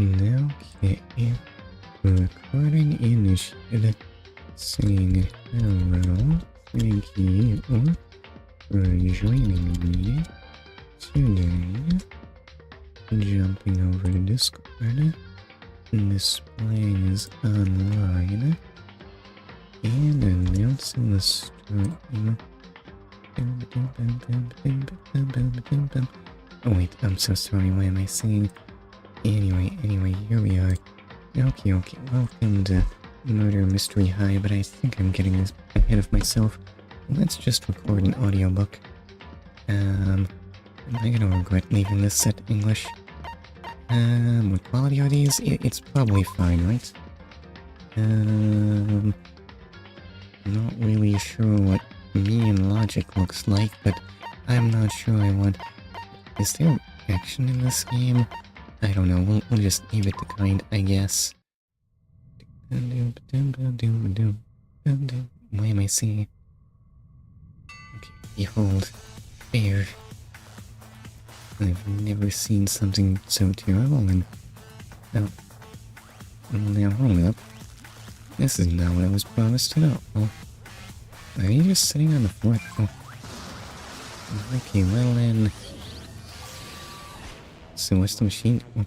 Okay. Recording initiated. Saying hello. Thank you for joining me today. Jumping over to Discord. Displaying is online. And announcing the stream. Oh wait, I'm so sorry, why am I saying? Anyway, here we are. Okay, welcome to Murder Mystery High, but I think I'm getting ahead of myself. Let's just record an audiobook. Am I gonna regret leaving this set English? What quality are these? It's probably fine, right? Not really sure what me and Logic looks like, but I'm not sure I want... Is there action in this game? I don't know, we'll just leave it to kind, I guess. Why am I singing? Okay, behold, bear. I've never seen something so terrible and... Oh. Now hold up. This is not what I was promised at all. Are you just sitting on the floor? Oh. Okay, well then... So what's the machine? Oh.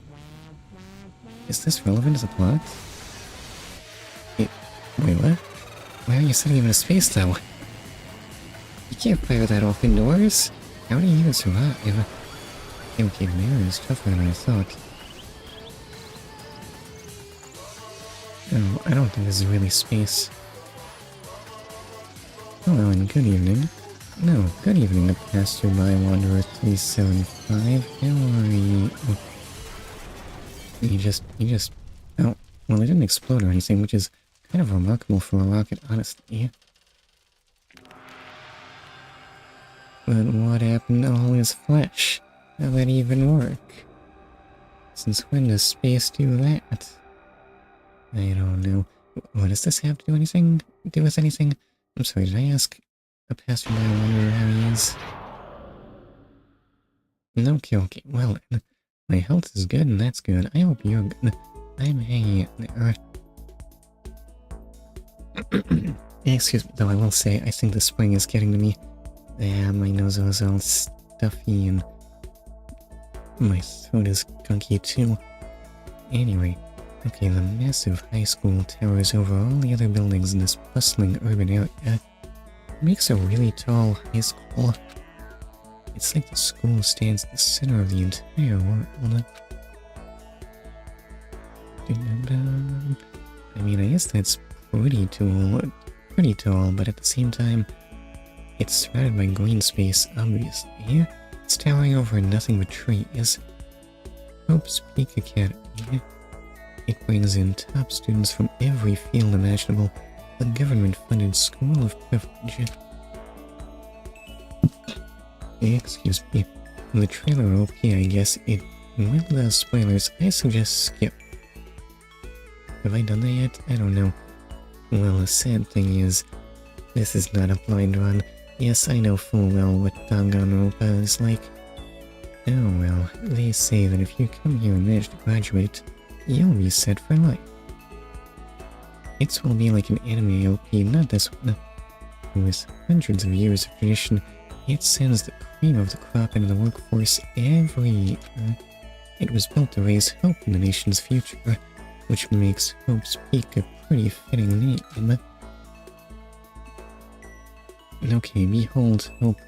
Is this relevant to the plot? Wait, what? Why are you setting him in a space though? You can't fire that off indoors. How do you even survive? Okay, the mirror is tougher than I thought. Oh, I don't think this is really space. Hello and good evening. No, good evening to Passerby Wanderer 375. How are you? You just... Oh, well it didn't explode or anything, which is kind of remarkable for a rocket, honestly. But what happened to all his flesh? How'd that even work? Since when does space do that? I don't know. What does this have to do with anything? I'm sorry, did I ask a passerby wanderer how he is? Okay, well, my health is good and that's good. I hope you're good. I'm hanging in there. Excuse me, though I will say, I think the spring is getting to me. My nose is all stuffy and my throat is gunky too. Anyway, okay, the massive high school towers over all the other buildings in this bustling urban area. Makes a really tall high school. It's like the school stands at the center of the entire world. I mean, I guess that's pretty tall, but at the same time, it's surrounded by green space, obviously. It's towering over nothing but trees. Hope's Peak Academy. It brings in top students from every field imaginable. A government-funded school of privilege. Excuse me. The trailer OP, I guess it... With the spoilers, I suggest skip. Have I done that yet? I don't know. Well, the sad thing is, this is not a blind run. Yes, I know full well what Danganronpa is like. Oh well, they say that if you come here and manage to graduate, you'll be set for life. It will be like an anime OP, not this one. With hundreds of years of tradition, it sends the cream of the crop into the workforce every year. It was built to raise hope in the nation's future, which makes Hope's Peak a pretty fitting name. Okay, behold Hope.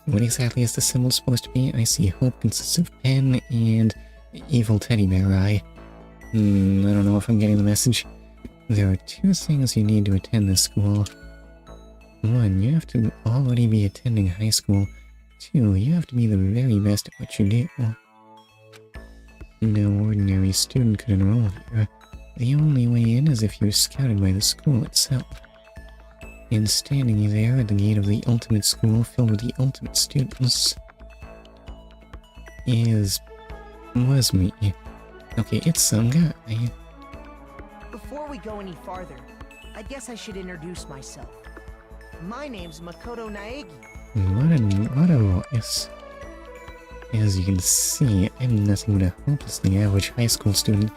What exactly is the symbol supposed to be? I see Hope consists of pen and evil teddy bear eye. I don't know if I'm getting the message. There are two things you need to attend this school. One, you have to already be attending high school. Two, you have to be the very best at what you do. No ordinary student could enroll here. The only way in is if you're scouted by the school itself. And standing there at the gate of the ultimate school filled with the ultimate students was me. Okay, it's some guy. Before we go any farther, I guess I should introduce myself. My name's Makoto Naegi. What a voice. As you can see, I'm nothing but a hopelessly average high school student.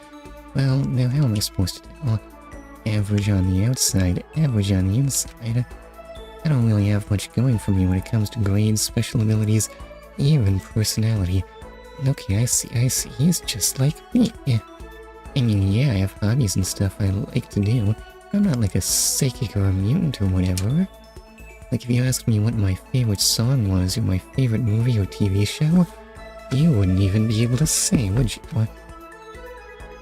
Well, now how am I supposed to tell? Average on the outside, average on the inside. I don't really have much going for me when it comes to grades, special abilities, even personality. Okay, I see, he's just like me. I mean, yeah, I have hobbies and stuff I like to do. I'm not like a psychic or a mutant or whatever. Like, if you asked me what my favorite song was, or my favorite movie or TV show, you wouldn't even be able to say, would you?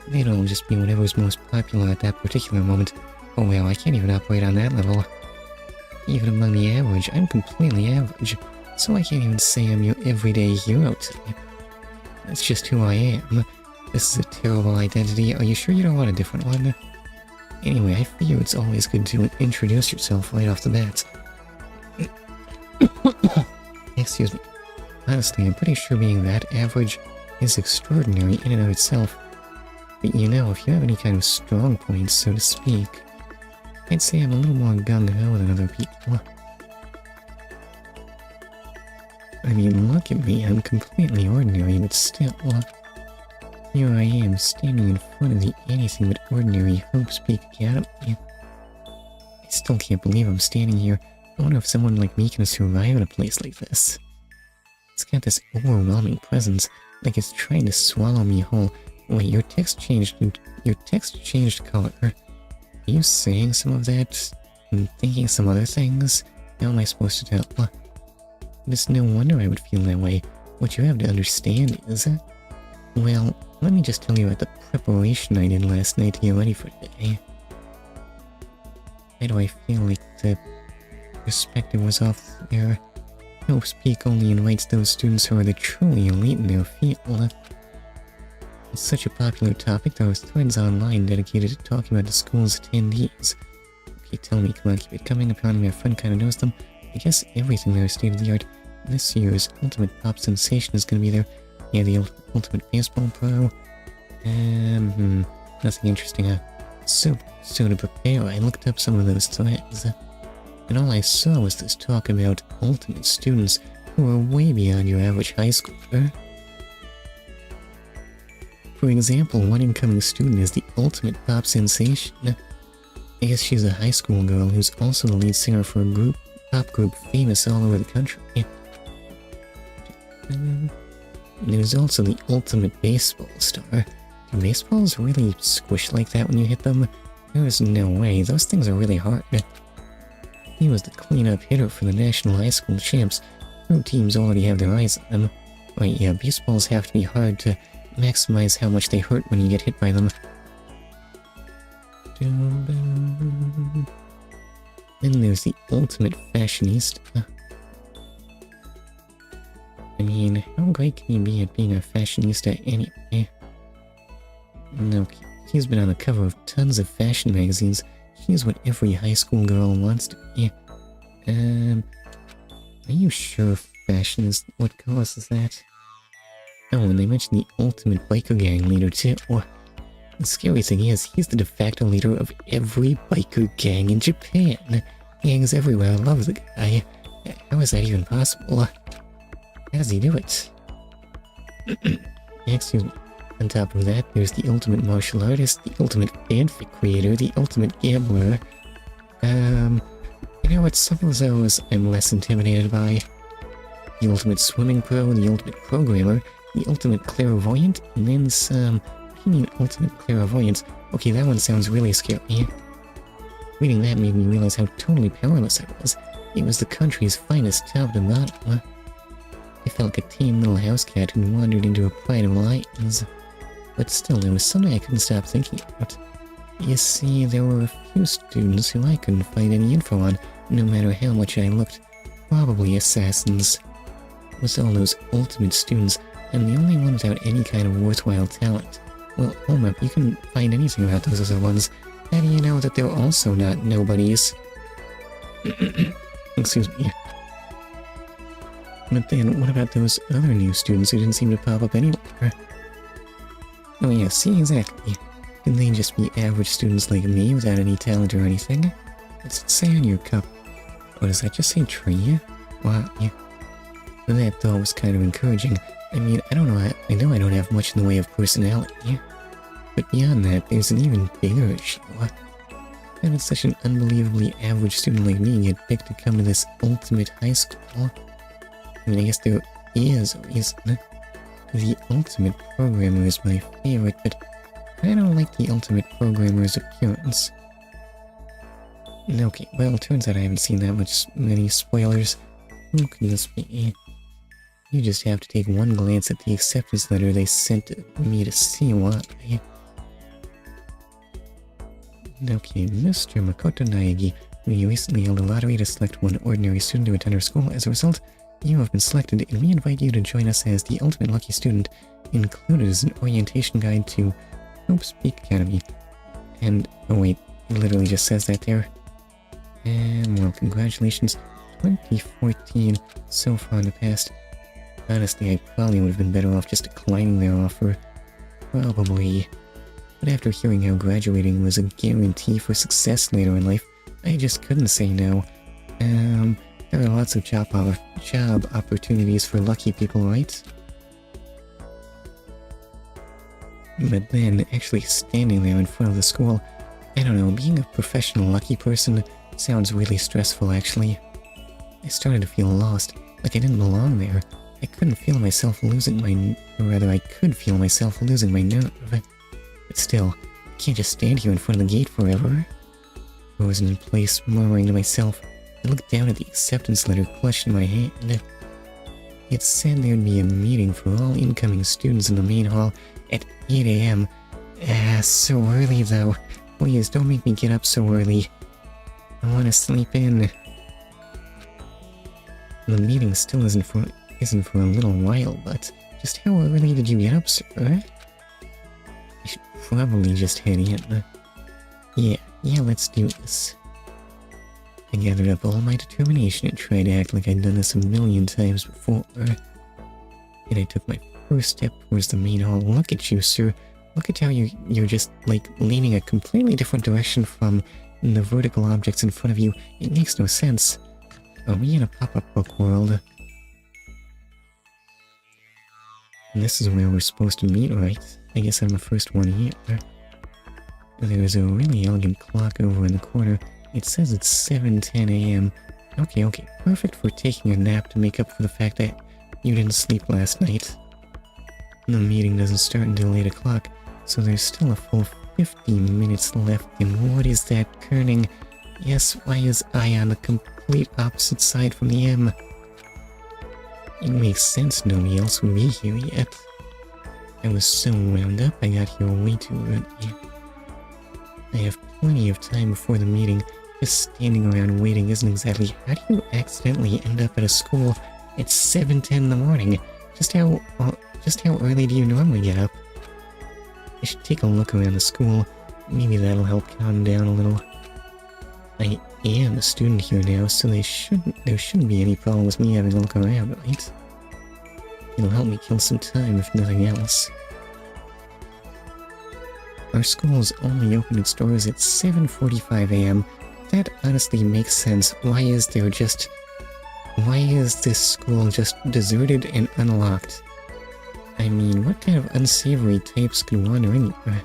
They'd all just be whatever's most popular at that particular moment. Oh well, I can't even operate on that level. Even among the average, I'm completely average, so I can't even say I'm your everyday hero type. That's just who I am. This is a terrible identity. Are you sure you don't want a different one? Anyway, I figure it's always good to introduce yourself right off the bat. Excuse me. Honestly, I'm pretty sure being that average is extraordinary in and of itself. But you know, if you have any kind of strong points, so to speak, I'd say I'm a little more gung-ho than other people. I mean, look at me, I'm completely ordinary, but still. Here I am, standing in front of the anything but ordinary Hope's Peak Academy. I still can't believe I'm standing here. I wonder if someone like me can survive in a place like this. It's got this overwhelming presence, like it's trying to swallow me whole. Wait, your text changed color. Are you saying some of that and thinking some other things? How am I supposed to tell? It's no wonder I would feel that way. What you have to understand is, well, let me just tell you about the preparation I did last night to get ready for today. Why do I feel like the perspective was off there? Hope's Peak only invites those students who are the truly elite in their field. It's such a popular topic, there are threads online dedicated to talking about the school's attendees. Okay, tell me, come on, keep it coming. Apparently my friend kinda knows them. I guess everything there is state-of-the-art. This year's Ultimate Pop Sensation is gonna be there. Yeah, the Ultimate Baseball Pro. Nothing interesting, So to prepare, I looked up some of those threads. And all I saw was this talk about ultimate students who are way beyond your average high schooler. For example, one incoming student is the ultimate pop sensation. I guess she's a high school girl who's also the lead singer for a pop group famous all over the country. There's also the ultimate baseball star. Do baseballs really squish like that when you hit them? There's no way, those things are really hard. He was the cleanup hitter for the national high school champs. Pro teams already have their eyes on them. Right, yeah, baseballs have to be hard to maximize how much they hurt when you get hit by them. Then there's the ultimate fashionista. I mean, how great can you be at being a fashionista anyway? No, he's been on the cover of tons of fashion magazines. He's what every high school girl wants to be. Are you sure fashion is what causes that? Oh, and they mentioned the ultimate biker gang leader too. The scary thing is, he's the de facto leader of every biker gang in Japan. Gangs everywhere love the guy. How is that even possible? How does he do it? Excuse me. On top of that, there's the ultimate martial artist, the ultimate fanfic creator, the ultimate gambler. You know what, some of those I'm less intimidated by. The ultimate swimming pro, the ultimate programmer, the ultimate clairvoyant, and then some... What do you mean ultimate clairvoyance? Okay, that one sounds really scary. Reading that made me realize how totally powerless I was. It was the country's finest top to bottom. I felt like a tame little house cat who wandered into a pride of lions. But still, there was something I couldn't stop thinking about. You see, there were a few students who I couldn't find any info on, no matter how much I looked. Probably assassins. With all those ultimate students, I'm the only one without any kind of worthwhile talent. Well, hold up, you can find anything about those other ones. How do you know that they're also not nobodies? Excuse me. But then, what about those other new students who didn't seem to pop up anywhere? Oh yeah, see, exactly. Can they just be average students like me without any talent or anything? What's it say on your cup? Oh, does that just say tree? Wow, yeah. That thought was kind of encouraging. I mean, I know I don't have much in the way of personality. But beyond that, there's an even bigger issue. How did such an unbelievably average student like me get picked to come to this ultimate high school? I mean, I guess there is a reason. The ultimate programmer is my favorite, but I don't like the ultimate programmer's appearance. Okay, well, turns out I haven't seen that many spoilers. Who could this be? You just have to take one glance at the acceptance letter they sent me to see why. Okay, Mr. Makoto Naegi, we recently held a lottery to select one ordinary student to attend our school. As a result, you have been selected, and we invite you to join us as the ultimate lucky student. Included is an orientation guide to Hope's Peak Academy. And, oh wait, it literally just says that there. And, well, congratulations. 2014, so far in the past. Honestly, I probably would have been better off just declining their offer. Probably. But after hearing how graduating was a guarantee for success later in life, I just couldn't say no. There are lots of job opportunities for lucky people, right? But then, actually standing there in front of the school, I don't know, being a professional lucky person sounds really stressful, actually. I started to feel lost, like I didn't belong there. I couldn't feel myself losing my... or rather, I could feel myself losing my nerve. But still, I can't just stand here in front of the gate forever. Frozen in place, murmuring to myself, I looked down at the acceptance letter clutched in my hand. It said there'd be a meeting for all incoming students in the main hall at 8 AM. So early though. Please, don't make me get up so early. I want to sleep in. The meeting still isn't for a little while, but just how early did you get up, sir? I should probably just head in. Yeah, let's do this. I gathered up all my determination and tried to act like I'd done this a million times before. And I took my first step towards the main hall. Look at you, sir. Look at how you're just, like, leaning a completely different direction from the vertical objects in front of you. It makes no sense. Are we in a pop-up book world? And this is where we're supposed to meet, right? I guess I'm the first one here. There's a really elegant clock over in the corner. It says it's 7:10 AM. Okay, perfect for taking a nap to make up for the fact that you didn't sleep last night. The meeting doesn't start until 8 o'clock, so there's still a full 15 minutes left. And what is that kerning? Yes, why is I on the complete opposite side from the M? It makes sense nobody else would be here yet. I was so wound up I got here way too early. I have plenty of time before the meeting. Just standing around waiting isn't exactly... How do you accidentally end up at a school at 7:10 in the morning? Just how early do you normally get up? I should take a look around the school. Maybe that'll help calm down a little. I am a student here now, so there shouldn't be any problem with me having a look around, right? It'll help me kill some time, if nothing else. Our school's only opened its doors at 7:45 AM. That honestly makes sense. Why is this school just deserted and unlocked? I mean, what kind of unsavory types could wander in here?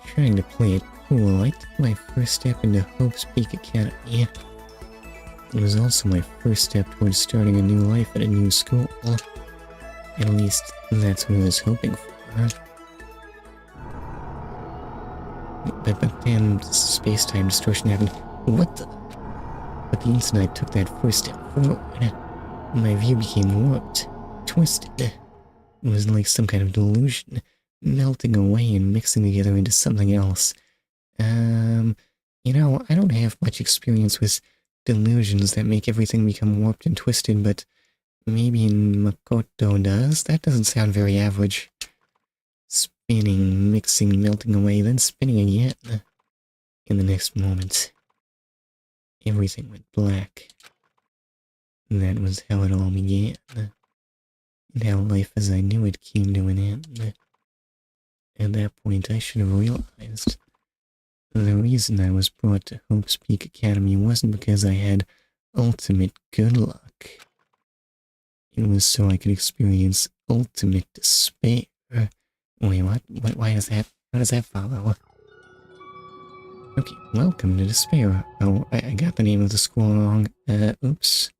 Trying to play it cool, I took my first step into Hope's Peak Academy. It was also my first step towards starting a new life at a new school. At least, that's what I was hoping for. But then, space-time distortion happened. What the? But the instant I took that first step forward, my view became warped, twisted. It was like some kind of delusion, melting away and mixing together into something else. You know, I don't have much experience with delusions that make everything become warped and twisted, but maybe Makoto does? That doesn't sound very average. Spinning, mixing, melting away, then spinning again. In the next moment, everything went black. That was how it all began. And how life as I knew it came to an end. At that point, I should have realized the reason I was brought to Hope's Peak Academy wasn't because I had ultimate good luck. it was so I could experience ultimate despair. Wait, what? Why does that? How does that follow? Okay, welcome to despair. Oh, I got the name of the school wrong. Oops.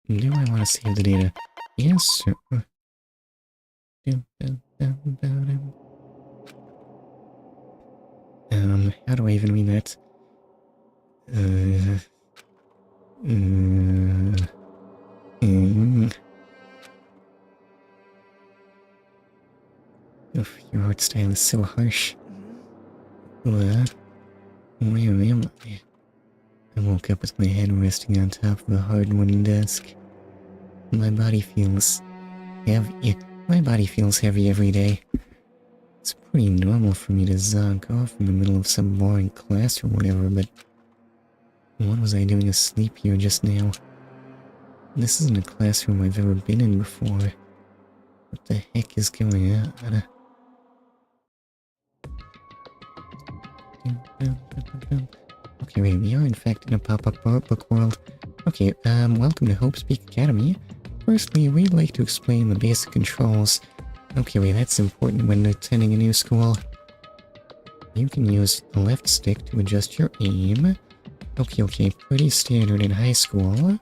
Do I want to save the data? Yes, sir. How do I even read that? Oof, your art style is so harsh. What? Where am I? I woke up with my head resting on top of a hard wooden desk. My body feels heavy. My body feels heavy every day. It's pretty normal for me to zonk off in the middle of some boring class or whatever, but what was I doing asleep here just now? This isn't a classroom I've ever been in before. What the heck is going on? Okay, wait, we are in fact in a pop-up book world. Okay, welcome to Hope Speak Academy. Firstly, we'd like to explain the basic controls. Okay, wait, that's important when attending a new school. You can use the left stick to adjust your aim. Okay, pretty standard in high school.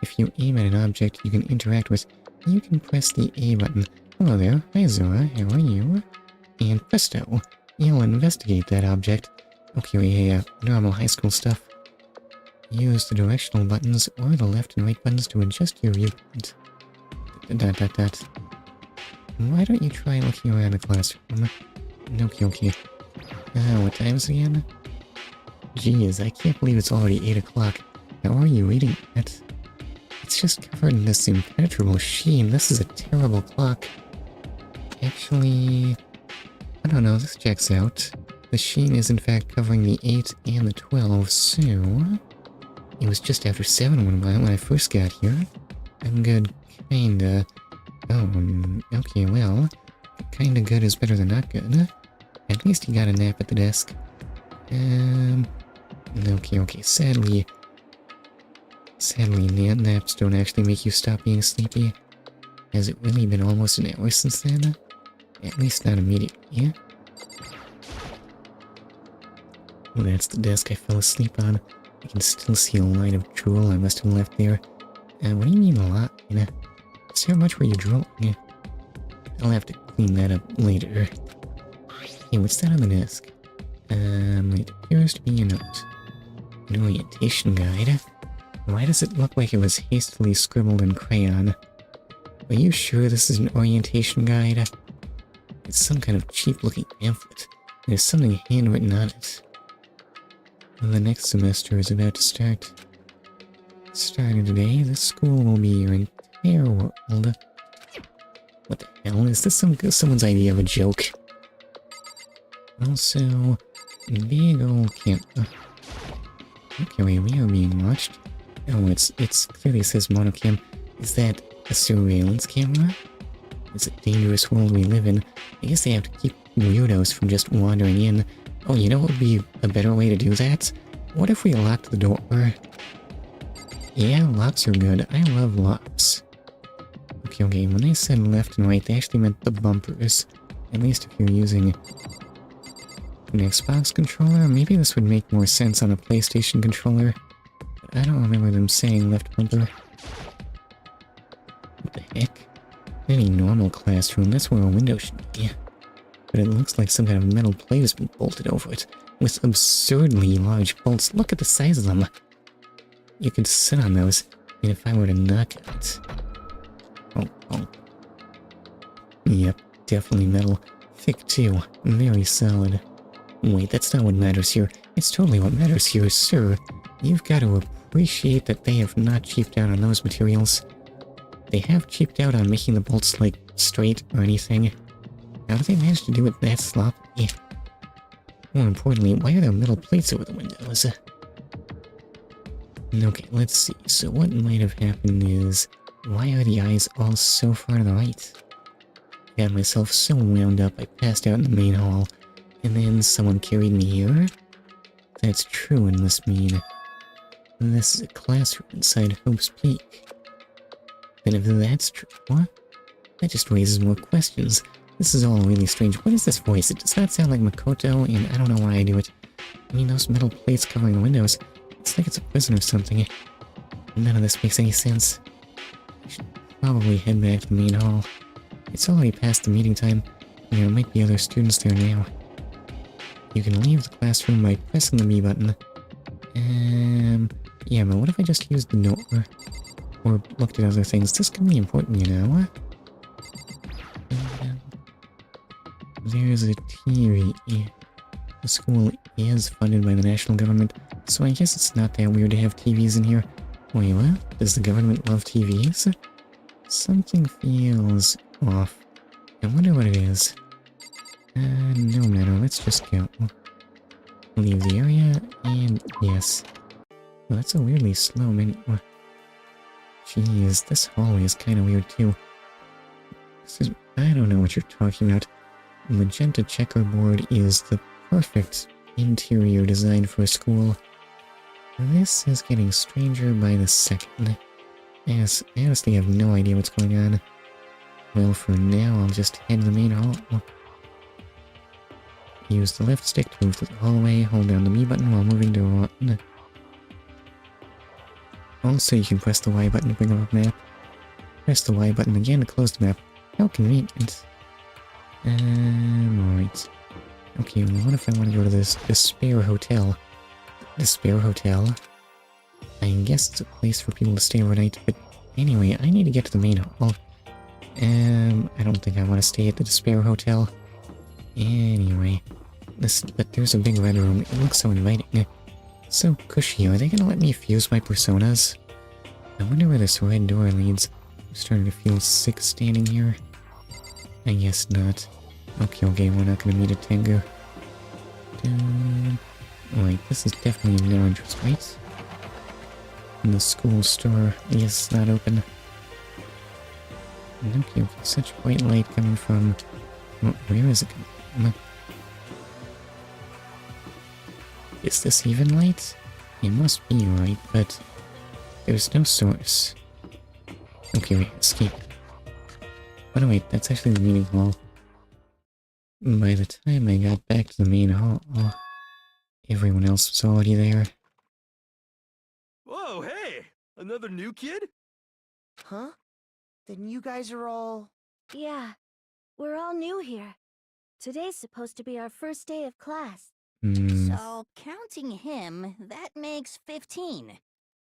If you aim at an object you can interact with, you can press the A button. Hello there, hi Zora, how are you? And presto, you'll investigate that object. Okay, yeah, normal high school stuff. Use the directional buttons or the left and right buttons to adjust your viewpoint. Why don't you try looking around the classroom? Okay. What time is it again? Geez, I can't believe it's already 8 o'clock. How are you reading it? It's just covered in this impenetrable sheen. This is a terrible clock. Actually, I don't know, this checks out. The sheen is in fact covering the 8 and the 12, so it was just after 7 when I first got here. I'm good, kinda. Oh, okay, well, kinda good is better than not good. At least you got a nap at the desk. Okay, sadly, naps don't actually make you stop being sleepy. Has it really been almost an hour since then? At least not immediately. Well, that's the desk I fell asleep on. I can still see a line of drool I must have left there. What do you mean a lot, Is there much where you drool? I'll have to clean that up later. Hey, what's that on the desk? It appears to be a note. An orientation guide. Why does it look like it was hastily scribbled in crayon? Are you sure this is an orientation guide? It's some kind of cheap-looking pamphlet. There's something handwritten on it. The next semester is about to start. Starting today, this school will be your entire world. What the hell? Is this someone's idea of a joke? Also, big old camera. Okay, wait, we are being watched. Oh, it's clearly says monocam. Is that a surveillance camera? It's a dangerous world we live in. I guess they have to keep weirdos from just wandering in. Oh, you know what would be a better way to do that? What if we locked the door? Yeah, locks are good. I love locks. Okay, when they said left and right, they actually meant the bumpers. At least if you're using an Xbox controller, maybe this would make more sense on a PlayStation controller. But I don't remember them saying left bumper. What the heck? Any normal classroom, that's where a window should be. But it looks like some kind of metal plate has been bolted over it, with absurdly large bolts. Look at the size of them. You could sit on those, and if I were to knock it... Oh. Yep, definitely metal. Thick too, very solid. Wait, that's not what matters here. It's totally what matters here, sir. You've got to appreciate that they have not cheaped out on those materials. They have cheaped out on making the bolts, like, straight or anything. How do they manage to do it that sloppy? More importantly, why are there metal plates over the windows? Okay, let's see. So what might have happened is... Why are the eyes all so far to the right? I got myself so wound up I passed out in the main hall. And then someone carried me here? That's true and must mean... This is a classroom inside Hope's Peak. Then if that's true, what? That just raises more questions. This is all really strange. What is this voice? It does not sound like Makoto, and I don't know why I do it. I mean, those metal plates covering the windows. It's like it's a prison or something. None of this makes any sense. I should probably head back to the main hall. It's already past the meeting time. There might be other students there now. You can leave the classroom by pressing the B button. Yeah, but what if I just used the note or looked at other things? This could be important, you know? There's a TV. The school is funded by the national government, so I guess it's not that weird to have TVs in here. Wait, what? Does the government love TVs? Something feels off. I wonder what it is. No matter, let's just go. Leave the area, and yes. Well, that's a weirdly slow menu. Jeez, this hallway is kind of weird too. I don't know what you're talking about. Magenta checkerboard is the perfect interior design for a school. This is getting stranger by the second. Yes, I honestly have no idea what's going on. Well, for now, I'll just head to the main hall. Use the left stick to move to the hallway, hold down the B button while moving to one. Also, you can press the Y button to bring up a map. Press the Y button again to close the map. How convenient. Alright. Okay, well, what if I want to go to this Despair Hotel? Despair Hotel? I guess it's a place for people to stay overnight, but anyway, I need to get to the main hall. I don't think I want to stay at the Despair Hotel. Anyway, but there's a big red room. It looks so inviting. So cushy. Are they gonna let me fuse my personas? I wonder where this red door leads. I'm starting to feel sick standing here. I guess not. Okay, we're not gonna meet a Tengu. Wait, this is definitely no interest, right? In the school store. Yes, it's not open. Okay, such white light coming from... where is it coming from? Is this even light? It must be right, but there's no source. Okay, wait, escape. Oh no, wait, that's actually the meeting hall. By the time I got back to the main hall, everyone else was already there. Whoa, hey! Another new kid? Huh? Then you guys are all... Yeah, we're all new here. Today's supposed to be our first day of class. So, counting him, that makes 15.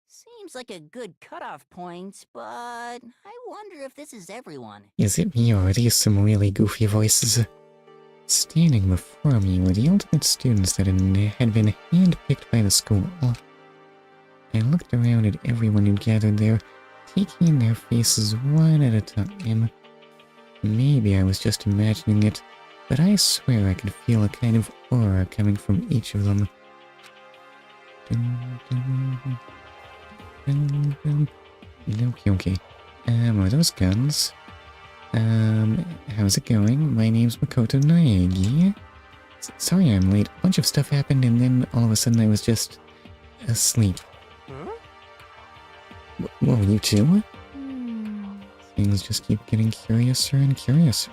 Seems like a good cutoff point, but I wonder if this is everyone. Is it me or are these some really goofy voices? Standing before me were the ultimate students that had been handpicked by the school. I looked around at everyone who gathered there, taking in their faces one at a time. Maybe I was just imagining it, but I swear I could feel a kind of aura coming from each of them. Okay. Are those guns? How's it going? My name's Makoto Naegi. Sorry I'm late. A bunch of stuff happened and then all of a sudden I was just... asleep. Huh? Whoa, you too? Things just keep getting curiouser and curiouser.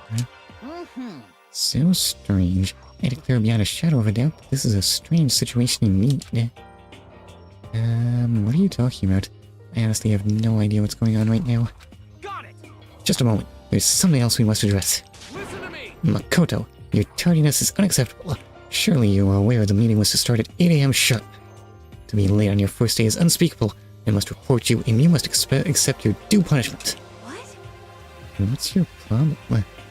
So strange. I declare beyond a shadow of a doubt that this is a strange situation indeed. What are you talking about? I honestly have no idea what's going on right now. Got it! Just a moment. There's something else we must address. Listen to me! Makoto, your tardiness is unacceptable. Surely you are aware the meeting was to start at 8 AM sharp. To be late on your first day is unspeakable. I must report you, and you must accept your due punishment. What? What's your problem?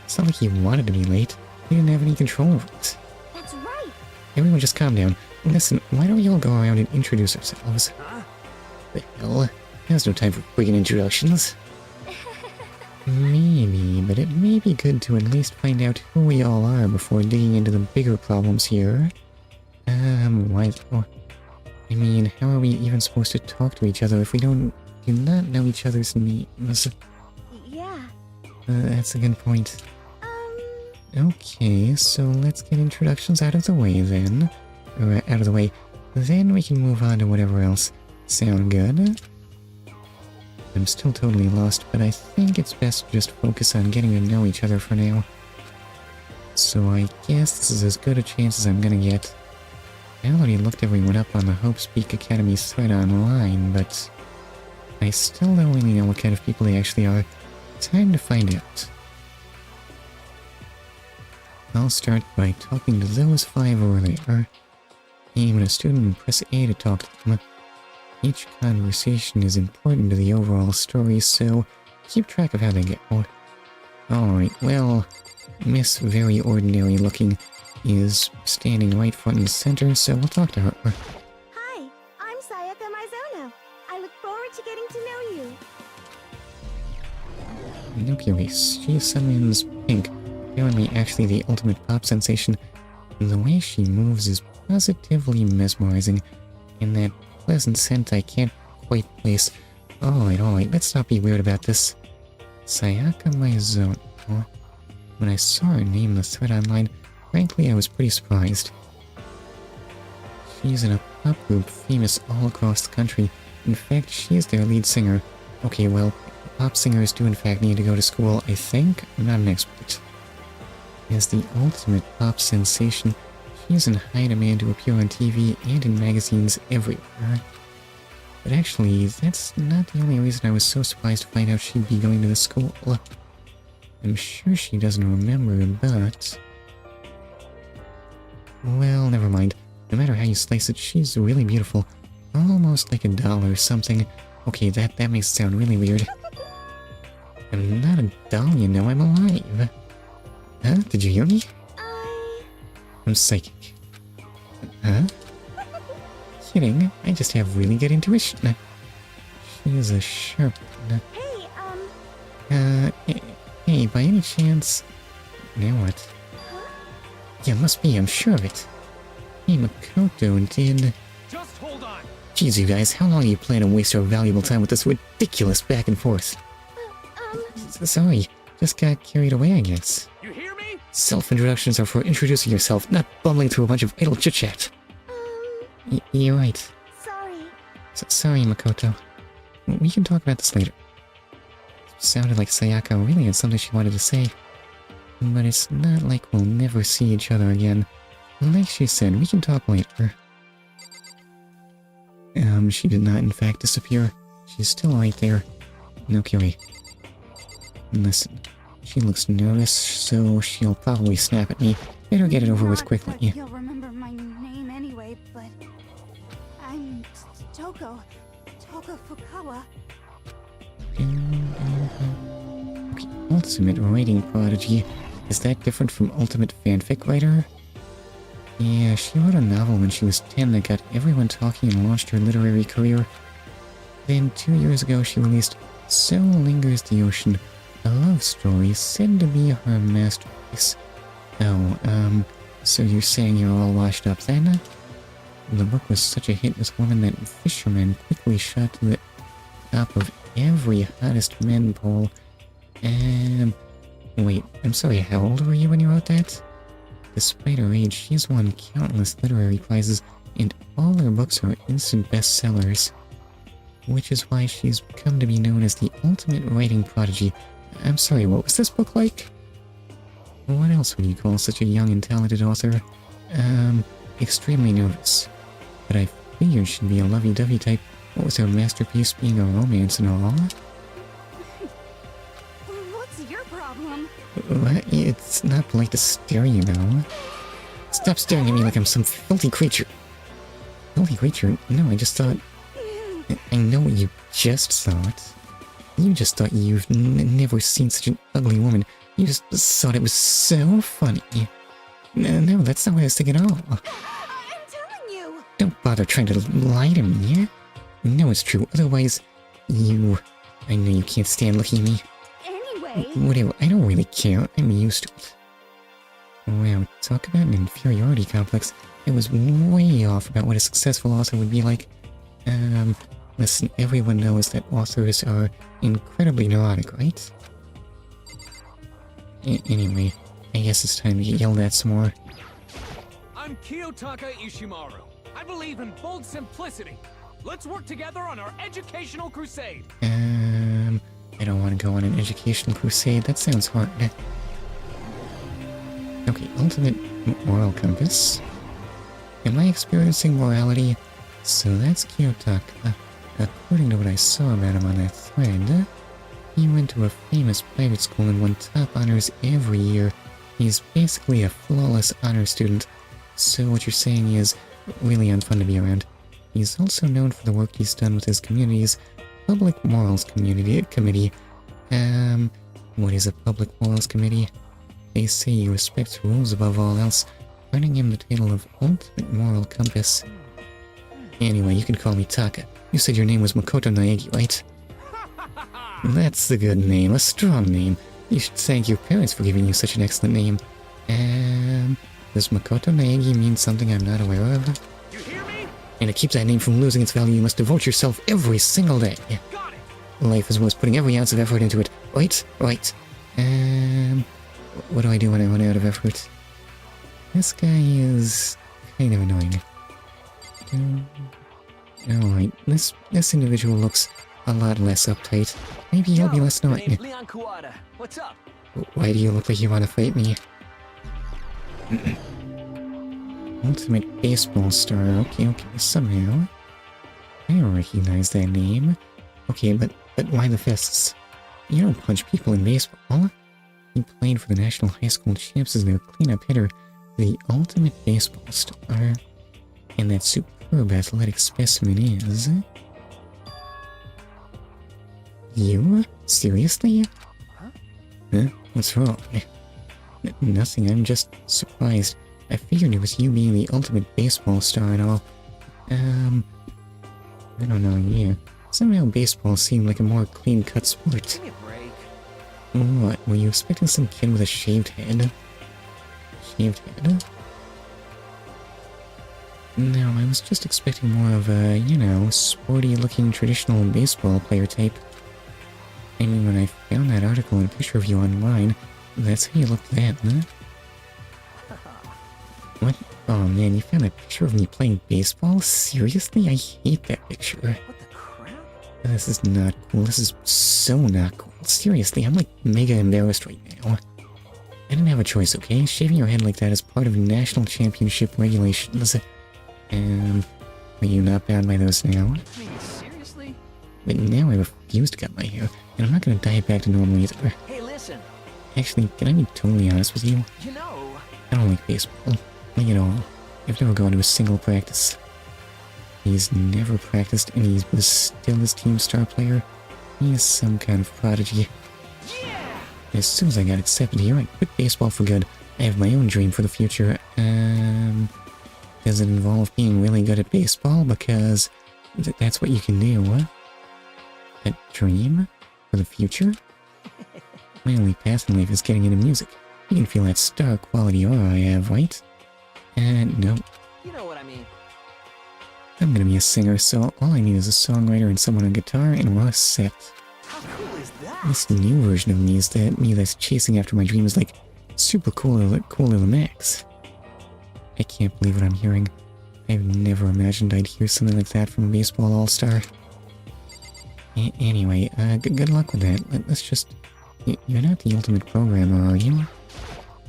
It's not like you wanted to be late. You didn't have any control over it. That's right. Everyone just calm down. Listen, why don't we all go around and introduce ourselves? Huh? The hell? There's no time for friggin' introductions. Maybe, but it may be good to at least find out who we all are before digging into the bigger problems here. Why though? I mean, how are we even supposed to talk to each other if we do not know each other's names? Yeah. That's a good point. Okay, so let's get introductions out of the way then. Or out of the way. Then we can move on to whatever else. Sound good? I'm still totally lost, but I think it's best to just focus on getting to know each other for now. So I guess this is as good a chance as I'm gonna get. I already looked everyone up on the Hope Speak Academy's thread online, but I still don't really know what kind of people they actually are. Time to find out. I'll start by talking to those 5 over there. Aim at a student and press A to talk to them. Each conversation is important to the overall story, so keep track of how they go. Alright, well, Miss Very Ordinary Looking is standing right front and center, so we'll talk to her. Hi, I'm Sayaka Mizono. I look forward to getting to know you. Okay, she summons Pink, apparently actually the ultimate pop sensation. The way she moves is positively mesmerizing, and that pleasant scent I can't quite place. Alright, let's not be weird about this. Sayaka Mizono. When I saw her name in the thread online, frankly I was pretty surprised. She's in a pop group famous all across the country. In fact, she's their lead singer. Okay, well, pop singers do in fact need to go to school, I think. I'm not an expert. As the ultimate pop sensation, she's in high demand to appear on TV and in magazines everywhere. But actually, that's not the only reason I was so surprised to find out she'd be going to the school. I'm sure she doesn't remember, but... well, never mind. No matter how you slice it, she's really beautiful. Almost like a doll or something. Okay, that makes it sound really weird. I'm not a doll, you know, I'm alive. Huh? Did you hear me? I'm psychic. Huh? Kidding, I just have really good intuition. She is a sharp one. Hey, by any chance... now what? Yeah, must be, I'm sure of it. Hey, Makoto did... Just hold on. Jeez, you guys, how long do you plan to waste our valuable time with this ridiculous back and forth? Sorry, just got carried away, I guess. You hear me? Self-introductions are for introducing yourself, not bumbling through a bunch of idle chit-chat. You're right. Sorry. Sorry, Makoto. We can talk about this later. Sounded like Sayaka really had something she wanted to say. But it's not like we'll never see each other again. Like she said, we can talk later. She did not in fact disappear. She's still right there. Okay. Listen, she looks nervous, so she'll probably snap at me. Better get it over with quickly. You'll remember my name anyway, but I'm Toko Fukawa. Okay, ultimate writing prodigy. Is that different from ultimate fanfic writer? Yeah, she wrote a novel when she was 10 that got everyone talking and launched her literary career. Then 2 years ago she released So Lingers the Ocean, a love story said to be her masterpiece. Oh, so you're saying you're all washed up then? The book was such a hit with women that fishermen quickly shot to the top of every hottest men poll. Wait, I'm sorry, how old were you when you wrote that? Despite her age, she's won countless literary prizes, and all her books are instant bestsellers. Which is why she's come to be known as the ultimate writing prodigy. I'm sorry, what was this book like? What else would you call such a young and talented author? Extremely nervous. But I figured she'd be a lovey-dovey type, what with her masterpiece being a romance and all. What's your problem? It's not polite to stare, you know. Stop staring at me like I'm some filthy creature. Filthy creature? No, I just thought... I know what you just thought. You just thought you've never seen such an ugly woman. You just thought it was so funny. No, that's not what I was thinking at all. I'm telling you! Don't bother trying to lie to me. No, it's true. Otherwise, I know you can't stand looking at me. Anyway... Whatever, I don't really care. I'm used to it. Wow, talk about an inferiority complex. I was way off about what a successful author would be like. Listen, everyone knows that authors are incredibly neurotic, right? Anyway, I guess it's time to get yelled at some more. I'm Kiyotaka Ishimaru. I believe in bold simplicity. Let's work together on our educational crusade. I don't want to go on an educational crusade. That sounds hard. Okay, ultimate moral compass. Am I experiencing morality? So that's Kiyotaka. According to what I saw about him on that thread, he went to a famous private school and won top honors every year. He's basically a flawless honor student. So what you're saying is really unfun to be around. He's also known for the work he's done with his community's Public Morals Committee. What is a Public Morals Committee? They say he respects rules above all else, earning him the title of Ultimate Moral Compass. Anyway, you can call me Taka. You said your name was Makoto Naegi, right? That's a good name, a strong name. You should thank your parents for giving you such an excellent name. Does Makoto Naegi mean something I'm not aware of? You hear me? And to keep that name from losing its value, you must devote yourself every single day. Got it. Life is worth putting every ounce of effort into it. Right? Right. What do I do when I run out of effort? This guy is kind of annoying. Alright, this individual looks a lot less uptight. Maybe he'll be less my name's annoying. Leon Kuwata. What's up? Why do you look like you want to fight me? Ultimate baseball star. Okay, somehow. I recognize that name. Okay, but why the fists? You don't punch people in baseball. He played for the National High School Champs as their cleanup hitter, the ultimate baseball star. And that superb athletic specimen is... You? Seriously? Huh? What's wrong? Nothing, I'm just surprised. I figured it was you being the ultimate baseball star and all. I don't know, yeah. Somehow baseball seemed like a more clean-cut sport. Give me a break. What, were you expecting some kid with a shaved head? Shaved head? No, I was just expecting more of a, you know, sporty-looking traditional baseball player type. I mean, when I found that article and picture of you online, that's how you looked then, huh? What? Oh man, you found a picture of me playing baseball? Seriously? I hate that picture. What the crap? This is not cool. This is so not cool. Seriously, I'm like mega embarrassed right now. I didn't have a choice, okay? Shaving your head like that is part of national championship regulations. Are you not bound by those now? I mean, seriously? But now I refuse to cut my hair, and I'm not gonna dye it back to normal either. Hey, listen. Actually, can I be totally honest with you? You know... I don't like baseball. Like at all. I've never gone to a single practice. He's never practiced and he was still his team star player. He is some kind of prodigy. Yeah! As soon as I got accepted here, I quit baseball for good. I have my own dream for the future. Does it involve being really good at baseball? Because that's what you can do, huh? A dream? For the future? My only path in life is getting into music. You can feel that star quality aura I have, right? No. You know what I mean. I'm gonna be a singer, so all I need is a songwriter and someone on guitar, and we're all set. How cool is that? This new version of me is that me that's chasing after my dreams like super cool to the max. I can't believe what I'm hearing. I've never imagined I'd hear something like that from a baseball all-star. Anyway, good luck with that. Let's just... You're not the ultimate programmer, are you?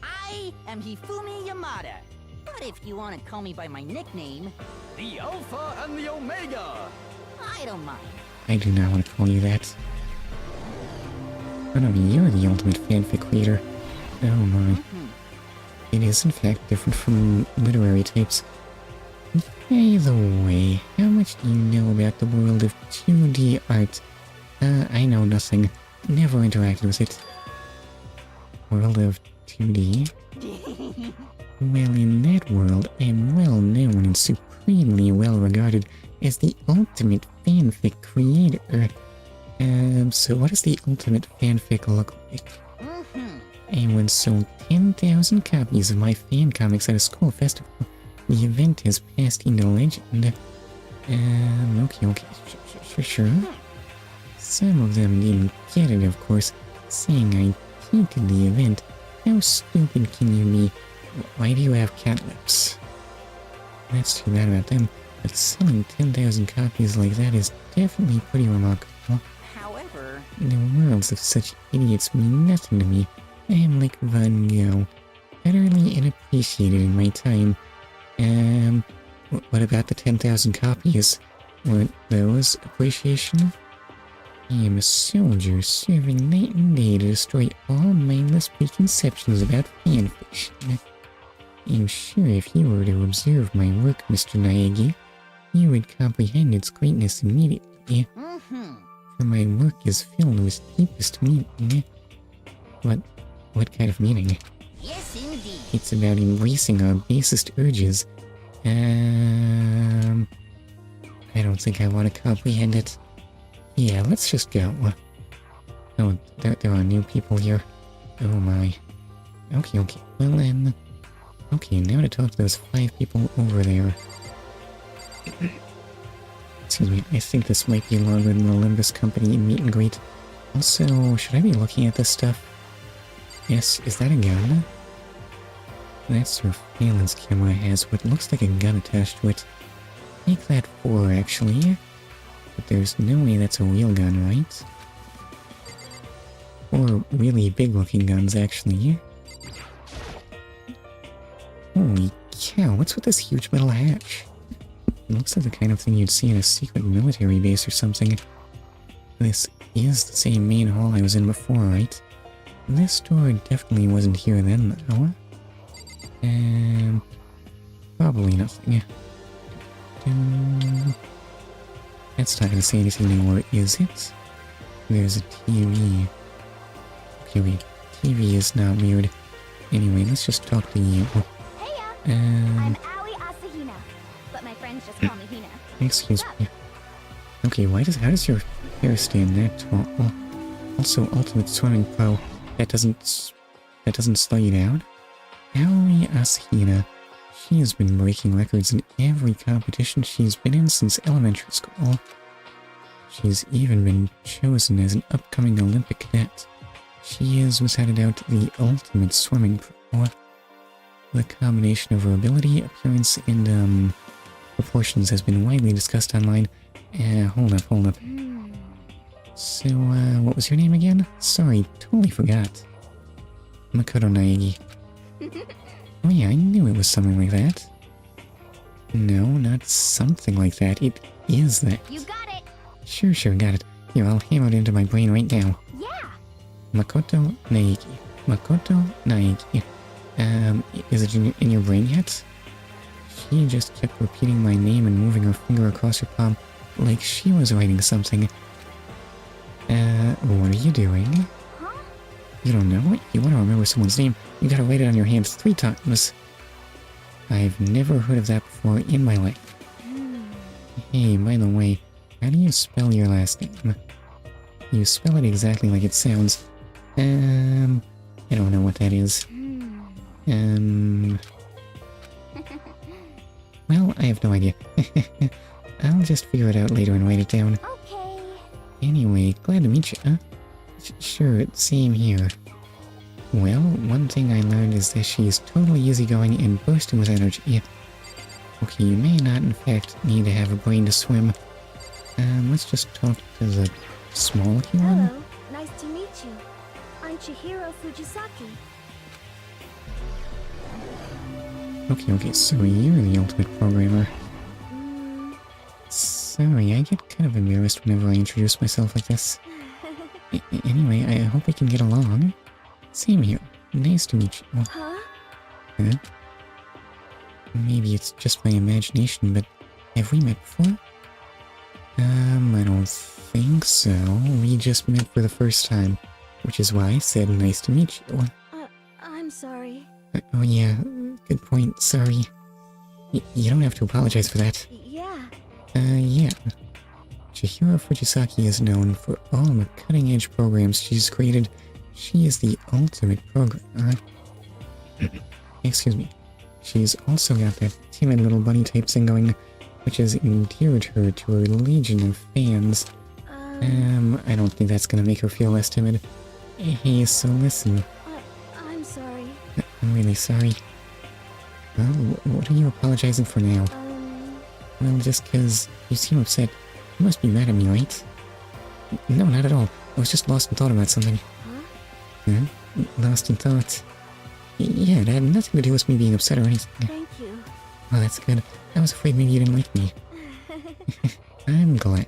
I am Hifumi Yamada. But if you want to call me by my nickname, The Alpha and the Omega! I don't mind. I do not want to call you that. Oh no, you're the ultimate fanfic creator. Oh my. It is in fact different from literary types. By the way, how much do you know about the world of 2D art? I know nothing. Never interacted with it. World of 2D? Well, in that world, I am well known and supremely well regarded as the ultimate fanfic creator. So what does the ultimate fanfic look like? I once sold 10,000 copies of my fan comics at a school festival. The event has passed into legend. Okay, sure. Some of them didn't get it, of course, saying I tainted the event. How stupid can you be? Why do you have cat lips? That's too bad about them. but selling 10,000 copies like that is definitely pretty remarkable. However, The worlds of such idiots mean nothing to me. I am like Van Gogh, utterly unappreciated in my time. What about the 10,000 copies? Weren't those appreciation? I am a soldier serving night and day to destroy all mindless preconceptions about fanfiction. I'm sure if you were to observe my work, Mr. Naegi, you would comprehend its greatness immediately. For my work is filled with deepest meaning. What kind of meaning? yes indeed. It's about embracing our basest urges. I don't think I want to comprehend it. Yeah, let's just go. Oh, there are new people here. Oh my. Okay. Well then... Okay, now to talk to those 5 people over there. Excuse me, I think this might be longer than the Olympus Company meet and greet. Also, should I be looking at this stuff? Yes, is that a gun? That surveillance camera has what looks like a gun attached to it. Take that 4, actually. But there's no way that's a real gun, right? Or really big-looking guns, actually. Holy cow, what's with this huge metal hatch? It looks like the kind of thing you'd see in a secret military base or something. This is the same main hall I was in before, right? This door definitely wasn't here then, though. Probably nothing. That's not gonna say anything anymore, is it? There's a TV. Okay, wait. TV is not weird. Anyway, let's just talk to you. Heya! I'm Aoi Asahina, but my friends just call me Hina. Excuse me. Okay, how does your hair stand that tall? Also, Ultimate Swimming Pro. That doesn't slow you down? Aoi Asahina. She has been breaking records in every competition she's been in since elementary school. She's even been chosen as an upcoming Olympic cadet. She is, without a doubt, the ultimate swimming pro. The combination of her ability, appearance, and, proportions has been widely discussed online. Hold up. So, what was your name again? Sorry, totally forgot. Makoto Naegi. Oh yeah, I knew it was something like that. No, not something like that. It is that. You got it! Sure, got it. Here, I'll hammer it into my brain right now. Yeah! Makoto Naegi. Makoto Naegi. Is it in your brain yet? She just kept repeating my name and moving her finger across her palm like she was writing something. What are you doing? Huh? You don't know? You want to remember someone's name, you gotta write it on your hand 3 times. I've never heard of that before in my life. Hey, by the way, how do you spell your last name? You spell it exactly like it sounds. I don't know what that is. Well, I have no idea. I'll just figure it out later and write it down. Okay. Anyway, glad to meet you, huh? Sure, same here. Well, one thing I learned is that she is totally easygoing and bursting with energy. Okay, you may not in fact need to have a brain to swim. Let's just talk to the small looking one. Hello, nice to meet you. I'm Chihiro Fujisaki. Okay, so you're the ultimate programmer. Sorry, I get kind of embarrassed whenever I introduce myself like this. Anyway, I hope we can get along. Same here. Nice to meet you. Huh? Huh? Maybe it's just my imagination, but have we met before? I don't think so. We just met for the first time, which is why I said nice to meet you. I'm sorry. Oh yeah, good point, sorry. You don't have to apologize for that. Yeah. Yeah. Chihiro Fujisaki is known for all the cutting-edge programs she's created. She is the ultimate programmer. Excuse me. She's also got that timid little bunny type thing going, which has endeared her to her legion of fans. I don't think that's gonna make her feel less timid. Hey, so listen. I'm sorry. I'm really sorry. Well, what are you apologizing for now? Well, just 'cause you seem upset. You must be mad at me, right? No, not at all. I was just lost in thought about something. Huh? Lost in thought. Yeah, it had nothing to do with me being upset or anything. Thank you. Oh, that's good. I was afraid maybe you didn't like me. I'm glad.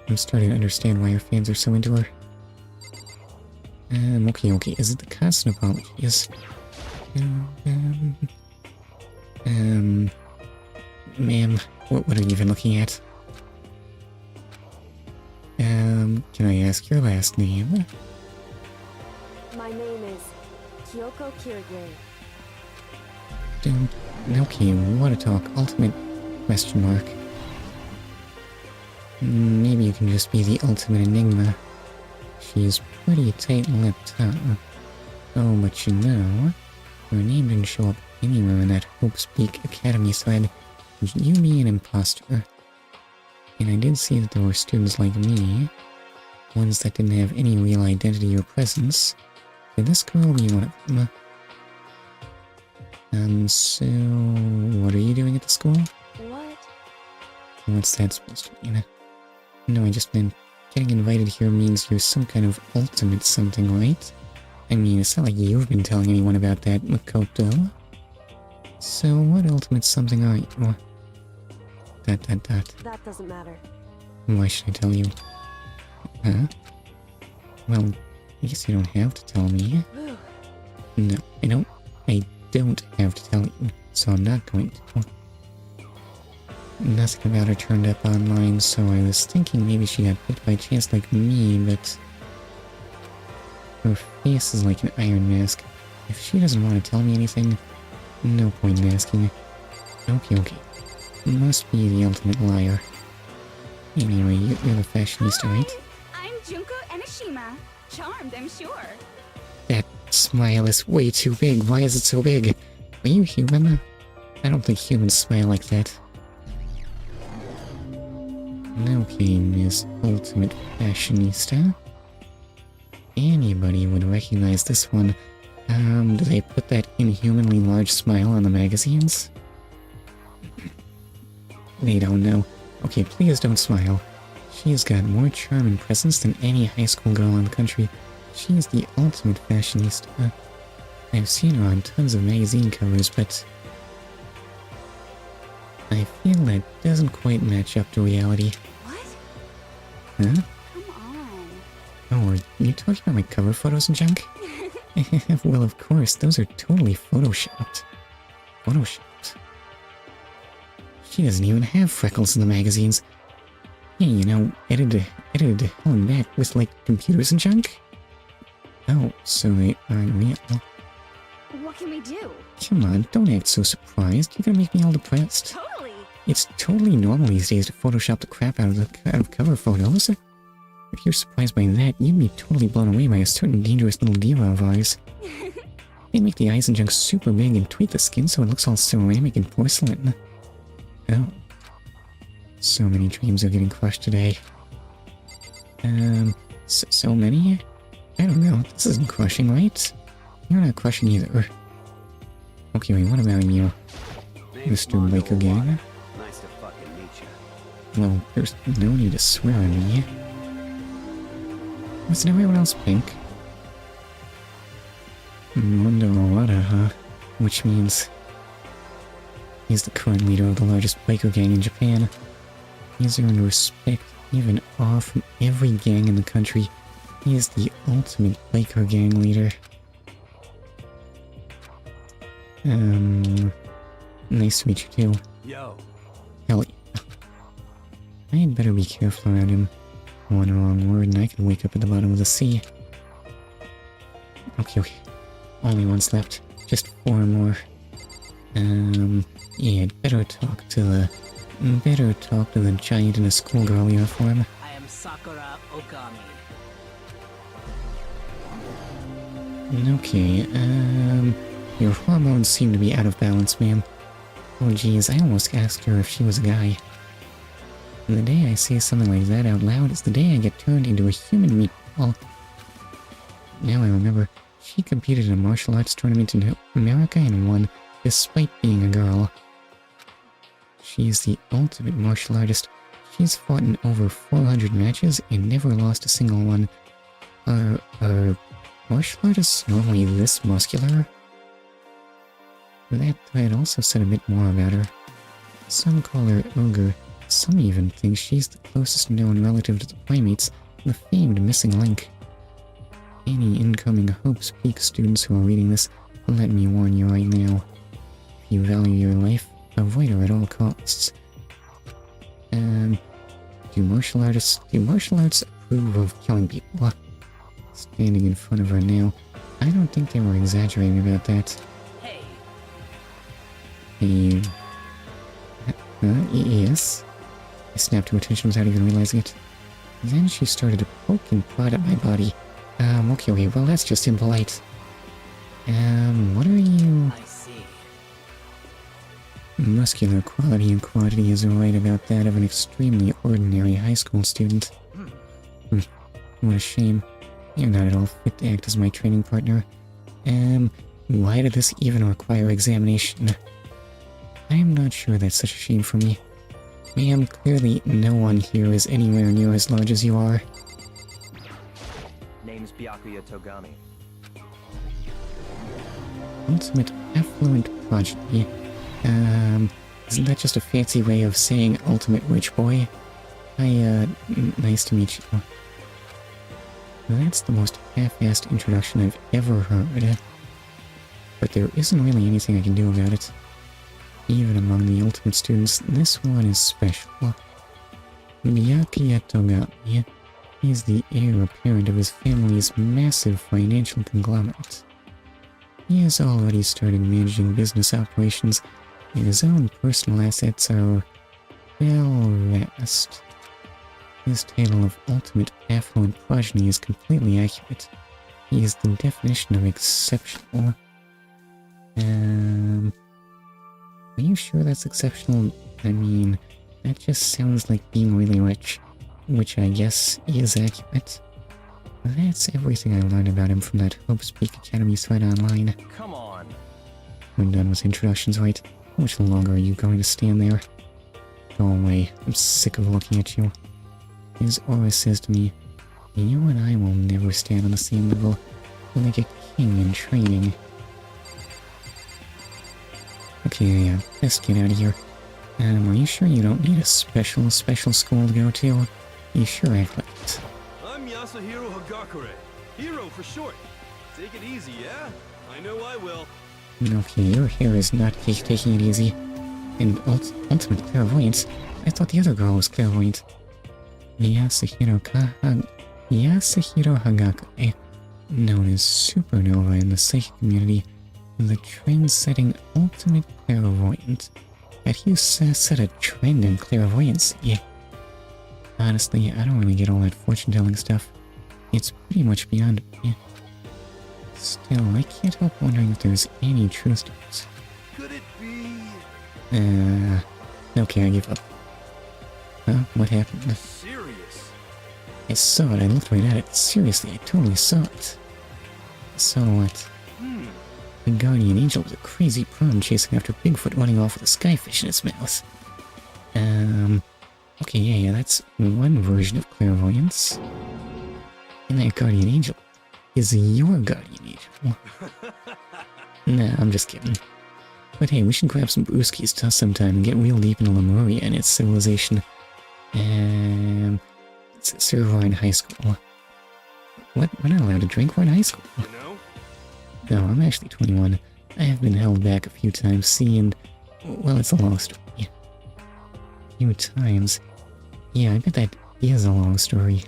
I'm starting to understand why your fans are so into her. Okay. Is it the constant apologies? Ma'am, what are you even looking at? Can I ask your last name? My name is Kyoko Kirige. Okay, what a talk. Ultimate question mark. Maybe you can just be the ultimate enigma. She's pretty tight-lipped, huh? Oh, but you know, her name didn't show up anywhere in that Hope Speak Academy sled. You be an imposter. And I did see that there were students like me, ones that didn't have any real identity or presence. Could this girl be one of them? So what are you doing at the school? What? What's that supposed to mean? No, I just meant getting invited here means you're some kind of ultimate something, right? I mean, it's not like you've been telling anyone about that, Makoto. So what ultimate something are you? ... That doesn't matter. Why should I tell you? Huh? Well, I guess you don't have to tell me. No, I don't have to tell you, so I'm not going to. Nothing about her turned up online, so I was thinking maybe she got picked by chance like me, but her face is like an iron mask. If she doesn't want to tell me anything, no point in asking. Okay. Must be the ultimate liar. Anyway, you're the fashionista, right? I'm Junko Enoshima. Charmed, I'm sure. That smile is way too big. Why is it so big? Are you human? I don't think humans smile like that. Okay, Miss Ultimate Fashionista. Anybody would recognize this one. Do they put that inhumanly large smile on the magazines? They don't know. Okay, please don't smile. She's got more charm and presence than any high school girl in the country. She's the ultimate fashionista. I've seen her on tons of magazine covers, but I feel that doesn't quite match up to reality. What? Huh? Come on. Oh, are you talking about my cover photos and junk? Well, of course, those are totally photoshopped. She doesn't even have freckles in the magazines. Yeah, edited to hell and back with, like, computers and junk? Oh, so they aren't real. What can we do? Come on, don't act so surprised. You're gonna make me all depressed. Totally. It's totally normal these days to Photoshop the crap out of cover photos. If you're surprised by that, you'd be totally blown away by a certain dangerous little diva of ours. They make the eyes and junk super big and tweak the skin so it looks all ceramic and porcelain. Oh. So many dreams are getting crushed today. So many? I don't know, this isn't crushing, right? You're not crushing either. Okay, wait, what about you? Mr. Laker Gang? Nice to fucking meet you. Well, there's no need to swear on me. Wasn't everyone else pink? Mundo Owada, huh? Which means he's the current leader of the largest biker gang in Japan. He's earned respect, even awe from every gang in the country. He is the ultimate biker gang leader. Nice to meet you too. Yo. Hell yeah. I'd better be careful around him. One wrong word and I could wake up at the bottom of the sea. Okay. Only one's left. Just 4 more. Yeah, better talk to the giant in a schoolgirl uniform. I am Sakura Okami. Okay, your hormones seem to be out of balance, ma'am. Oh geez, I almost asked her if she was a guy. The day I say something like that out loud is the day I get turned into a human meatball. Now I remember, she competed in a martial arts tournament in America and won, despite being a girl. She's the ultimate martial artist. She's fought in over 400 matches and never lost a single one. Are martial artists normally this muscular? That thread also said a bit more about her. Some call her Ogre. Some even think she's the closest known relative to the primates, the famed missing link. Any incoming Hope's Peak students who are reading this, let me warn you right now. If you value your life, avoid her at all costs. Do martial arts approve of killing people? Standing in front of her now, I don't think they were exaggerating about that. Hey. Hey... yes? I snapped to attention without even realizing it. Then she started to poke and prod at my body. Okay, well that's just impolite. What are you... I see. Muscular quality and quantity is right about that of an extremely ordinary high school student. What a shame. You're not at all fit to act as my training partner. Why did this even require examination? I'm not sure that's such a shame for me. Ma'am, clearly no one here is anywhere near as large as you are. Name's Byakuya Togami. Ultimate affluent progeny. Isn't that just a fancy way of saying ultimate rich boy? Nice to meet you. That's the most half-assed introduction I've ever heard. But there isn't really anything I can do about it. Even among the ultimate students, this one is special. Byakuya Togami is the heir apparent of his family's massive financial conglomerate. He has already started managing business operations, and his own personal assets are, well, vast. His title of ultimate affluent progeny is completely accurate. He is the definition of exceptional. Are you sure that's exceptional? I mean, that just sounds like being really rich, which I guess is accurate. That's everything I learned about him from that Hope's Peak Academy thread online. Come on. We're done with introductions, right? How much longer are you going to stand there? Go away. I'm sick of looking at you. His aura says to me, you and I will never stand on the same level. You're like a king in training. Okay, yeah, let's get out of here. Are you sure you don't need a special school to go to? You sure act like it. I'm Yasuhiro Hagakure. Hero for short. Take it easy, yeah? I know I will. Okay, your hair is not taking it easy. And ultimate clairvoyance? I thought the other girl was clairvoyant. Yasuhiro Hagakure, known as Supernova in the psychic community, the trend-setting ultimate clairvoyant. But you set a trend in clairvoyance, yeah. Honestly, I don't really get all that fortune-telling stuff. It's pretty much beyond me. Still, I can't help wondering if there's any truth to it. Could it be... Okay, I give up. Huh? What happened? serious? I saw it, I looked right at it. Seriously, I totally saw it. So what? The guardian angel was a crazy prawn chasing after Bigfoot running off with a skyfish in its mouth. Okay, yeah, that's one version of clairvoyance. And that guardian angel is your guardian angel. Nah, I'm just kidding. But hey, we should grab some brewskis sometime and get real deep into Lemuria and its civilization. It's Server in high school. What? We're not allowed to drink, we're in high school. You know? No, I'm actually 21. I have been held back a few times, see, and... well, it's a long story. A few times? Yeah, I bet that is a long story.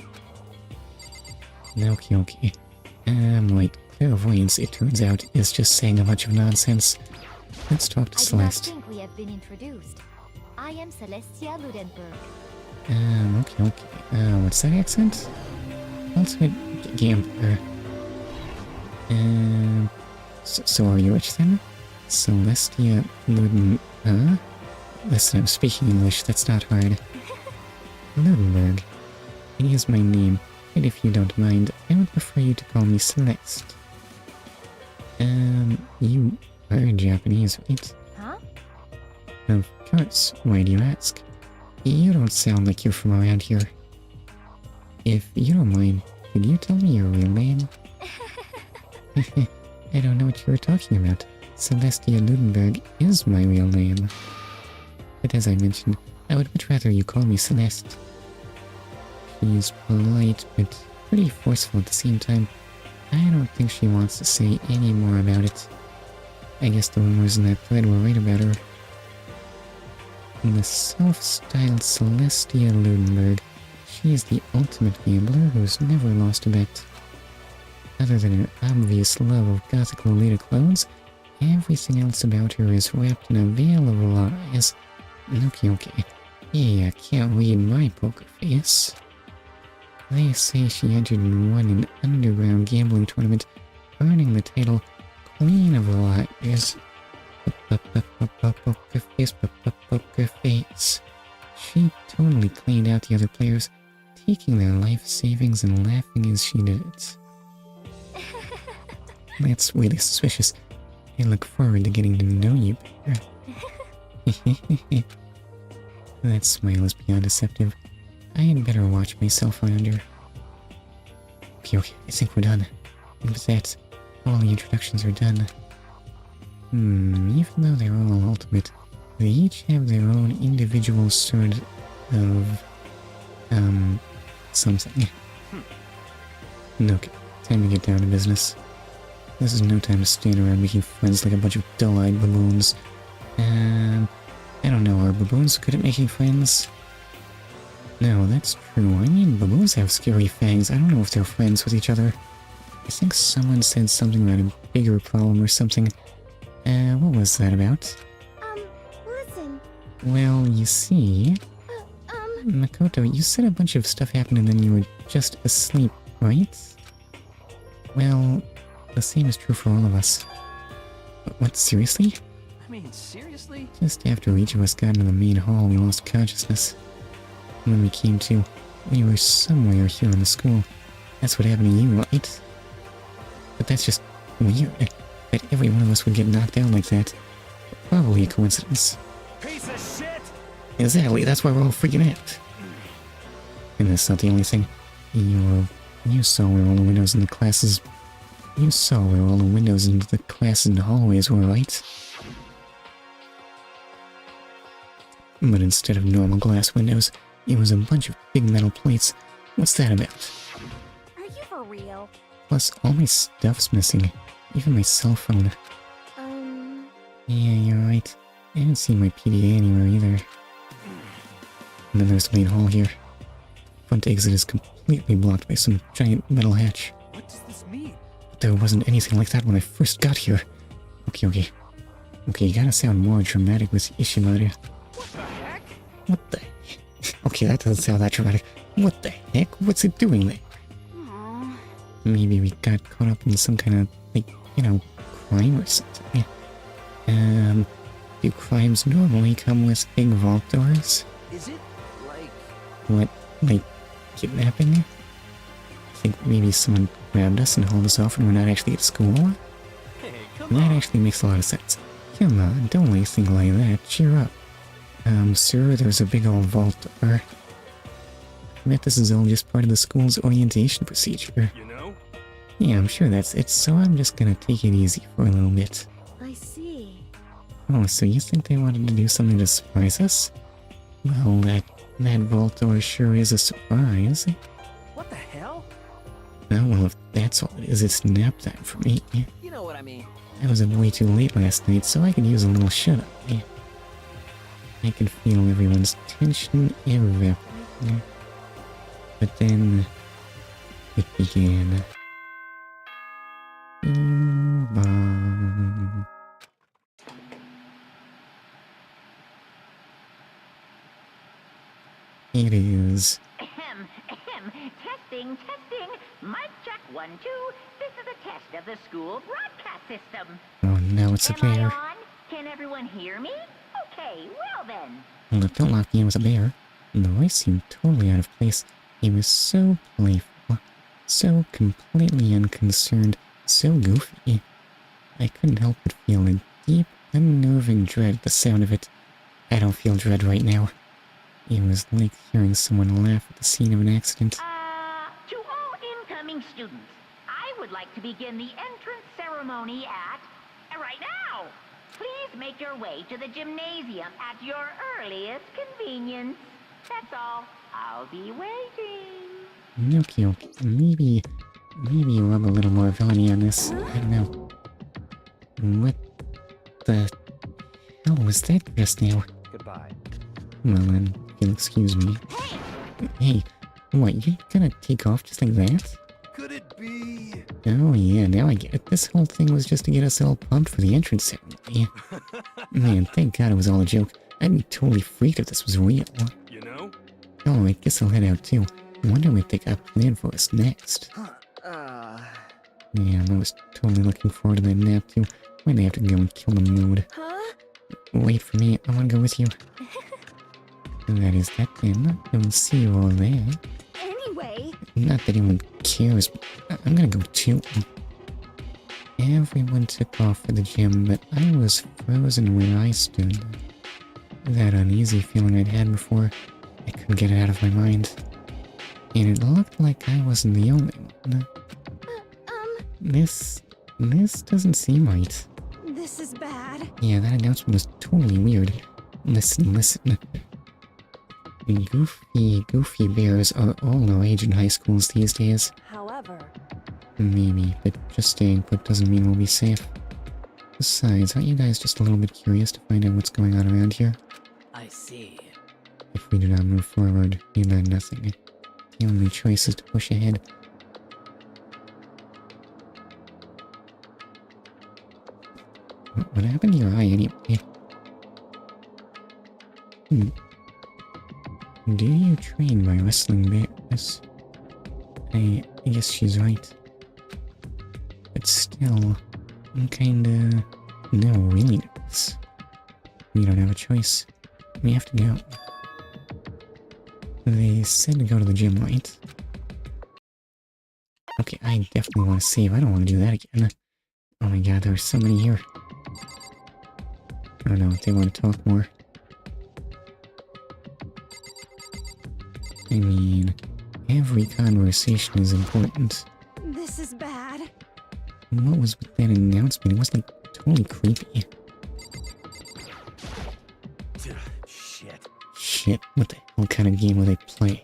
Okay. Right, clairvoyance, it turns out, is just saying a bunch of nonsense. Let's talk to I do not Celeste. think we have been introduced. I am Celestia Ludenberg. Okay. What's that accent? Ultimate Gambler. So are you rich then? Celestia Luden... Huh? Listen, I'm speaking English, that's not hard. Ludenberg. It is my name, and if you don't mind, I would prefer you to call me Celeste. You are Japanese, right? Huh? course. Why do you ask? You don't sound like you're from around here. If you don't mind, could you tell me your real name? I don't know what you were talking about. Celestia Ludenberg is my real name. But as I mentioned, I would much rather you call me Celeste. She's polite, but pretty forceful at the same time. I don't think she wants to say any more about it. I guess the rumors in that thread were right about her. The self-styled Celestia Ludenberg. She is the ultimate gambler who's never lost a bet. Other than her obvious love of gothic Lolita clothes, everything else about her is wrapped in a veil of lies. Okay. Yeah, I can't read my poker face. They say she entered and won an underground gambling tournament, earning the title Queen of Liars. Poker face. She totally cleaned out the other players, taking their life savings and laughing as she did it. That's really suspicious. I look forward to getting to know you better. That smile is beyond deceptive. I had better watch myself around her. Okay, I think we're done. And with that, all the introductions are done. Even though they're all ultimate, they each have their own individual sort of, something. Okay, time to get down to business. This is no time to stand around making friends like a bunch of dull-eyed baboons. I don't know, are baboons good at making friends? No, that's true. I mean, baboons have scary fangs. I don't know if they're friends with each other. I think someone said something about a bigger problem or something. What was that about? Listen. Well, you see... Makoto, you said a bunch of stuff happened and then you were just asleep, right? Well, the same is true for all of us. What, seriously? I mean, seriously? Just after each of us got into the main hall, we lost consciousness. When we came to, we were somewhere here in the school. That's what happened to you, right? But that's just weird. That every one of us would get knocked out like that. Probably a coincidence. Piece of shit! Exactly, that's why we're all freaking out. And that's not the only thing. You saw where all the windows in the classes... You saw where all the windows into the class and hallways were, right? But instead of normal glass windows, it was a bunch of big metal plates. What's that about? Are you for real? Plus, all my stuff's missing. Even my cell phone. Yeah, you're right. I haven't seen my PDA anywhere either. And then there's the main hall here. Front exit is completely blocked by some giant metal hatch. What does this mean? But there wasn't anything like that when I first got here. Okay, you gotta sound more dramatic with Ishimori. What the heck? What the heck? Okay, that doesn't sound that dramatic. What the heck? What's it doing there? Aww. Maybe we got caught up in some kind of, like, crime or something. Do crimes normally come with big vault doors? Is it like... What, like, kidnapping? I think maybe someone grabbed us and hauled us off and we're not actually at school? Hey, come That on. actually makes a lot of sense. Come on, don't always think like that. Cheer up. Sir, there's a big old vault door. I bet this is all just part of the school's orientation procedure. You know? Yeah, I'm sure that's it, so I'm just gonna take it easy for a little bit. I see. Oh, so you think they wanted to do something to surprise us? Well, that vault door sure is a surprise. What the hell? Oh, well, if that's all it is, it's nap time for me. You know what I mean. I was up way too late last night, so I could use a little shut-up. I could feel everyone's tension evaporating. But then... it began. Bing bong. It is. Testing. Mic check 1, 2. This is a test of the school broadcast system. Oh no, it's a Am I bear. on? Can everyone hear me? Okay, well then. Well, it felt like it was a bear. The voice seemed totally out of place. He was so playful, so completely unconcerned, so goofy. I couldn't help but feel a deep, unnerving dread at the sound of it. I don't feel dread right now. It was like hearing someone laugh at the scene of an accident. To all incoming students, I would like to begin the entrance ceremony at... right now! Please make your way to the gymnasium at your earliest convenience. That's all. I'll be waiting. Okay, okay. Maybe rub a little more villainy on this. I don't know. What the hell was that just now? Goodbye. Well then, if you'll excuse me. Hey, what, you gonna take off just like that? Could it be? Oh yeah, now I get it. This whole thing was just to get us all pumped for the entrance ceremony. Man, thank God it was all a joke. I'd be totally freaked if this was real. You know? Oh, I guess I'll head out too. I wonder what they got planned for us next. Yeah, I was totally looking forward to that nap too. Might have to go and kill the mood. Huh? Wait for me, I wanna go with you. That is that then. I will see you all there. Anyway, Not that anyone cares, but I'm gonna go too. Everyone took off for the gym, but I was frozen where I stood. That uneasy feeling I'd had before, I couldn't get it out of my mind. And it looked like I wasn't the only one. This doesn't seem right. this is bad. Yeah, that announcement was totally weird. Listen. Goofy bears are all our age in high schools these days. However, Maybe, but just staying put doesn't mean we'll be safe. Besides, aren't you guys just a little bit curious to find out what's going on around here? I see. If we do not move forward, we learn nothing. The only choice is to push ahead. What happened to your eye anyway? Do you train by wrestling bears? I guess she's right. But still, I'm kinda... No, really nervous. We don't have a choice. We have to go. They said to go to the gym, right? Okay, I definitely want to save. I don't want to do that again. Oh my god, there are so many here. I don't know if they want to talk more. I mean, every conversation is important. this is bad. What was with that announcement? It was like totally creepy. Shit. Shit, what the hell kind of game are they playing?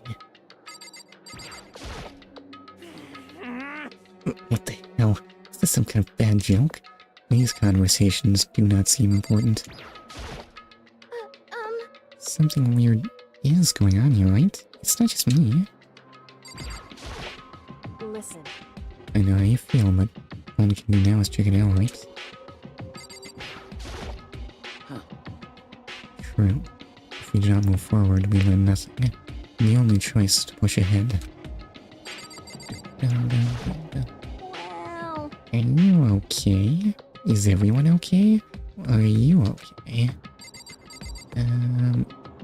What the hell? Is this some kind of bad joke? These conversations do not seem important. Something weird is going on here, right? It's not just me. Listen, I know how you feel, but all we can do now is check it out, right? True. If we do not move forward, we learn nothing. The only choice is to push ahead. well, Are you okay? Is everyone okay? Are you okay?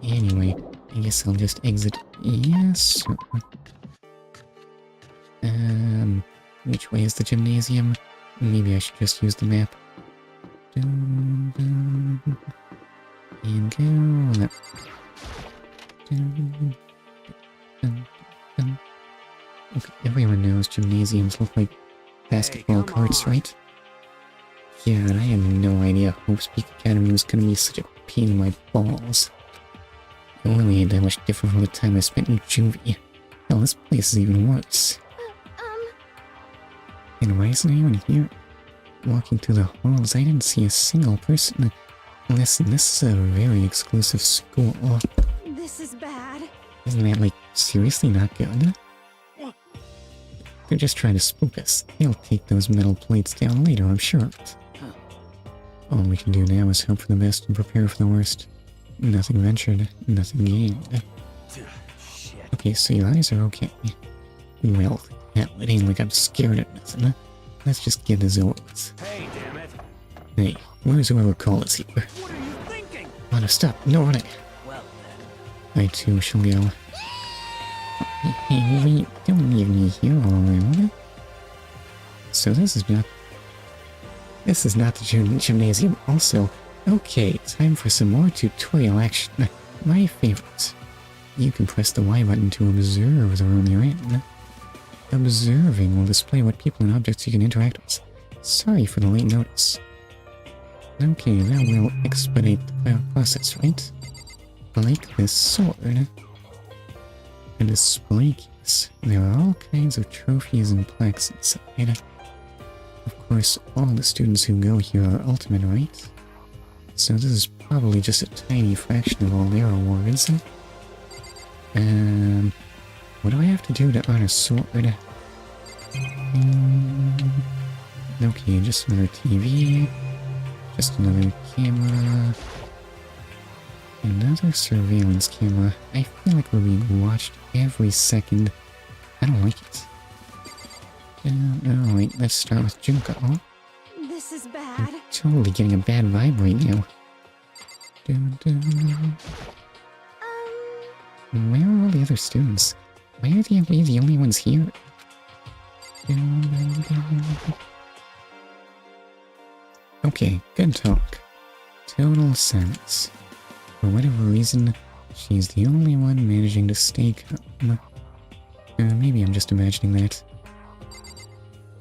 Anyway, I guess I'll just exit. Yes, sir. Which way is the gymnasium? Maybe I should just use the map. And go that. Okay, everyone knows gymnasiums look like basketball courts, right? Yeah, and I had no idea Hope's Peak Academy was gonna be such a pain in my balls. It really ain't that much different from the time I spent in juvie. Hell, this place is even worse. And why isn't anyone here? Walking through the halls, I didn't see a single person. Listen, this is a very exclusive school. this is bad. Isn't that, like, seriously not good? They're just trying to spook us. They'll take those metal plates down later, I'm sure of it. All we can do now is hope for the best and prepare for the worst. Nothing ventured, nothing gained. Okay, so your eyes are okay. Well, hell, it ain't like I'm scared of nothing. Let's just get this over with. Hey, damn it. Hey, where's whoever called us here? What are you thinking? Wanna stop, no running. Well, then. I too shall go. Hey, wait, don't leave me here all alone. So this is not the gymnasium. Also, Okay, time for some more tutorial action. My favorite. You can press the Y button to observe the room you're in. Observing will display what people and objects you can interact with. Sorry for the late notice. Okay, that will expedite the process, right? Like this sword. A display case. There are all kinds of trophies and plaques inside. Of course, all the students who go here are ultimate, right? So this is probably just a tiny fraction of all their awards. What do I have to do to earn a sword? Okay, just another TV. Just another camera. Another surveillance camera. I feel like we're being watched every second. I don't like it. Alright, let's start with Junko. This is I'm bad. totally getting a bad vibe right now. Where are all the other students? Why are we the only ones here? Okay, good talk. Total silence. For whatever reason, she's the only one managing to stay calm. Maybe I'm just imagining that.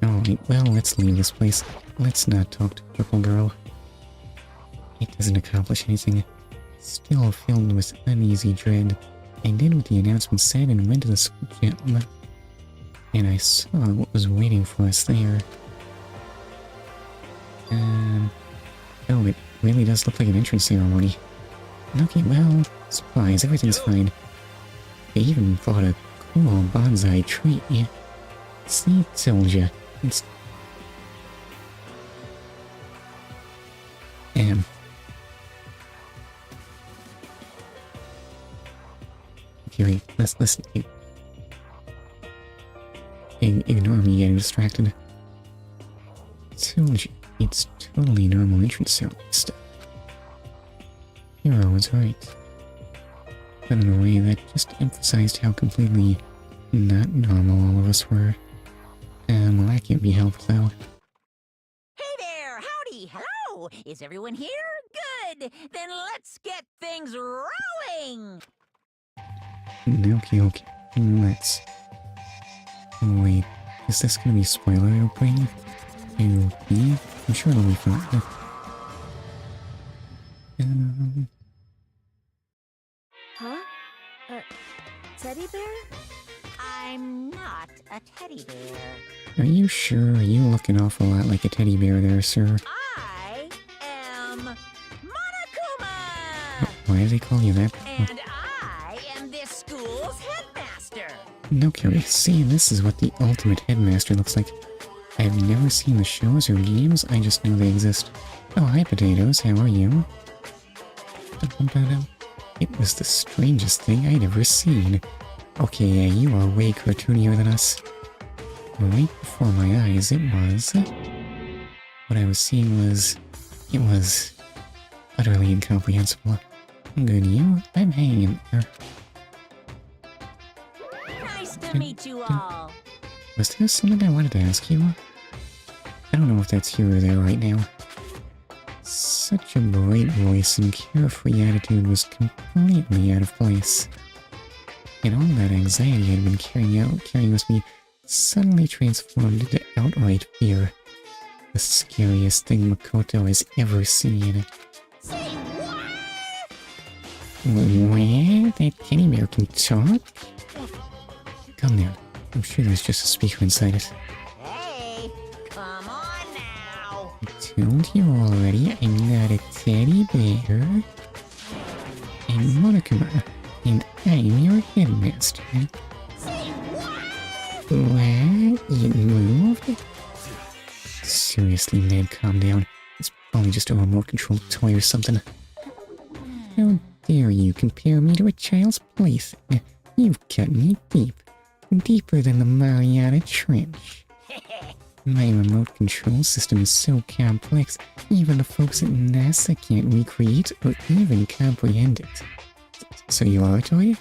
Alright, well, let's leave this place. Let's not talk to Purple Girl. It doesn't accomplish anything. Still filled with uneasy dread, I did what the announcement said and went to the school gym. And I saw what was waiting for us there. Oh, it really does look like an entrance ceremony. Okay, well, surprise, everything's fine. They even brought a cool bonsai tree. See, told ya. It's... Okay, wait, let's listen. Ignore me getting distracted. Told you, it's totally normal entrance ceremony stuff. Hero was right. But in a way that just emphasized how completely not normal all of us were. Well, that can't be helped, though. Hey there! Howdy! Hello! Is everyone here? Good! Then let's get things rolling! Okay, let's... Wait, is this gonna be spoiler opening? I'm sure it'll be fun. Huh? A teddy bear? I'm not a teddy bear. Are you sure? You look an awful lot like a teddy bear there, sir. I am Monokuma! Why do they call you that? And I am this school's headmaster! Okay, see, this is what the ultimate headmaster looks like. I've never seen the shows or games, I just know they exist. Oh, hi potatoes, how are you? It was the strangest thing I'd ever seen. Okay, yeah, you are way cartoonier than us. Right before my eyes, it was... What I was seeing was... It was... utterly incomprehensible. Good, you? I'm hanging in there. Nice to meet you all! Was there something I wanted to ask you? I don't know if that's here or there right now. Such a bright voice and carefree attitude was completely out of place. And all that anxiety I'd been carrying with me suddenly transformed into outright fear. The scariest thing Makoto has ever seen. Say what? What? That teddy bear can talk? Come down. I'm sure there's just a speaker inside it. Hey, come on now! I told you already, I'm not a teddy bear. I'm Monokuma, and I'm your headmaster. Say what? What? It moved? Seriously, man, calm down. It's probably just a remote-controlled toy or something. How dare you compare me to a child's plaything? You've cut me deep. Deeper than the Mariana Trench. My remote control system is so complex, even the folks at NASA can't recreate or even comprehend it. So you are a toy?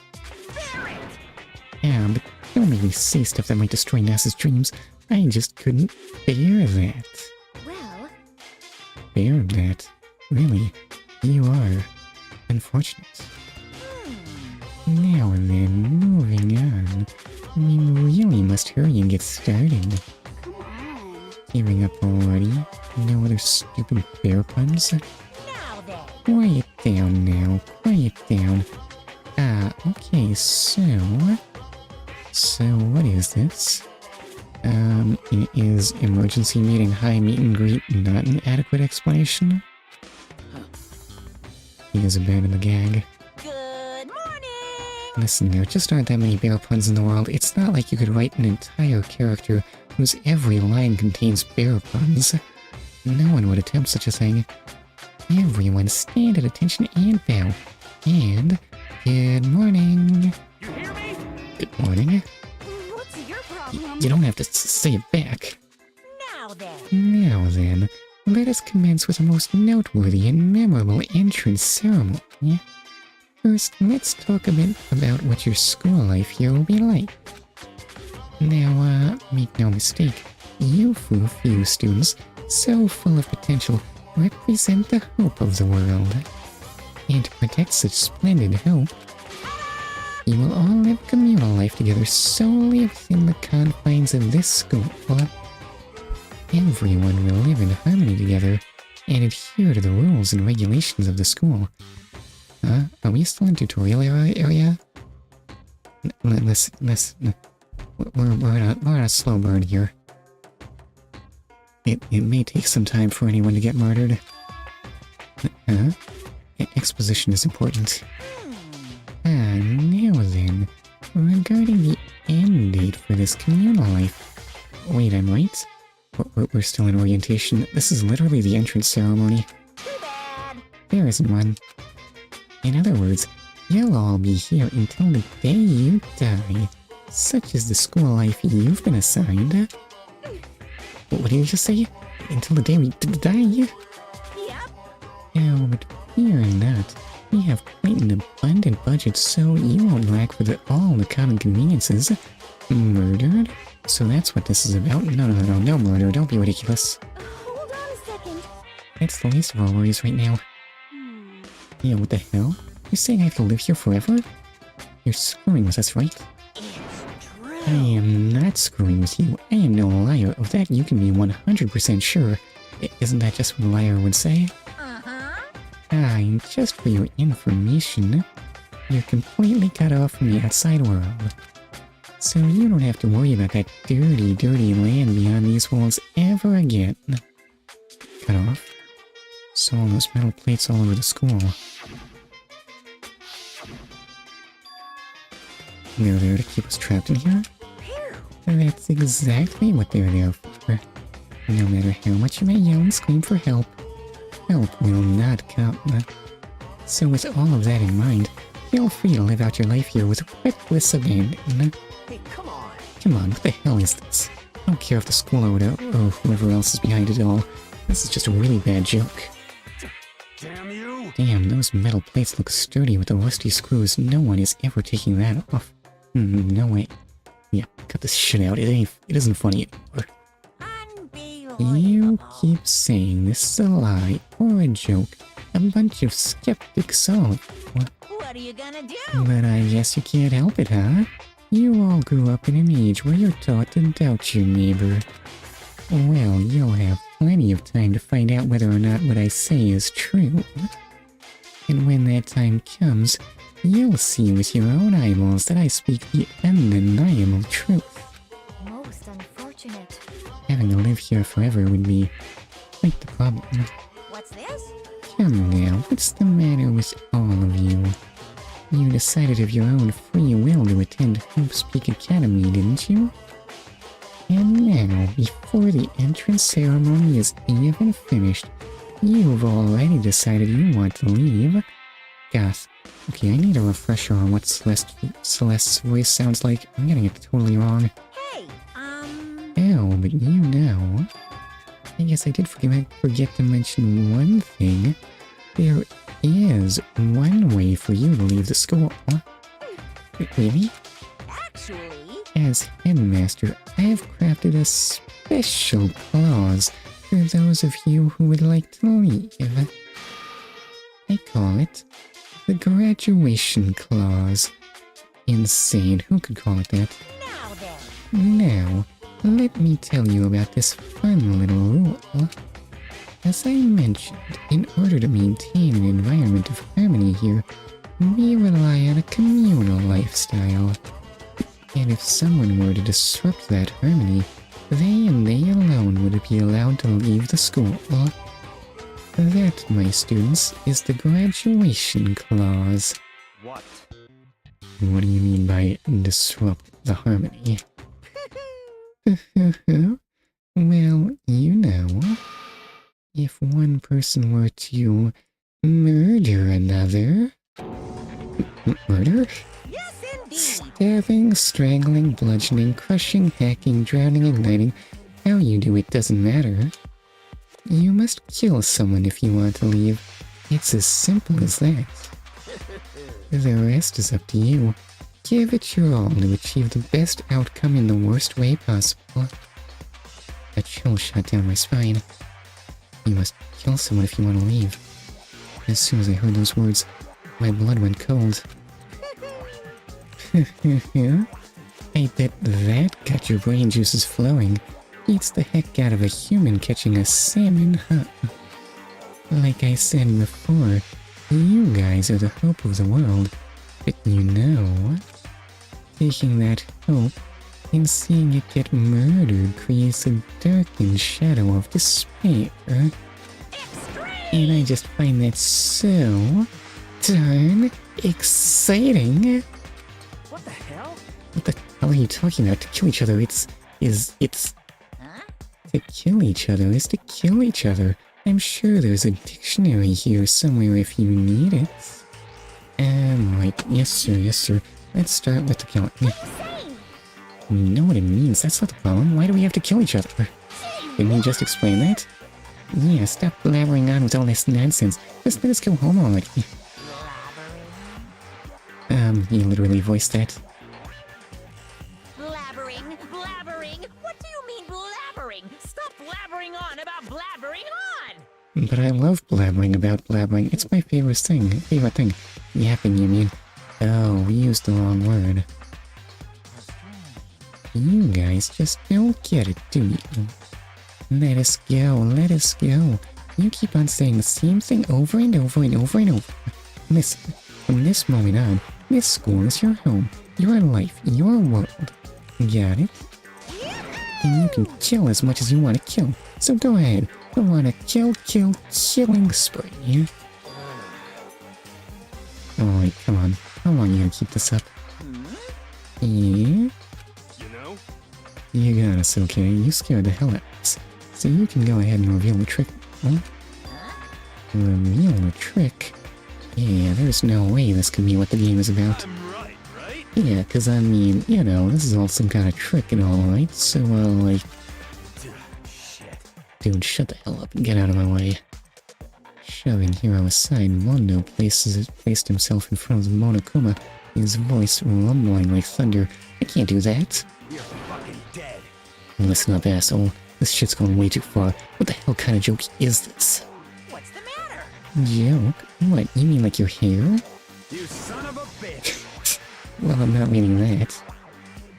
Yeah, but don't make me say stuff that might destroy NASA's dreams. I just couldn't bear that. Well, Bear that? Really? You are. Unfortunate. Now then, moving on. You really must hurry and get started. Come on. Gearing up already? No other stupid bear puns? Now then. Quiet down now, quiet down. Okay, so what is this? Is emergency meeting high meet and greet not an adequate explanation? He is abandoned the gag. Good morning! Listen, there just aren't that many bear puns in the world. It's not like you could write an entire character whose every line contains bear puns. No one would attempt such a thing. Everyone stand at attention and bow. And good morning. You hear me? Good morning. What's your problem? You don't have to say it back. Now then. Now then, let us commence with the most noteworthy and memorable entrance ceremony. First, let's talk a bit about what your school life here will be like. Now, make no mistake, you few students, so full of potential, represent the hope of the world. And to protect such splendid hope, you will all live communal life together solely within the confines of this school. Everyone will live in harmony together and adhere to the rules and regulations of the school. Are we still in tutorial area? Listen. We're on a slow burn here. It may take some time for anyone to get murdered. Exposition is important. Now then, regarding the end date for this communal life. Wait, I'm right? We're still in orientation. This is literally the entrance ceremony. Too bad! There isn't one. In other words, you'll all be here until the day you die. Such is the school life you've been assigned. What did you just say? Until the day we die? Yep. Oh, but fear not. We have quite an abundant budget, so you won't lack for all the common conveniences. Murdered? So that's what this is about? No murder, don't be ridiculous. Hold on a second. That's the least of our worries right now. Yeah, what the hell? You're saying I have to live here forever? You're screwing with us, right? I am not screwing with you. I am no liar. Of that you can be 100% sure. Isn't that just what a liar would say? And just for your information, you're completely cut off from the outside world. So you don't have to worry about that dirty land beyond these walls ever again. Cut off? So all those metal plates all over the school. They're there to keep us trapped in here? That's exactly what they're there for. No matter how much you may yell and scream for help, help will not come. So with all of that in mind, feel free to live out your life here with reckless abandon. Hey, come on. Come on, what the hell is this? I don't care if the school or whoever else is behind it all. This is just a really bad joke. Damn you! Damn, those metal plates look sturdy with the rusty screws. No one is ever taking that off. No way. Yeah, cut this shit out. It isn't funny anymore. You keep saying this is a lie or a joke. A bunch of skeptics all. What are you gonna do? But I guess you can't help it, huh? You all grew up in an age where you're taught to doubt your neighbor. Well, you'll have plenty of time to find out whether or not what I say is true. And when that time comes, you'll see with your own eyeballs that I speak the undeniable truth. Most unfortunate. Having to live here forever would be quite the problem. What's this? Come now, what's the matter with all of you? You decided of your own free will to attend Hope's Peak Academy, didn't you? And now, before the entrance ceremony is even finished, you've already decided you want to leave. Goth. Okay, I need a refresher on what Celeste's voice sounds like. I'm getting it totally wrong. Hey, Oh, but you know... I guess I did forget to mention one thing. There is one way for you to leave the school. Really? actually... As headmaster, I have crafted a special clause for those of you who would like to leave. I call it the graduation clause. Insane, who could call it that? Now then. Now, let me tell you about this fun little rule. As I mentioned, in order to maintain an environment of harmony here, we rely on a communal lifestyle. And if someone were to disrupt that harmony, they and they alone would be allowed to leave the school. That, my students, is the graduation clause. What? What do you mean by disrupt the harmony? Well, you know, if one person were to murder another... Murder? Yes, indeed. Stabbing, strangling, bludgeoning, crushing, hacking, drowning, igniting. How you do it doesn't matter. You must kill someone if you want to leave. It's as simple as that. The rest is up to you. Give it your all to achieve the best outcome in the worst way possible. A chill shot down my spine. You must kill someone if you want to leave. As soon as I heard those words, my blood went cold. I bet that got your brain juices flowing. Beats the heck out of a human catching a salmon, huh? Like I said before, you guys are the hope of the world. But you know, taking that hope and seeing it get murdered creates a darkened shadow of despair. And I just find that so darn exciting. What the hell? What the hell are you talking about? To kill each other, it's... Huh? To kill each other is to kill each other. I'm sure there's a dictionary here somewhere if you need it. Right. Yes, sir. Let's start with the killing. You know what it means, that's not the problem. Why do we have to kill each other? Didn't he just explain that? Yeah, stop blabbering on with all this nonsense. Just let us go home already. He literally voiced that. Blabbering. What do you mean blabbering? Stop blabbering on about blabbering on. But I love blabbering about blabbering. It's my favorite thing. Yapping, you mean? Oh, we used the wrong word. You guys just don't get it, do you? Let us go. You keep on saying the same thing over and over and over and over. Listen, from this moment on, this school is your home, your life, your world. Got it? And you can kill as much as you want to kill. So go ahead. Go on a killing spree. Alright, come on. How long are you gonna keep this up? Yeah? You know? You got us, okay? You scared the hell out of us. So you can go ahead and reveal the trick. Huh? Reveal the trick? Yeah, there's no way this could be what the game is about. I'm right? Yeah, cause I mean, you know, this is all some kind of trick and all, right? So, like... Shit. Dude, shut the hell up and get out of my way. Shoving Hero aside, Mondo placed himself in front of Monokuma, his voice rumbling like thunder. I can't do that. We're fucking dead. Listen up, asshole. This shit's going way too far. What the hell kind of joke is this? What's the matter? Joke? What, you mean like your hair? You son of a bitch. Well, I'm not meaning that.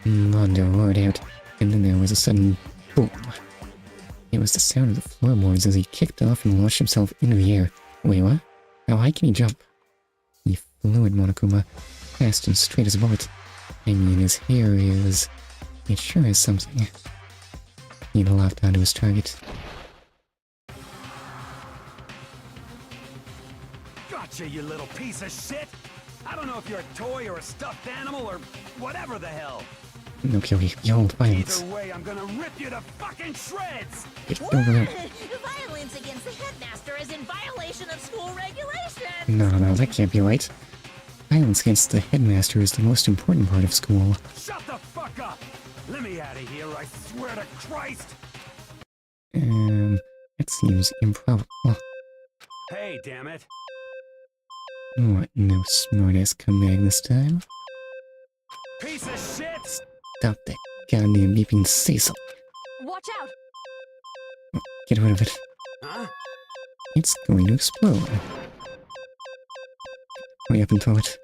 Mondo roared out, and then there was a sudden boom. It was the sound of the floorboards as he kicked off and launched himself into the air. Wait, what? How high can he jump? He flew at Monokuma, fast and straight as a bullet. I mean, his hair is... It sure is something. He locked onto his target. Gotcha, you little piece of shit. I don't know if you're a toy or a stuffed animal or whatever the hell. No, Kyori, yelled violence. Either way, I'm gonna rip you to fucking shreds! Get over there. Violence against the headmaster is in violation of school regulations. No, that can't be right. Violence against the headmaster is the most important part of school. Shut the fuck up! Let me out of here, I swear to Christ! That seems improbable. Hey, damn it! What, no smart-ass comeback this time? Piece of shit! Stop that goddamn beeping, say something. Watch out! Get rid of it. Huh? It's going to explode. hurry up and throw it.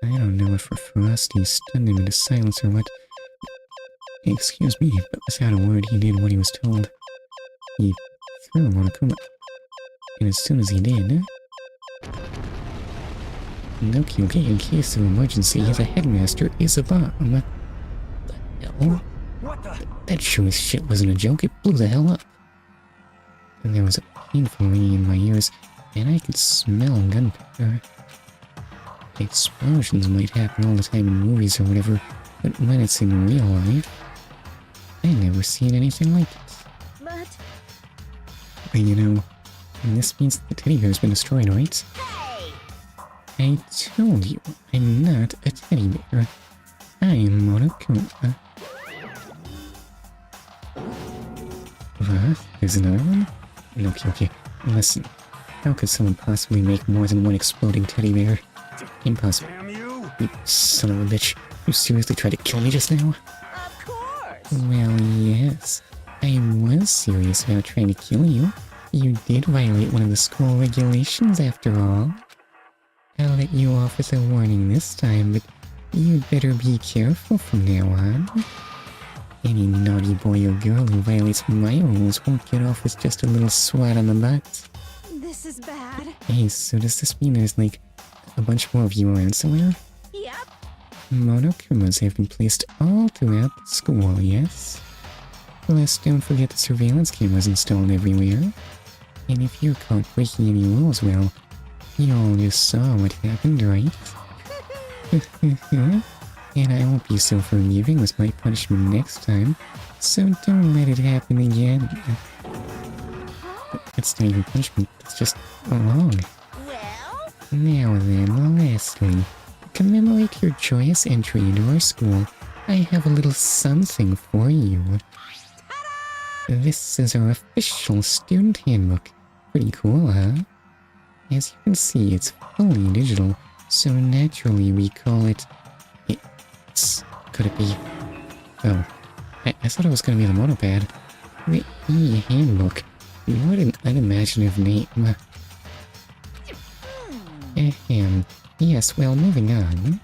I don't know if Frosty stunned him into silence or what. Excuse me, but without a word he did what he was told. He threw Monokuma. And as soon as he did... Okay, in case of emergency, the headmaster is a bomb. The hell? What the? That sure as shit wasn't a joke, it blew the hell up. And there was a painful ringing in my ears, and I could smell gunpowder. Explosions might happen all the time in movies or whatever, but when it's in real life, I never seen anything like it. But you know, this means the teddy bear's been destroyed, right? I told you, I'm not a teddy bear. I'm Monokuma. What? There's another one? Okay. Listen, how could someone possibly make more than one exploding teddy bear? Impossible. Damn you! You son of a bitch. You seriously tried to kill me just now? Of course! Well, yes. I was serious about trying to kill you. You did violate one of the school regulations, after all. I'll let you off with a warning this time, but you'd better be careful from now on. Any naughty boy or girl who violates my rules won't get off with just a little swat on the butt. This is bad. Hey, so does this mean there's like a bunch more of you around somewhere? Yep. Monokumas have been placed all throughout the school, yes? Plus, don't forget the surveillance cameras installed everywhere. And if you're caught breaking any rules, well, you all just saw what happened, right? And I won't be so forgiving with my punishment next time, so don't let it happen again. It's not even punishment, it's just wrong. Well? Now then, lastly, to commemorate your joyous entry into our school, I have a little something for you. This is our official student handbook. Pretty cool, huh? As you can see, it's fully digital, so naturally we call it... Could it be... Oh, I thought it was gonna be the monopad. The e-handbook. What an unimaginative name. Ahem. Yes, well, moving on.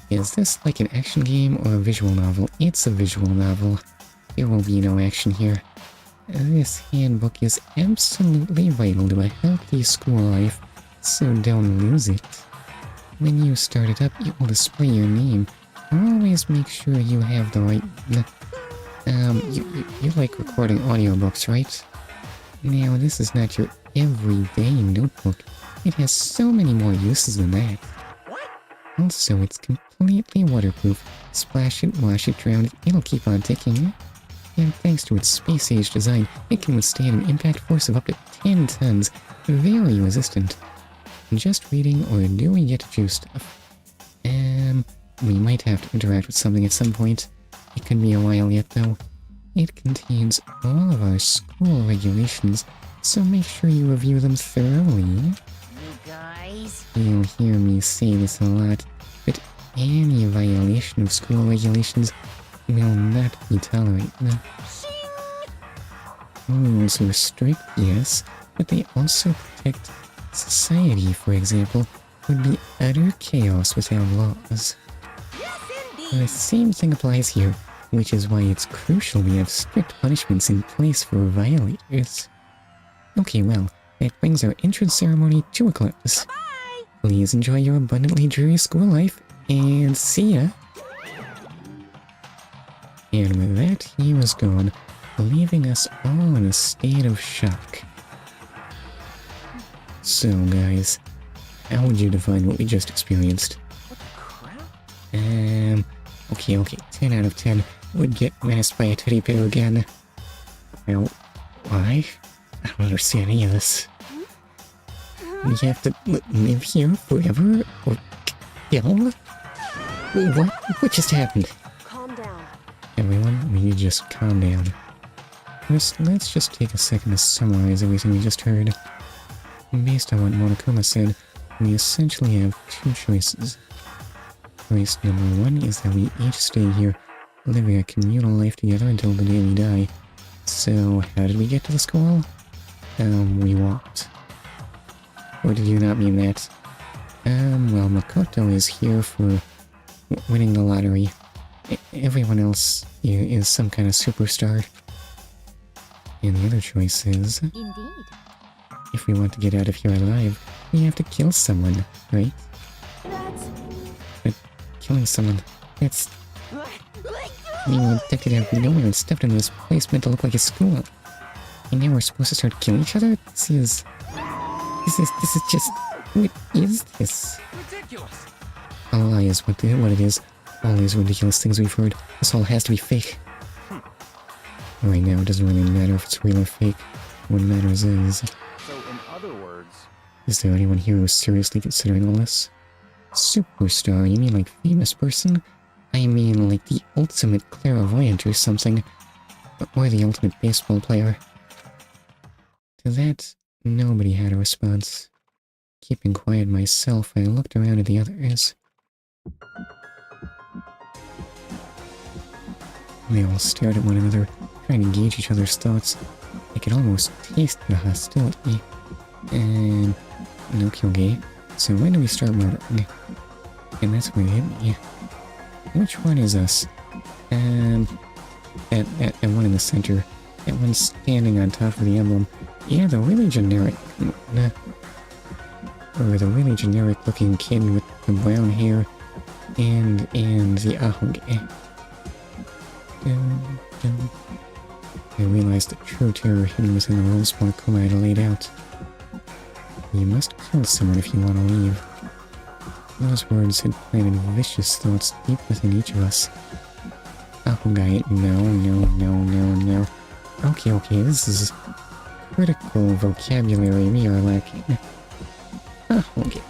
Is this like an action game or a visual novel? It's a visual novel. There will be no action here. This handbook is absolutely vital to a healthy school life, so don't lose it. When you start it up, it will display your name. Always make sure you have the right... you like recording audiobooks, right? Now, this is not your everyday notebook. It has so many more uses than that. Also, it's completely waterproof. Splash it, wash it, drown it, it'll keep on ticking. And thanks to its space-age design, it can withstand an impact force of up to 10 tons. Very resistant. Just reading, or do we get to do stuff? We might have to interact with something at some point. It could be a while yet, though. It contains all of our school regulations, so make sure you review them thoroughly. You guys? You'll hear me say this a lot, but any violation of school regulations will not be tolerated. Rules are strict, yes, but they also protect society, for example, would be utter chaos without laws. The same thing applies here, which is why it's crucial we have strict punishments in place for violators. Okay, well, that brings our entrance ceremony to a close. Bye! Please enjoy your abundantly dreary school life, and see ya! And with that, he was gone, leaving us all in a state of shock. So, guys, how would you define what we just experienced? Okay, 10 out of 10 would get menaced by a teddy bear again. Well, why? I don't understand any of this. We have to live here forever? Or kill? What just happened? Calm down. Everyone, we need to just calm down. First, let's just take a second to summarize everything we just heard. Based on what Monokuma said, we essentially have two choices. Choice number 1 is that we each stay here, living a communal life together until the day we die. So, how did we get to the school? We walked. Or did you not mean that? Well, Makoto is here for winning the lottery. Everyone else is some kind of superstar. And the other choice is, Indeed. if we want to get out of here alive, we have to kill someone, right? That's... But killing someone, that's... We were abducted out of nowhere and stuffed into this place meant to look like a school. And now we're supposed to start killing each other? This is just... What is this? Ridiculous. A lie is what it is. All these ridiculous things we've heard. This all has to be fake. Right now, it doesn't really matter if it's real or fake. What matters is... So, in other words... Is there anyone here who's seriously considering all this? Superstar? You mean like famous person? I mean like the ultimate clairvoyant or something. Or the ultimate baseball player. To that, nobody had a response. Keeping quiet myself, I looked around at the others. They all stared at one another, trying to gauge each other's thoughts. I could almost taste the hostility. And... okay. So when do we start murdering? And that's where it hit me. Which one is us? That one in the center. That one standing on top of the emblem. Yeah, the really generic... or the really generic looking kid with the brown hair. And the ahoge. I realized the true terror hidden within the role smart coma I had laid out. You must kill someone if you want to leave. Those words had planted vicious thoughts deep within each of us. Ahoge, no. Okay, this is critical vocabulary we are lacking. Ahoge.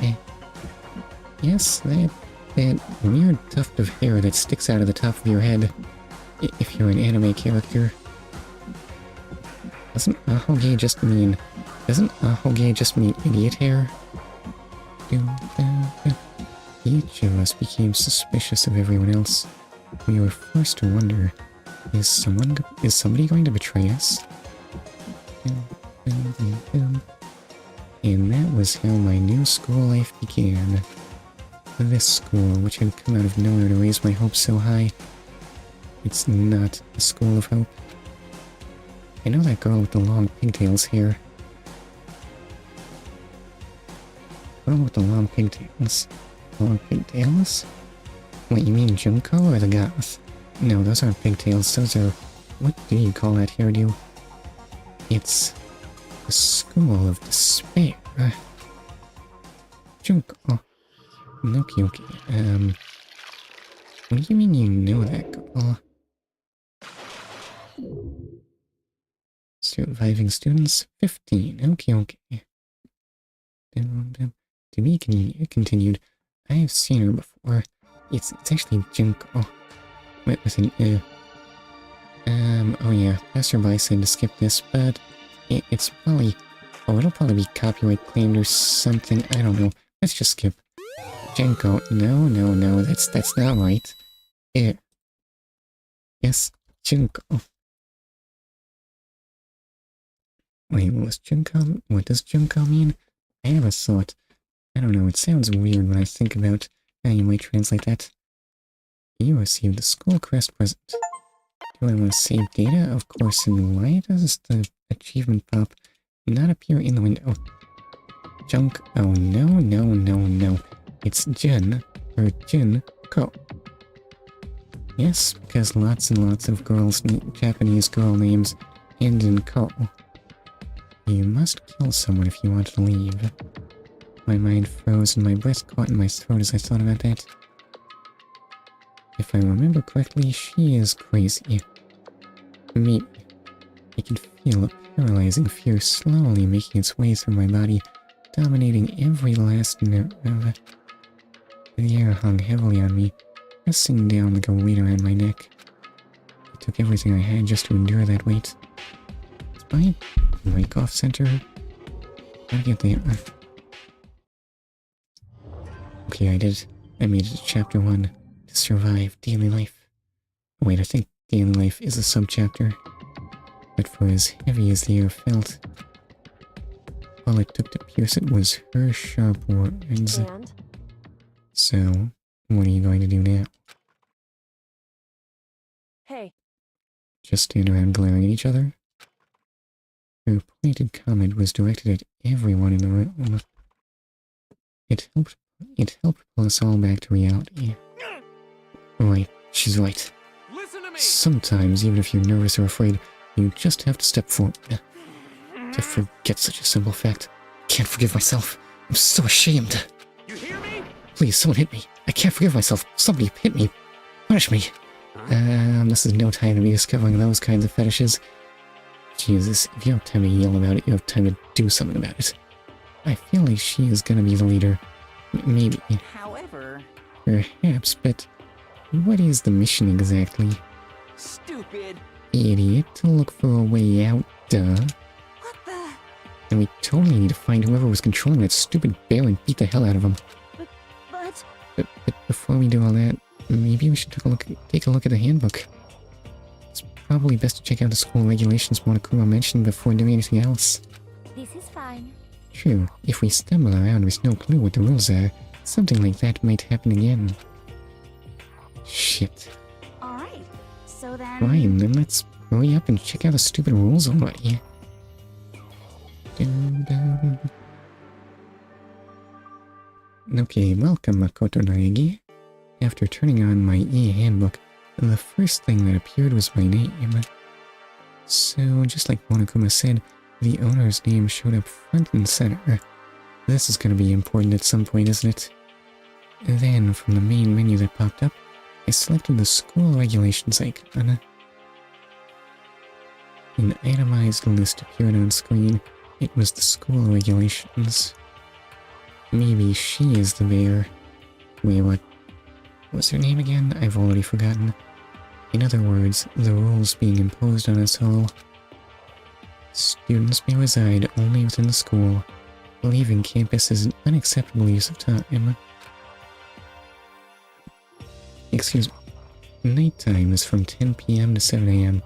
Yes, that weird tuft of hair that sticks out of the top of your head. If you're an anime character. Doesn't ahoge just mean idiot hair? Each of us became suspicious of everyone else. We were forced to wonder, is somebody going to betray us? And that was how my new school life began. This school, which had come out of nowhere to raise my hopes so high. It's not a school of hope. I know that girl with the long pigtails here. Girl with the long pigtails. Long pigtails? What, you mean Junko or the goth? No, those aren't pigtails, those are... What do you call that hairdo? It's... the School of Despair. Junko. Okay. What do you mean you know that girl? Surviving students, 15. Okay. To be continued. I have seen her before. It's actually Junko. With an oh yeah, passerby said to skip this, but it's probably... Oh, it'll probably be copyright claimed or something, I don't know. Let's just skip. Junko, no, that's not right. Yes, Junko. Wait, what does Junko mean? I have a thought. I don't know, it sounds weird when I think about how you might translate that. You received the school crest present. Do I want to save data? Of course, and why does the achievement pop not appear in the window? Junk, oh no. It's Jun, or Junko. Yes, because lots and lots of Japanese girl names end in ko. You must kill someone if you want to leave. My mind froze and my breath caught in my throat as I thought about that. If I remember correctly, she is crazy. Me. I can feel a paralyzing fear slowly making its way through my body, dominating every last nerve. The air hung heavily on me, pressing down like a weight around my neck. It took everything I had just to endure that weight. Is my break off center? How to get there? Okay, I did it. I made it to chapter 1. To survive daily life. Wait, I think daily life is a subchapter. But for as heavy as the air felt, all it took to pierce it was her sharp words. And So, what are you going to do now? Hey, Just stand around glaring at each other? Her pointed comment was directed at everyone in the room. It helped pull us all back to reality. Right, she's right. Listen to me! Sometimes, even if you're nervous or afraid, you just have to step forward. To forget such a simple fact. Can't forgive myself. I'm so ashamed. You hear me? Please, someone hit me. I can't forgive myself. Somebody hit me. Punish me. This is no time to be discovering those kinds of fetishes. Jesus, if you have time to yell about it, you have time to do something about it. I feel like she is gonna be the leader. Maybe. However... Perhaps, but what is the mission exactly? Stupid. Idiot, to look for a way out, duh. What the... And we totally need to find whoever was controlling that stupid bear and beat the hell out of him. But... But before we do all that, maybe we should take a look at the handbook. It's probably best to check out the school regulations Monokuma mentioned before doing anything else. This is fine. True, if we stumble around with no clue what the rules are, something like that might happen again. Shit. Alright, so then... Fine, then let's hurry up and check out the stupid rules already. Okay, welcome Makoto Naegi. After turning on my e-handbook, the first thing that appeared was my name. So, just like Monokuma said, the owner's name showed up front and center. This is going to be important at some point, isn't it? Then, from the main menu that popped up, I selected the school regulations icon. An itemized list appeared on screen. It was the school regulations. Maybe she is the mayor. Wait, what? What's her name again? I've already forgotten. In other words, the rules being imposed on us all. Students may reside only within the school. Leaving campus is an unacceptable use of time. Excuse me. Nighttime is from 10 p.m. to 7 a.m.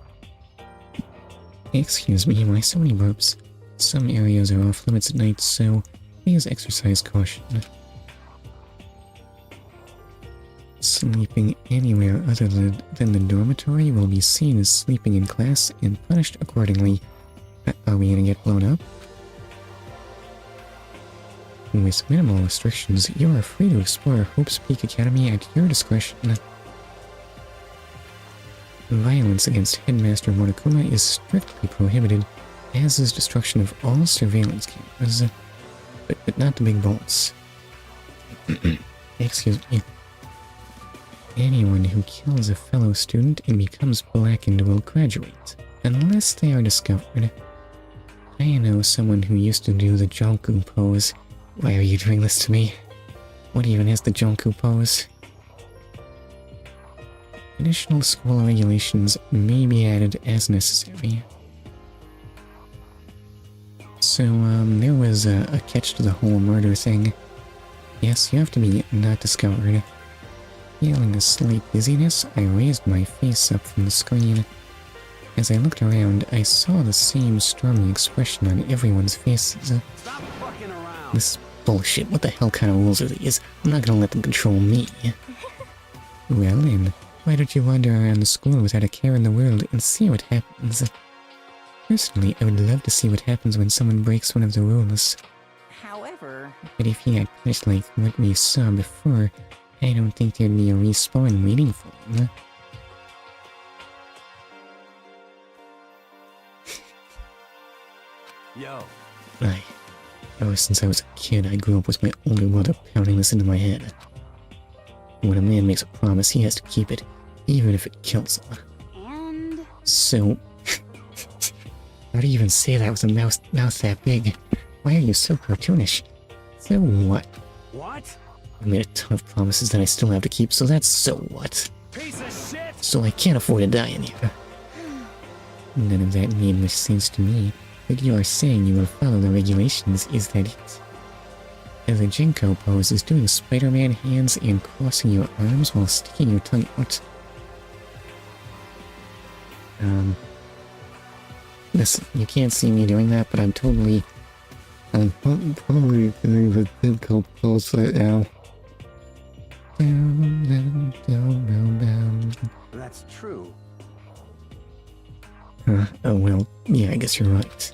Excuse me, why so many burps? Some areas are off limits at night, so please exercise caution. Sleeping anywhere other than the dormitory will be seen as sleeping in class and punished accordingly. Are we gonna get blown up? With minimal restrictions, you are free to explore Hope's Peak Academy at your discretion. Violence against Headmaster Monokuma is strictly prohibited, as is destruction of all surveillance cameras. But not the big bolts. Excuse me. Anyone who kills a fellow student and becomes blackened will graduate, unless they are discovered. I know someone who used to do the Jonku pose. Why are you doing this to me? What even is the Jonku pose? Additional school regulations may be added as necessary. So, there was a catch to the whole murder thing. Yes, you have to be not discovered. Feeling a slight dizziness, I raised my face up from the screen. As I looked around, I saw the same stormy expression on everyone's faces. Stop fucking around. This is bullshit. What the hell kind of rules are these? I'm not gonna let them control me. Well then, why don't you wander around the school without a care in the world and see what happens? Personally, I would love to see what happens when someone breaks one of the rules. However... But if he got punished like what we saw before, I don't think there'd be a respawn waiting for him. Yo. Ever since I was a kid, I grew up with my older brother pounding this into my head. When a man makes a promise, he has to keep it, even if it kills him. And... So... How do you even say that with a mouth that big? Why are you so cartoonish? So what? What? I made a ton of promises that I still have to keep, so that's so what? Piece of shit! So I can't afford to die in here. None of that made much sense to me, but you are saying you will follow the regulations, is that it? As a Jinko pose is doing Spider-Man hands and crossing your arms while sticking your tongue out. Listen, you can't see me doing that, but I'm probably doing the Jinko pose right now. That's true. Oh well, yeah, I guess you're right.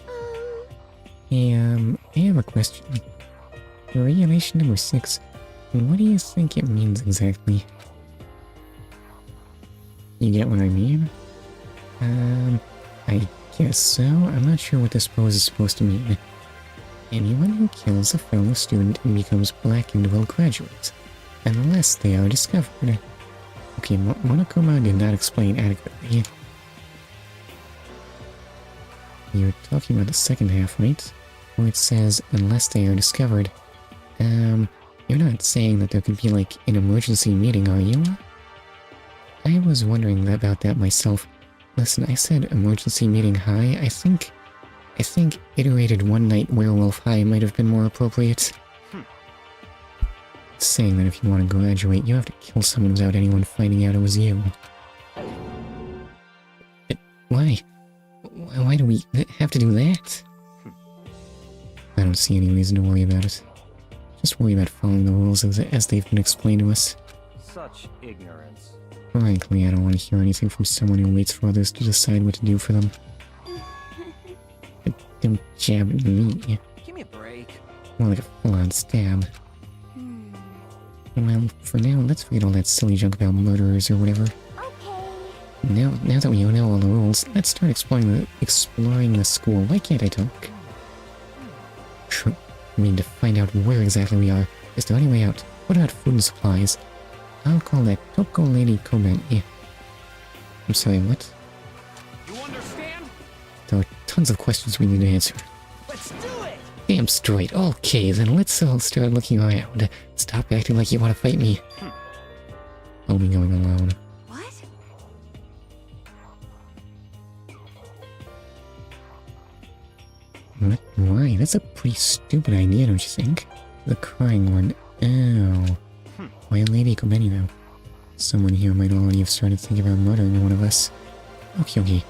I have a question. Regulation number 6, what do you think it means exactly? You get what I mean? I guess so. I'm not sure what this pose is supposed to mean. Anyone who kills a fellow student and becomes blackened will graduate, unless they are discovered. Okay, Monokuma did not explain adequately. You're talking about the second half, right? Where it says, unless they are discovered. You're not saying that there could be, like, an emergency meeting, are you? I was wondering about that myself. Listen, I said emergency meeting high. I think iterated one night werewolf high might have been more appropriate. It's saying that if you want to graduate, you have to kill someone without anyone finding out it was you. But why? Why do we have to do that? I don't see any reason to worry about it. Just worry about following the rules as they've been explained to us. Such ignorance. Frankly, I don't want to hear anything from someone who waits for others to decide what to do for them. But don't jab at me. Give me a break. More like a full-on stab. Well, for now, let's forget all that silly junk about murderers or whatever. Okay. Now that we know all the rules, let's start exploring the school. Why can't I talk? Sure. I mean, to find out where exactly we are. Is there any way out? What about food and supplies? I'll call that Toko Lady Koben. Yeah. I'm sorry, what? You understand? There are tons of questions we need to answer. Let's do it! Damn straight. Okay, then let's all start looking around. Stop acting like you want to fight me. I'll be going alone. What? What? Why? That's a pretty stupid idea, don't you think? The crying one. Ow. Why a Lady Kobeni, though? Someone here might already have started thinking about murdering one of us. Okay.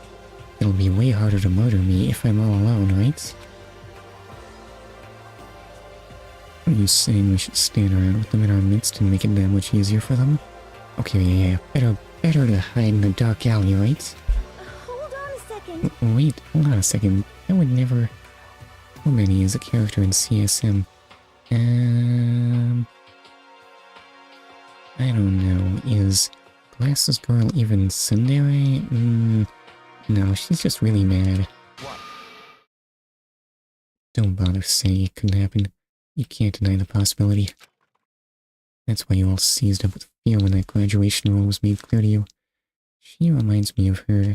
It'll be way harder to murder me if I'm all alone, right? Are you saying we should stand around with them in our midst and make it that much easier for them? Okay, yeah. Better to hide in the dark alley, right? Hold on a second. Wait, hold on a second. I would never... Kobeni is a character in CSM. I don't know. Is Glasses Girl even tsundere? No, she's just really mad. What? Don't bother saying it couldn't happen. You can't deny the possibility. That's why you all seized up with fear when that graduation rule was made clear to you. She reminds me of her.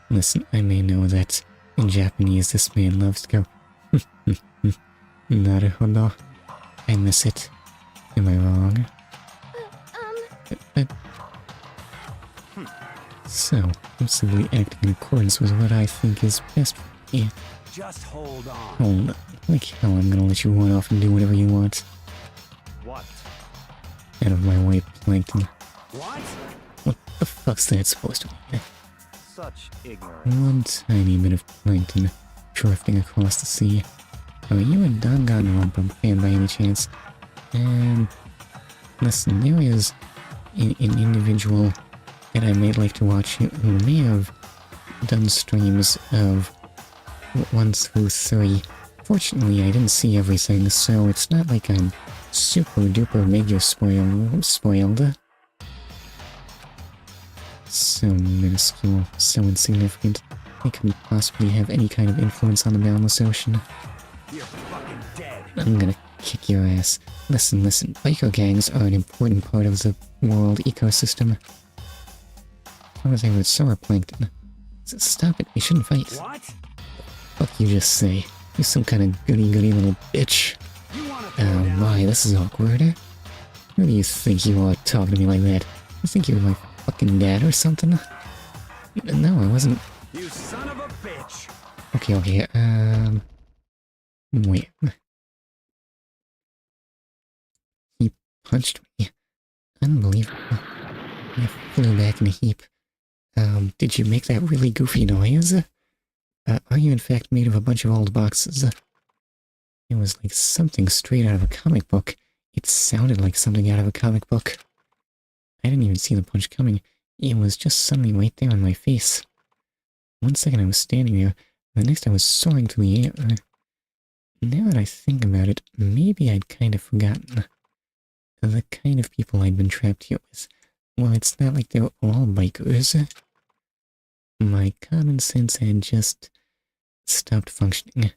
Listen, I may know that in Japanese this man loves to go Naruhodo. I miss it. Am I wrong? So, I'm simply acting in accordance with what I think is best for me. Just hold on. Hold on. Like hell, I'm gonna let you run off and do whatever you want. What? Out of my way, Plankton. What? What the fuck's that supposed to be? Such ignorance. One tiny bit of plankton drifting across the sea. Are you a Danganronpa fan by any chance? Listen, there is an individual that I might like to watch who may have done streams of 1 through 3. Fortunately, I didn't see everything, so it's not like I'm super duper mega spoiled. So minuscule, so insignificant, they couldn't possibly have any kind of influence on the boundless ocean. You're fucking dead. I'm gonna kick your ass. Listen, biker gangs are an important part of the world ecosystem. How was I with solar plankton? Stop it, we shouldn't fight. What? Fuck you just say. You're some kind of goody little bitch. You wanna Oh my, this is awkward. Who do you think you are talking to me like that? You think you're my fucking dad or something? No, I wasn't. You son of a bitch! Okay, wait. He punched me. Unbelievable. I flew back in a heap. Did you make that really goofy noise? Are you in fact made of a bunch of old boxes? It was like something straight out of a comic book. It sounded like something out of a comic book. I didn't even see the punch coming. It was just suddenly right there on my face. One second I was standing there, the next I was soaring through the air. Now that I think about it, maybe I'd kind of forgotten the kind of people I'd been trapped here with. Well, it's not like they're all bikers. My common sense had just stopped functioning.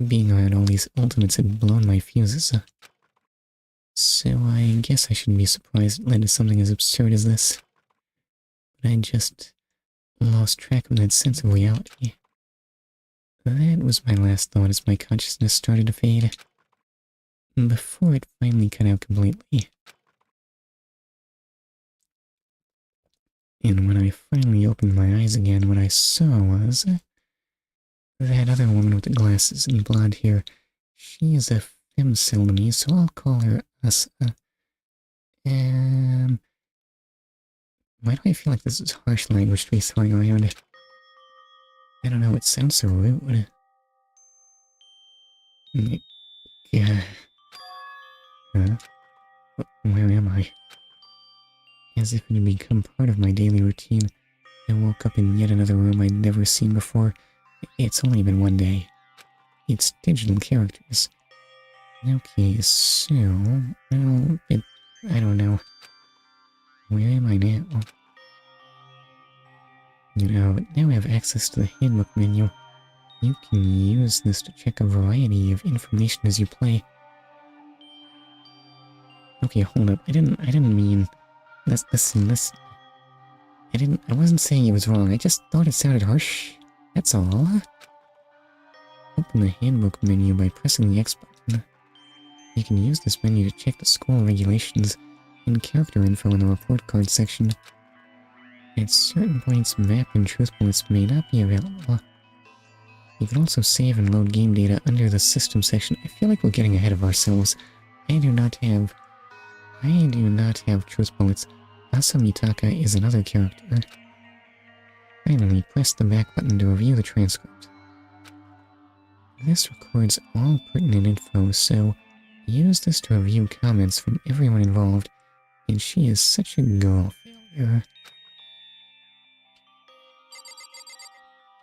Being around all these ultimates had blown my fuses. So I guess I shouldn't be surprised it led to something as absurd as this. But I just lost track of that sense of reality. That was my last thought as my consciousness started to fade. Before it finally cut out completely. And when I finally opened my eyes again, what I saw was that other woman with the glasses and blonde hair. She is a femcil to me, so I'll call her Asa. Why do I feel like this is harsh language to be throwing around? I don't know, it sounds so rude. Yeah. Huh? Where am I? As if it had become part of my daily routine, I woke up in yet another room I'd never seen before. It's only been one day. It's digital characters. Okay, so... well, I don't know. Where am I now? You know, now I have access to the handbook menu. You can use this to check a variety of information as you play. Okay, hold up. I didn't mean... Listen. I wasn't saying it was wrong. I just thought it sounded harsh. That's all. Open the handbook menu by pressing the X button. You can use this menu to check the school regulations and character info in the report card section. At certain points, map and truth bullets may not be available. You can also save and load game data under the system section. I feel like we're getting ahead of ourselves. I do not have truth bullets. Asa Mitaka is another character. Finally, press the back button to review the transcript. This records all pertinent info, so use this to review comments from everyone involved, and she is such a girl failure.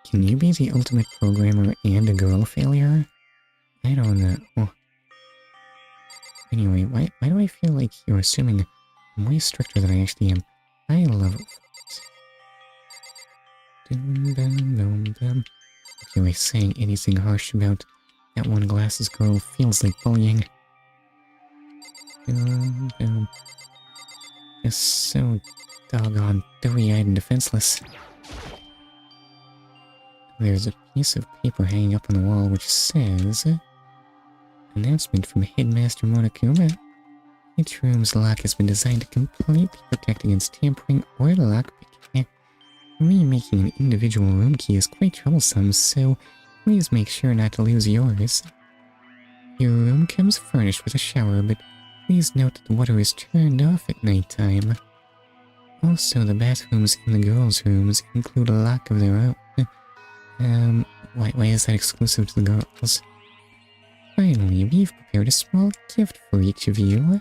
Can you be the ultimate programmer and a girl failure? I don't know. Anyway, why do I feel like you're assuming I'm way stricter than I actually am? I love it. Okay, saying anything harsh about that one glasses girl feels like bullying. Just so doggone dewy-eyed and defenseless. There's a piece of paper hanging up on the wall which says... Announcement from Headmaster Monokuma. Each room's lock has been designed to completely protect against tampering or lockpicking. Remaking an individual room key is quite troublesome, so please make sure not to lose yours. Your room comes furnished with a shower, but please note that the water is turned off at nighttime. Also, the bathrooms in the girls' rooms include a lock of their own. Why is that exclusive to the girls? Finally, we've prepared a small gift for each of you.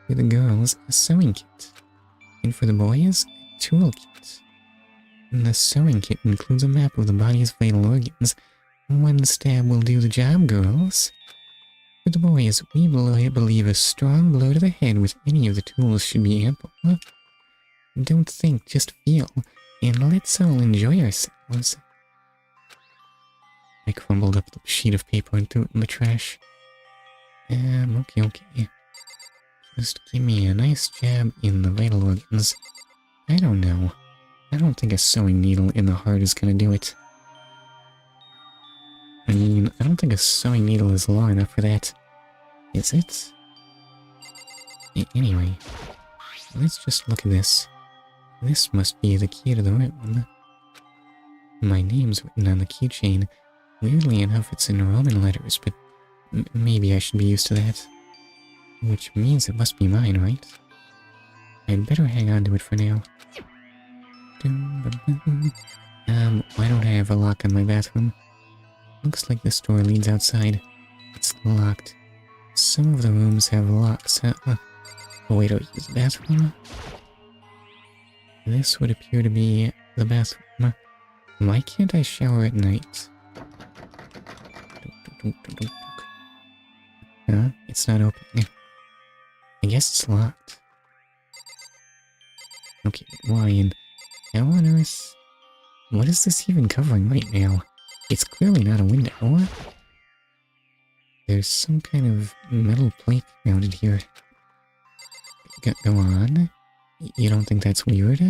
For the girls, a sewing kit. And for the boys, a tool kit. The sewing kit includes a map of the body's vital organs. One stab will do the job, girls. For the boys, we believe a strong blow to the head with any of the tools should be ample. Don't think, just feel, and let's all enjoy ourselves. I crumbled up the sheet of paper and threw it in the trash. Okay. Just give me a nice jab in the vital organs. I don't know. I don't think a sewing needle in the heart is gonna do it. I mean, I don't think a sewing needle is long enough for that. Is it? Anyway, let's just look at this. This must be the key to the room. My name's written on the keychain. Weirdly enough, it's in Roman letters, but maybe I should be used to that. Which means it must be mine, right? I'd better hang on to it for now. Why don't I have a lock on my bathroom? Looks like this door leads outside. It's locked. Some of the rooms have locks. Oh wait, I'll use the bathroom. This would appear to be the bathroom. Why can't I shower at night? Huh? It's not opening. I guess it's locked. Okay, why and how on earth? What is this even covering right now? It's clearly not a window. There's some kind of metal plate mounted here. Go on. You don't think that's weird?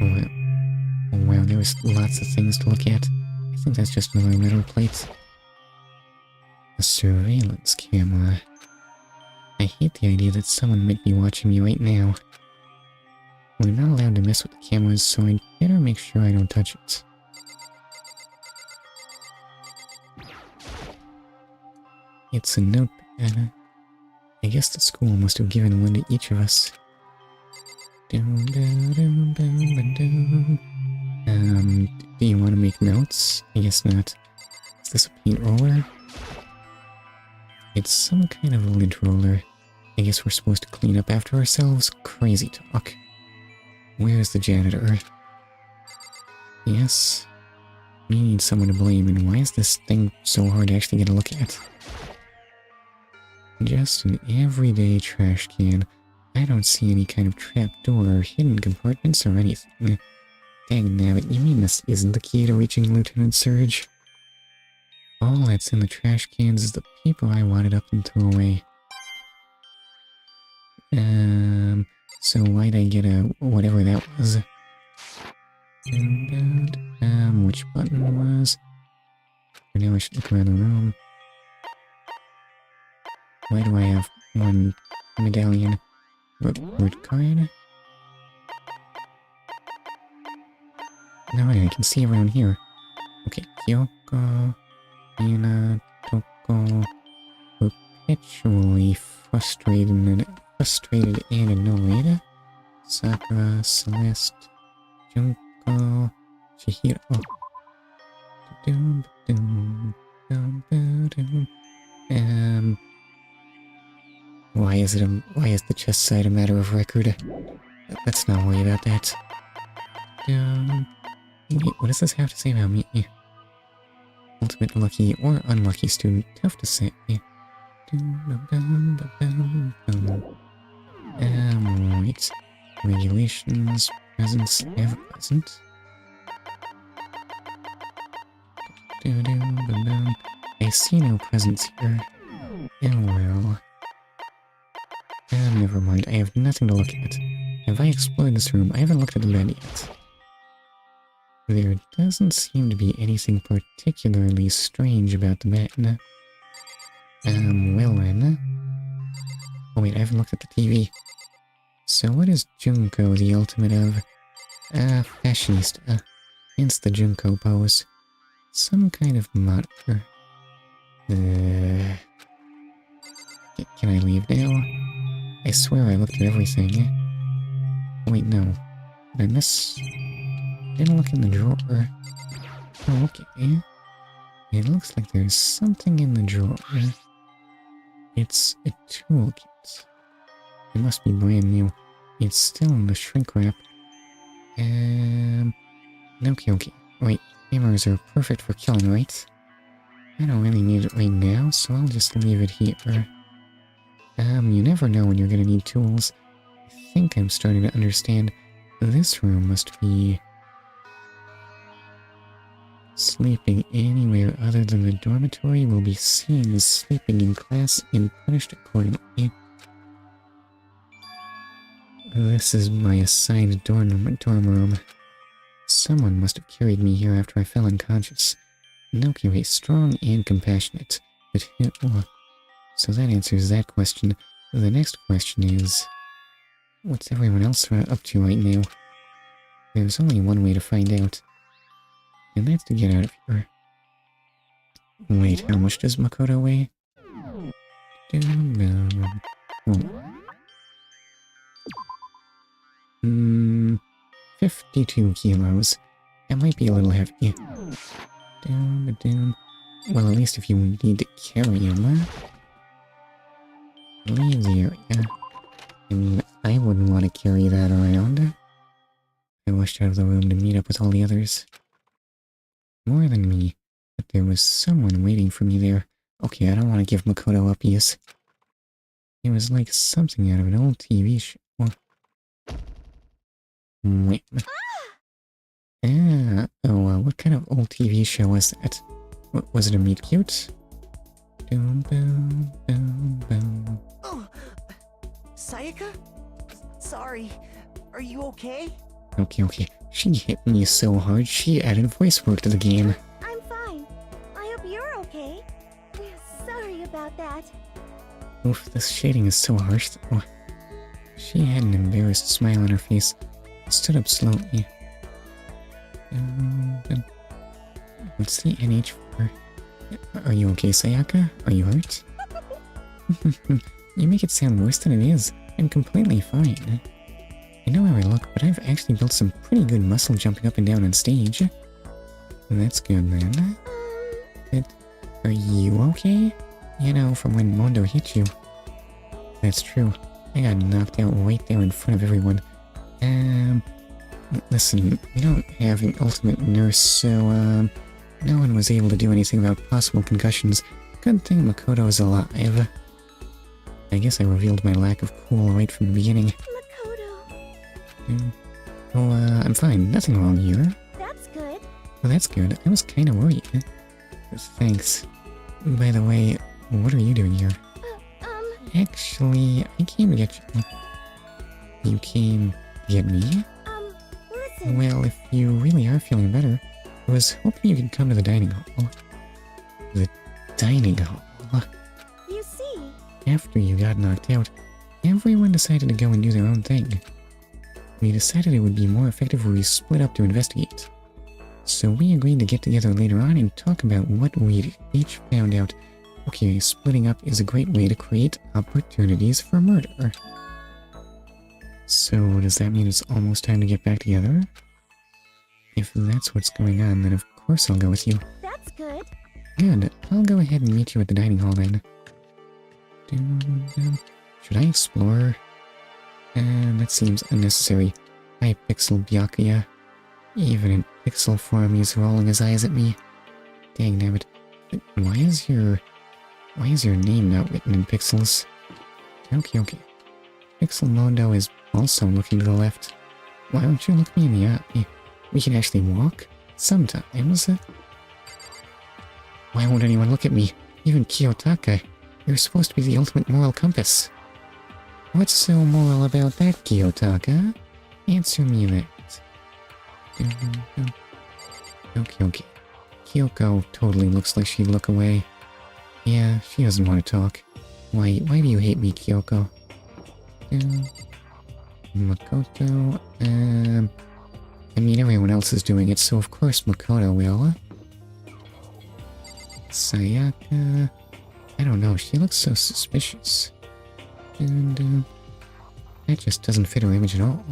Oh, wow, there was lots of things to look at. I think that's just another metal plate. A surveillance camera. I hate the idea that someone might be watching me right now. We're not allowed to mess with the cameras, so I'd better make sure I don't touch it. It's a notepad. I guess the school must have given one to each of us. Do you want to make notes? I guess not. Is this a paint roller? It's some kind of a lint roller. I guess we're supposed to clean up after ourselves? Crazy talk. Where's the janitor? Yes. We need someone to blame, and why is this thing so hard to actually get a look at? Just an everyday trash can. I don't see any kind of trapdoor or hidden compartments or anything. Dangnabbit, you mean this isn't the key to reaching Lieutenant Surge? All that's in the trash cans is the paper I wadded up and threw away. So why'd I get a whatever that was? Which button was? For now I should look around the room. Why do I have one medallion? Root card? No, I can see everyone here. Okay, Kyoko, Hina, Toko, perpetually frustrated and annoyed. Sakura, Celeste, Junko, Chihiro. Why is the chest side a matter of record? Let's not worry about that. Wait, what does this have to say about me? Ultimate lucky or unlucky student, tough to say. Wait. Regulations, presents, ever present. I see no presents here. Oh well. Never mind, I have nothing to look at. Have I explored this room? I haven't looked at the bed yet. There doesn't seem to be anything particularly strange about the bed. Well then. Oh wait, I haven't looked at the TV. So what is Junko the ultimate of? Fashionista. Hence the Junko pose. Some kind of moniker. Can I leave now? I swear I looked at everything. Wait, no. Did I miss? Didn't look in the drawer. Oh, okay. It looks like there's something in the drawer. It's a toolkit. It must be brand new. It's still in the shrink wrap. Okay. Wait, hammers are perfect for killing, right? I don't really need it right now, so I'll just leave it here. You never know when you're gonna need tools. I think I'm starting to understand. This room must be... sleeping anywhere other than the dormitory will be seen as sleeping in class and punished accordingly. This is my assigned dorm room. Someone must have carried me here after I fell unconscious. Noki is strong and compassionate, but so that answers that question. The next question is, what's everyone else up to right now? There's only one way to find out, and that's to get out of here. Wait, how much does Makoto weigh? 52 kilos. That might be a little heavy. Well, at least if you need to carry him. Leave the area. I mean, I wouldn't want to carry that around. I rushed out of the room to meet up with all the others. More than me, but there was someone waiting for me there. Okay, I don't want to give Makoto uppies. It was like something out of an old TV show. Wait. What kind of old TV show was that? Was it a meet cute? Boom, boom, boom, boom. Oh, Sayaka? Sorry. Are you okay? Okay. She hit me so hard, she added voice work to the game. I'm fine. I hope you're okay. Sorry about that. Oof, this shading is so harsh. Oh. She had an embarrassed smile on her face. Stood up slowly. What's the NH for? Are you okay, Sayaka? Are you hurt? You make it sound worse than it is. I'm completely fine. I know how I look, but I've actually built some pretty good muscle jumping up and down on stage. That's good then. But are you okay? You know, from when Mondo hit you. That's true. I got knocked out right there in front of everyone. Listen, we don't have an ultimate nurse, so, no one was able to do anything about possible concussions. Good thing Makoto's alive. I guess I revealed my lack of cool right from the beginning. Makoto. I'm fine. Nothing wrong here. That's good. Well, that's good. I was kinda worried. Thanks. By the way, what are you doing here? Actually, I came to get you. You came to get me? Listen. Well, if you really are feeling better, I was hoping you could come to the dining hall. The dining hall? You see? After you got knocked out, everyone decided to go and do their own thing. We decided it would be more effective if we split up to investigate. So we agreed to get together later on and talk about what we'd each found out. Okay, splitting up is a great way to create opportunities for murder. So does that mean it's almost time to get back together? If that's what's going on, then of course I'll go with you. That's good. Good, I'll go ahead and meet you at the dining hall then. Should I explore? That seems unnecessary. Hypixel Byakuya. Even in pixel form, he's rolling his eyes at me. Dang nabbit. But why is your name not written in pixels? Okay. Pixel Mondo is also looking to the left. Why don't you look me in the eye? We can actually walk? Sometimes. Why won't anyone look at me? Even Kiyotaka. You're supposed to be the ultimate moral compass. What's so moral about that, Kiyotaka? Answer me that. Okay. Kyoko totally looks like she'd look away. Yeah, she doesn't want to talk. Why do you hate me, Kyoko? Makoto, I mean, everyone else is doing it, so of course Makoto will. Sayaka... I don't know, she looks so suspicious. And, that just doesn't fit her image at all.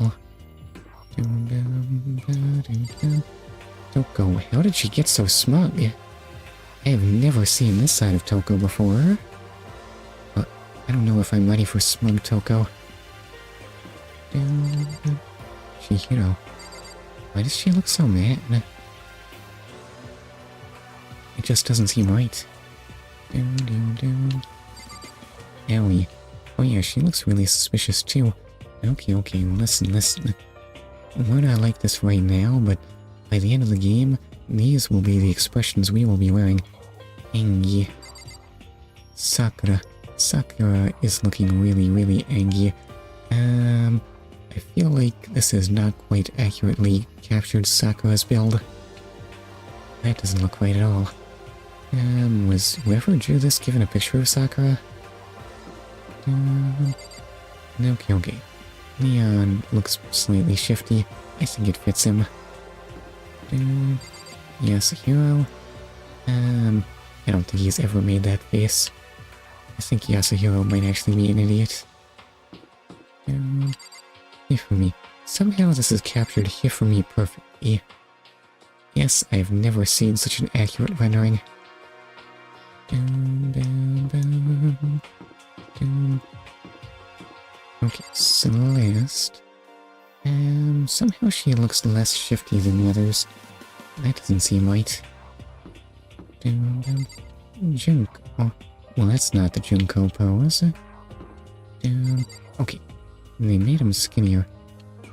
Toko, how did she get so smug? I have never seen this side of Toko before. But I don't know if I'm ready for smug Toko. Chihiro. Why does she look so mad? It just doesn't seem right. Ellie. Oh yeah, she looks really suspicious too. Okay, listen. We're not like this right now, but by the end of the game, these will be the expressions we will be wearing. Angry. Sakura is looking really angry. I feel like this is not quite accurately captured Sakura's build. That doesn't look right at all. Was whoever drew this given a picture of Sakura? Okay. Leon looks slightly shifty. I think it fits him. Yasuhiro? I don't think he's ever made that face. I think Yasuhiro might actually be an idiot. Hifumi. Somehow this has captured Hifumi perfectly. Yes, I've never seen such an accurate rendering. honest. Somehow she looks less shifty than the others. That doesn't seem right. Junko. Oh, well, that's not the Junko pose. Okay. They made him skinnier.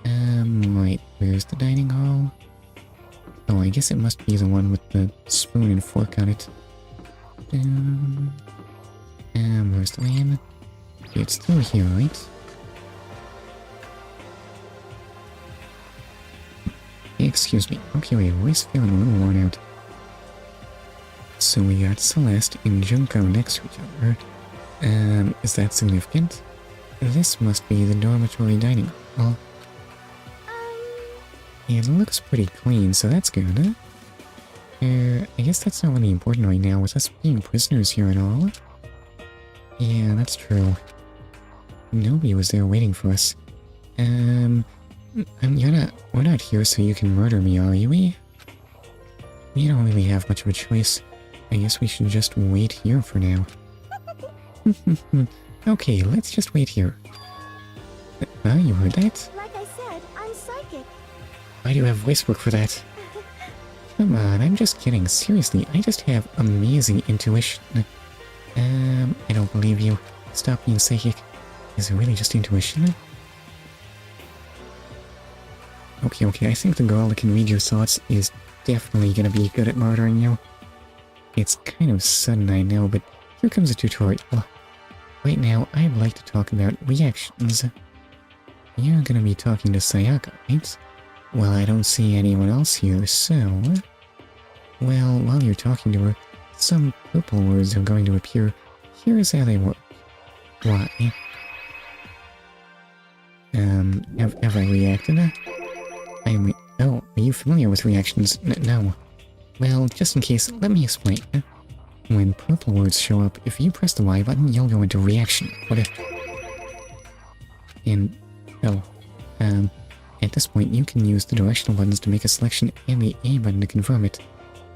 Right, where's the dining hall? Oh, I guess it must be the one with the spoon and fork on it. Where's the man? It's through here, right? Excuse me. Okay, my voice feeling a little worn out. So we got Celeste and Junko next to each other. Is that significant? This must be the dormitory dining hall. It looks pretty clean, so that's good, huh? I guess that's not really important right now with us being prisoners here and all. Yeah, that's true. Nobody was there waiting for us. We're not here so you can murder me, are you? We don't really have much of a choice. I guess we should just wait here for now. Okay, let's just wait here. You heard that? Like I said, I'm psychic. Why do you have voice work for that? Come on, I'm just kidding. Seriously, I just have amazing intuition. I don't believe you. Stop being psychic. Is it really just intuition? Okay, I think the girl that can read your thoughts is definitely gonna be good at murdering you. It's kind of sudden, I know, but here comes a tutorial. Right now, I'd like to talk about reactions. You're gonna be talking to Sayaka, right? Well, I don't see anyone else here, so... Well, while you're talking to her, some purple words are going to appear. Here's how they work. Why? Have I reacted? Oh, are you familiar with reactions? No. Well, just in case, let me explain. When purple words show up, if you press the Y button, you'll go into reaction. At this point, you can use the directional buttons to make a selection and the A button to confirm it.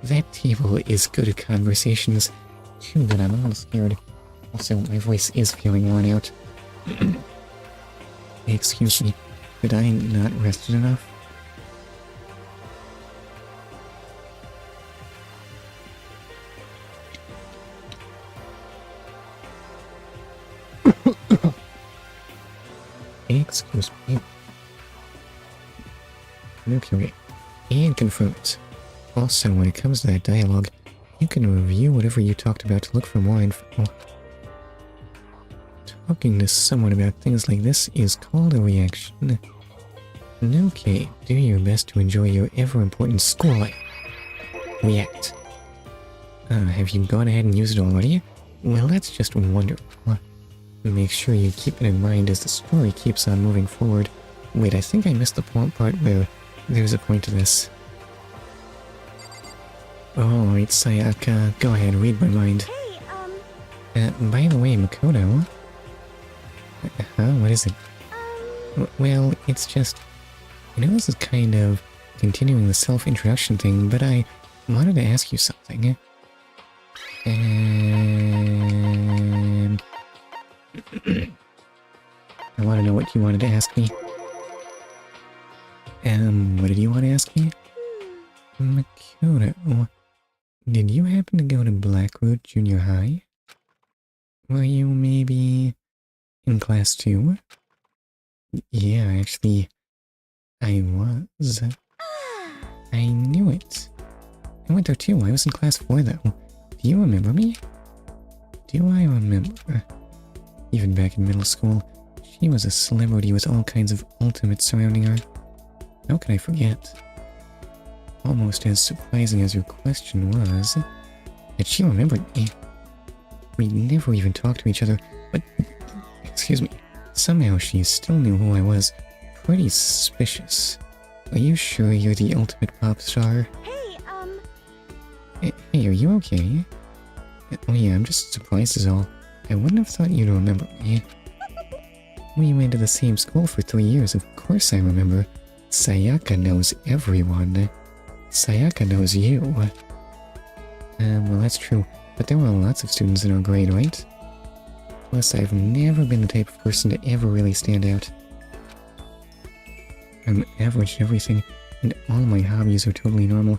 That table is good at conversations. Too bad I'm a little scared. Also, my voice is feeling worn out. Excuse me, did I not rested enough? Excuse me. Okay, and confirm it. Also, when it comes to that dialogue, you can review whatever you talked about to look for more info. Talking to someone about things like this is called a reaction. Okay, do your best to enjoy your ever-important school life. React. Have you gone ahead and used it already? Well, that's just wonderful. Make sure you keep it in mind as the story keeps on moving forward. Wait, I think I missed the part where there's a point to this. Alright, Sayaka, go ahead, read my mind. Hey, By the way, Makoto... what is it? Well, it's just... this is kind of continuing the self-introduction thing, but I wanted to ask you something. I want to know what you wanted to ask me. What did you want to ask me? Makoto, did you happen to go to Blackroot Junior High? Were you maybe in class 2? Yeah, actually, I was. I knew it. I went there too. I was in class 4 though. Do you remember me? Do I remember? Even back in middle school, she was a celebrity with all kinds of ultimates surrounding her. How could I forget? Almost as surprising as your question was, that she remembered me. We never even talked to each other, but... Excuse me. Somehow she still knew who I was. Pretty suspicious. Are you sure you're the ultimate pop star? hey, Hey, are you okay? Oh yeah, I'm just surprised is all. I wouldn't have thought you'd remember me. We went to the same school for 3 years, of course I remember. Sayaka knows everyone. Sayaka knows you. Well that's true, but there were lots of students in our grade, right? Plus, I've never been the type of person to ever really stand out. I'm average at everything, and all my hobbies are totally normal.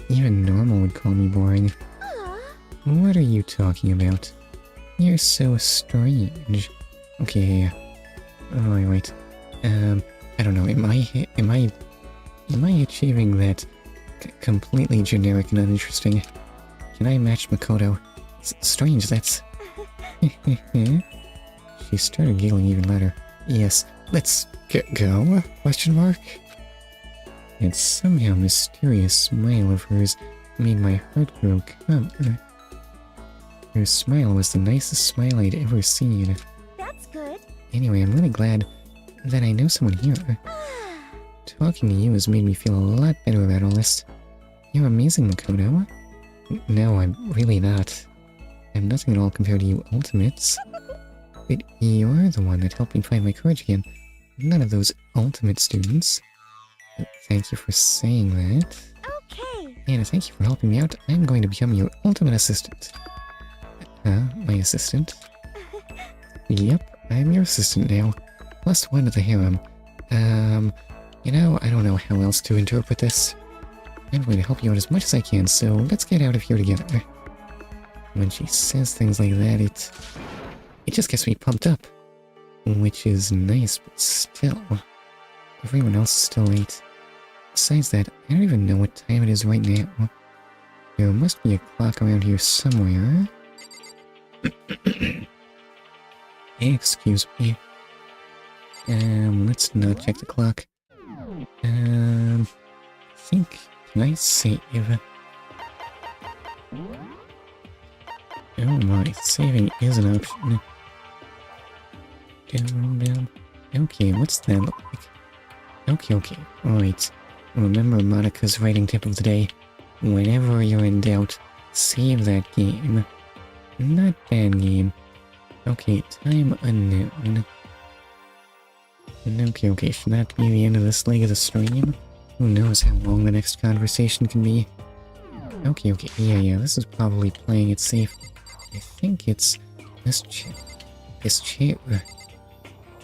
Even normal would call me boring. Aw. What are you talking about? You're so strange. Okay. Alright. I don't know. Am I achieving that completely generic and uninteresting? Can I match Makoto? Strange, that's... She started giggling even louder. Yes, let's go? Question mark? That somehow mysterious smile of hers made my heart grow calmer. Her smile was the nicest smile I'd ever seen. That's good. Anyway, I'm really glad that I know someone here. Talking to you has made me feel a lot better about all this. You're amazing, Makoto. No, I'm really not. I'm nothing at all compared to you ultimates. But you're the one that helped me find my courage again. None of those ultimate students. Thank you for saying that. Okay. And thank you for helping me out. I'm going to become your ultimate assistant. My assistant? Yep, I'm your assistant now. +1 to the harem. You know, I don't know how else to interpret this. I'm going to help you out as much as I can, so let's get out of here together. When she says things like that, it just gets me pumped up. Which is nice, but still. Everyone else is still late. Besides that, I don't even know what time it is right now. There must be a clock around here somewhere. Excuse me. Let's not check the clock. I think... Can I save? Oh my, saving is an option. Okay, what's that look like? Okay, alright. Remember Monica's writing tip of the day. Whenever you're in doubt, save that game. Not bad game. Okay, time unknown. Okay, should that be the end of this leg of the stream? Who knows how long the next conversation can be? Okay, yeah, this is probably playing it safe. I think it's this chair.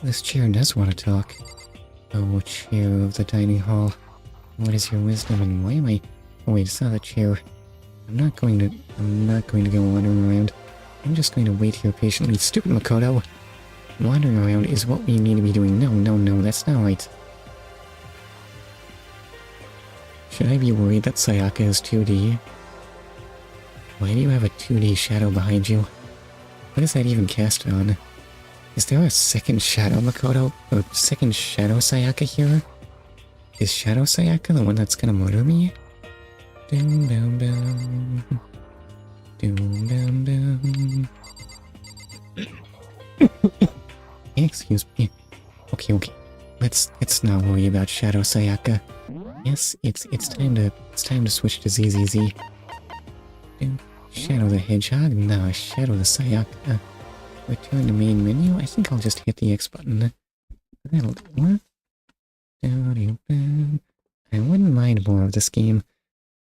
This chair does want to talk. Oh, chair of the dining hall. What is your wisdom and why am I... Oh wait, it's not the chair. I'm not going to go wandering around. I'm just going to wait here patiently. Stupid Makoto! Wandering around is what we need to be doing. No, that's not right. Should I be worried that Sayaka is 2D? Why do you have a 2D shadow behind you? What is that even cast on? Is there a second Shadow Makoto? Or second Shadow Sayaka here? Is Shadow Sayaka the one that's gonna murder me? Doom boom boom. Doom boom boom. Excuse me. Okay. Let's not worry about Shadow Sayaka. Yes, it's time to switch to ZZZ. Shadow the Hedgehog? Nah, Shadow the Sayaka. Return to main menu? I think I'll just hit the X button. That'll do. I wouldn't mind more of this game.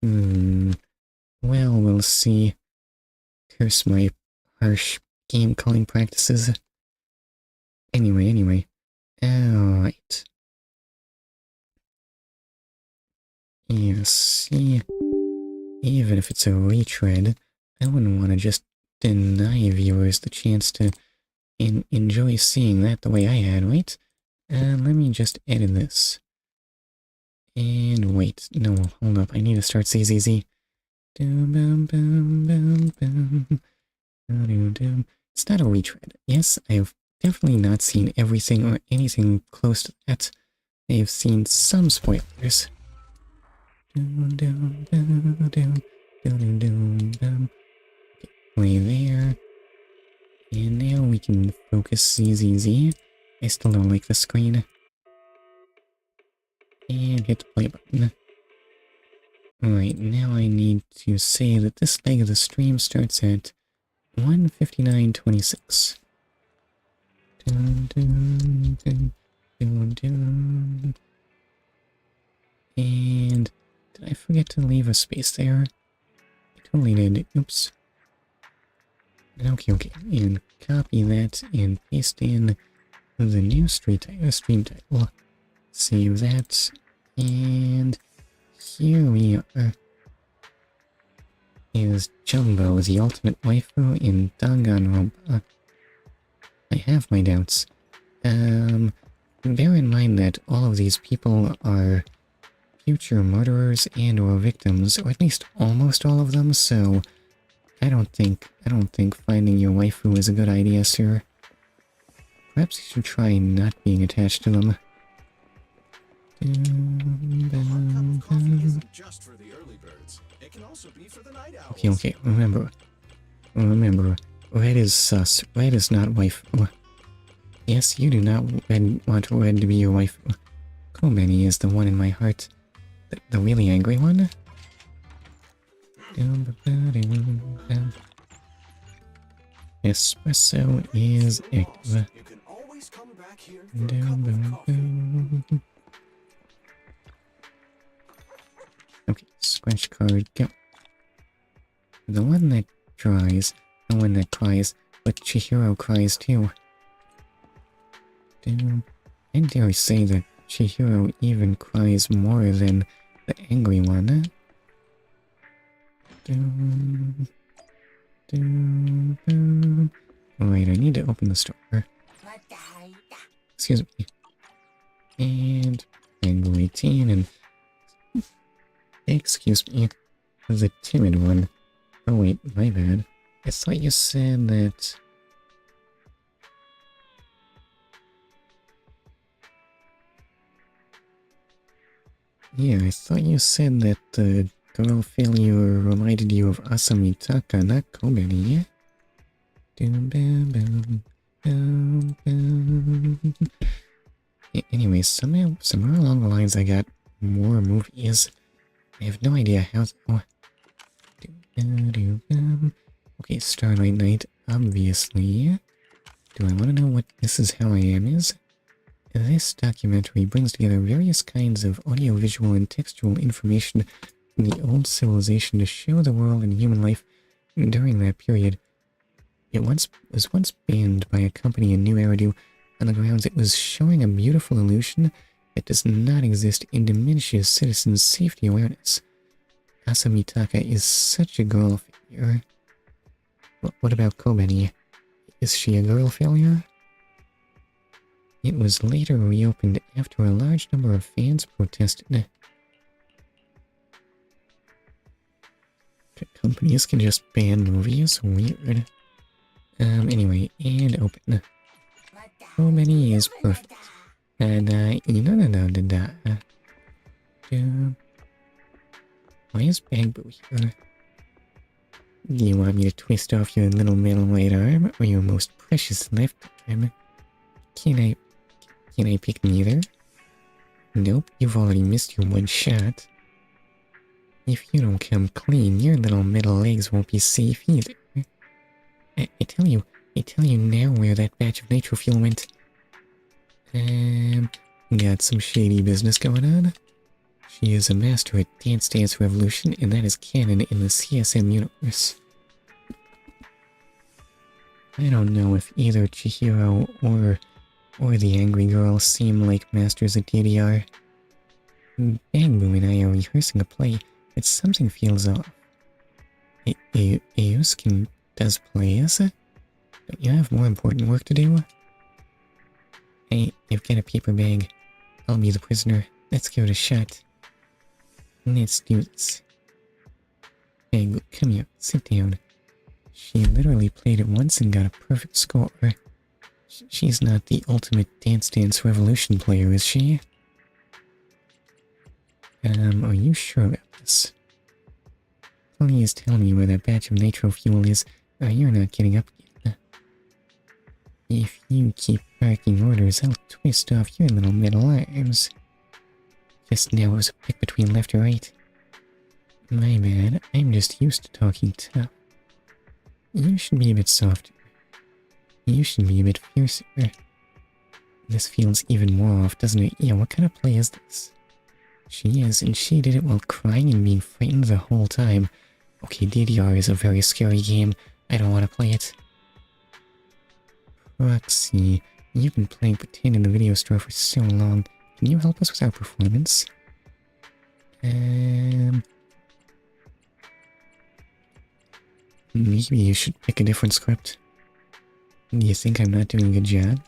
Well, we'll see. Curse my harsh game calling practices. Anyway. Alright. You see, even if it's a retread, I wouldn't want to just deny viewers the chance to enjoy seeing that the way I had, right? Let me just edit this. And wait, no, hold up, I need to start ZZZ. It's not a retread. Yes, I've definitely not seen everything or anything close to that. I've seen some spoilers. Play there. And now we can focus ZZZ. I still don't like the screen. And hit the play button. Alright, now I need to say that this leg of the stream starts at 1:59:26. And did I forget to leave a space there? I totally did. Oops. Okay. And copy that and paste in the new stream title. Save that. And here we are. Is Jumbo the ultimate waifu in Danganronpa? I have my doubts. Bear in mind that all of these people are future murderers and or victims, or at least almost all of them, so I don't think finding your waifu is a good idea, sir. Perhaps you should try not being attached to them. Okay, remember, Red is sus. Red is not waifu. Yes, you do not want Red to be your waifu. Kobeni is the one in my heart. The really angry one? Espresso is active. Okay, scratch card, go. The one that cries, the one that cries, but Chihiro cries too. I dare say that Chihiro even cries more than the angry one. Alright, I need to open the store. Excuse me. And Angle 18 and... Excuse me. The timid one. Oh wait, my bad. I thought you said that... Yeah, I thought you said that the girl failure reminded you of Asamitaka, not Kobeni, yeah? Anyway, somewhere along the lines I got more movies. I have no idea how... Oh. Okay, Starlight Night, obviously. Do I want to know what This Is How I Am is? This documentary brings together various kinds of audiovisual and textual information from the old civilization to show the world and human life during that period. It was once banned by a company in New Eridu on the grounds it was showing a beautiful illusion that does not exist and diminishes citizens' safety awareness. Asamitaka is such a girl failure. What about Kobeni? Is she a girl failure? It was later reopened after a large number of fans protested. Companies can just ban movies? Weird. Anyway, and open. Kobeni is perfect. Why is Bagboo here? Do you want me to twist off your little metal right arm or your most precious left arm? Can I pick neither? Nope, you've already missed your one shot. If you don't come clean, your little metal legs won't be safe either. I tell you now where that batch of nitro fuel went. Got some shady business going on. She is a master at Dance Dance Revolution, and that is canon in the CSM universe. I don't know if either Chihiro or the angry girl seem like masters at DDR. Bagboo and I are rehearsing a play, but something feels off. Ayusuke does plays? Don't you have more important work to do? Hey, you've got a paper bag. I'll be the prisoner. Let's give it a shot. Let's do this. Bagboo, come here. Sit down. She literally played it once and got a perfect score. She's not the ultimate Dance Dance Revolution player, is she? Are you sure about this? Please tell me where that batch of nitro fuel is, or you're not getting up again. If you keep barking orders, I'll twist off your little metal arms. Just now it was a pick between left or right. My bad, I'm just used to talking tough. You should be a bit softer. You should be a bit fiercer. This feels even more off, doesn't it? Yeah, what kind of play is this? She is, and she did it while crying and being frightened the whole time. Okay, DDR is a very scary game. I don't want to play it. Proxy, you've been playing pretend in the video store for so long. can you help us with our performance? Maybe you should pick a different script. Do you think I'm not doing a good job?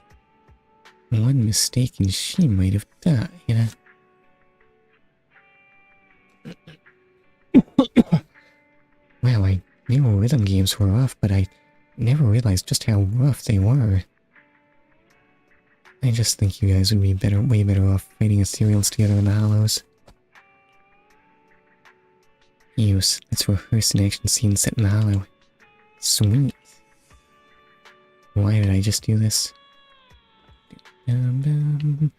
One mistake and she might have died. Well, I knew rhythm games were off, but I never realized just how rough they were. I just think you guys would be way better off fighting ethereals together in the hollows. Use, let's rehearse an action scene set in the hollow. Sweet. Why did I just do this? Right.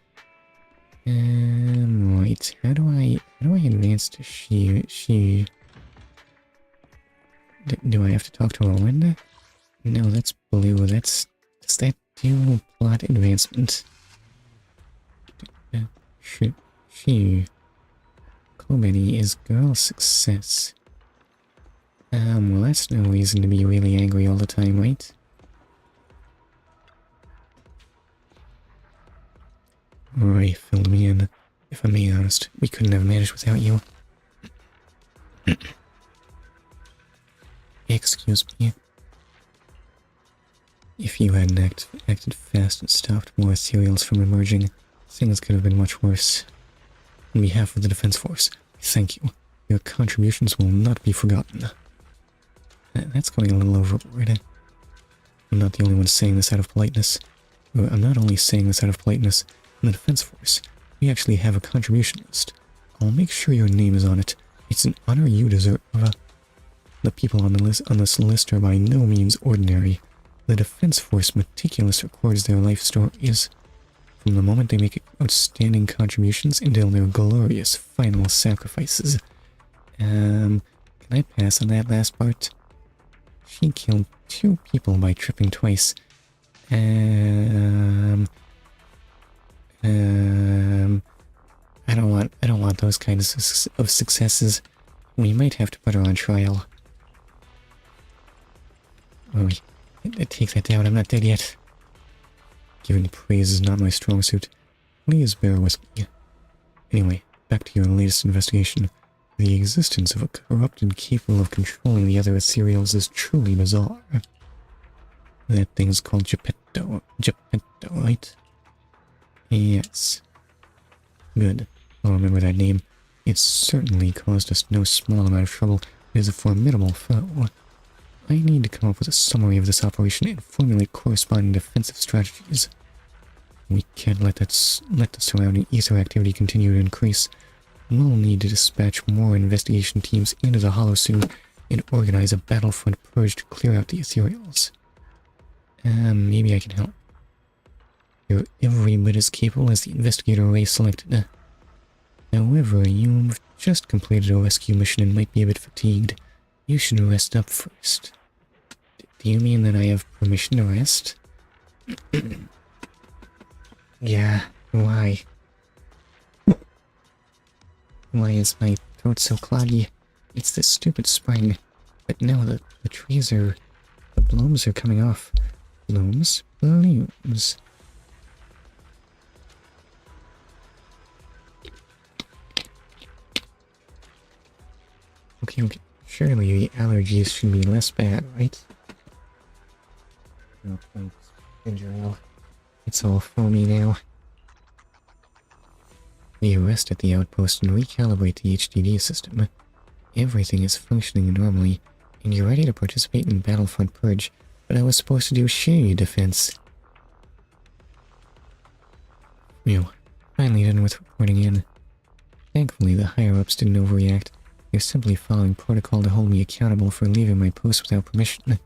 How do I advance to Shiyu? Do I have to talk to Rolinda? No, that's blue. Does that do plot advancement? Shiyu. Kobeni is girl success. Well, that's no reason to be really angry all the time, right? Ray filled me in. If I'm being honest, we couldn't have managed without you. Excuse me. If you hadn't acted fast and stopped more ethereals from emerging, things could have been much worse. On behalf of the Defense Force, thank you. Your contributions will not be forgotten. That's going a little overboard. I'm not the only one saying this out of politeness. I'm not only saying this out of politeness. In the Defense Force, we actually have a contribution list. I'll make sure your name is on it. It's an honor you deserve. The people on this list are by no means ordinary. The Defense Force meticulously records their life stories, from the moment they make outstanding contributions until their glorious final sacrifices. Can I pass on that last part? She killed 2 people by tripping twice. I don't want those kinds of successes. We might have to put her on trial. Oh, take that down, I'm not dead yet. Giving praise is not my strong suit. Please bear with me. Anyway, back to your latest investigation. The existence of a corrupted capable of controlling the other ethereals is truly bizarre. That thing's called Geppetto. Geppetto, right? Yes. Good. I'll remember that name. It's certainly caused us no small amount of trouble. It is a formidable foe. I need to come up with a summary of this operation and formulate corresponding defensive strategies. We can't let the surrounding ether activity continue to increase. We'll need to dispatch more investigation teams into the Hollow soon and organize a battlefront purge to clear out the ethereals. Maybe I can help. You're every bit as capable as the investigator Ray selected. However, you've just completed a rescue mission and might be a bit fatigued. You should rest up first. Do you mean that I have permission to rest? Yeah, why? Why is my throat so cloggy? It's this stupid spring. But no, the trees are... the blooms are coming off. Blooms? Blooms. Okay. Surely the allergies should be less bad, right? No thanks. Ginger ale. It's all foamy now. We rest at the outpost and recalibrate the HDD system. Everything is functioning normally, and you're ready to participate in Battlefront Purge, but I was supposed to do Shiyu defense. Phew, finally done with reporting in. Thankfully, the higher-ups didn't overreact. They're simply following protocol to hold me accountable for leaving my post without permission.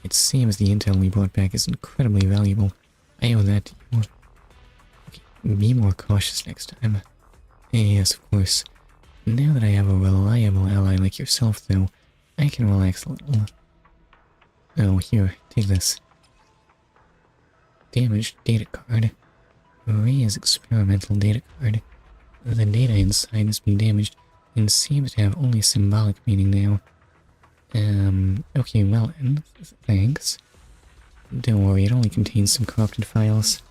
It seems the intel we brought back is incredibly valuable. I owe that to you. Okay, be more cautious next time. Yes, of course. Now that I have a reliable ally like yourself, though, I can relax a little. Oh, here, take this. Damaged data card. Ray's experimental data card. The data inside has been damaged and seems to have only symbolic meaning now. Okay, well then, thanks. Don't worry, it only contains some corrupted files.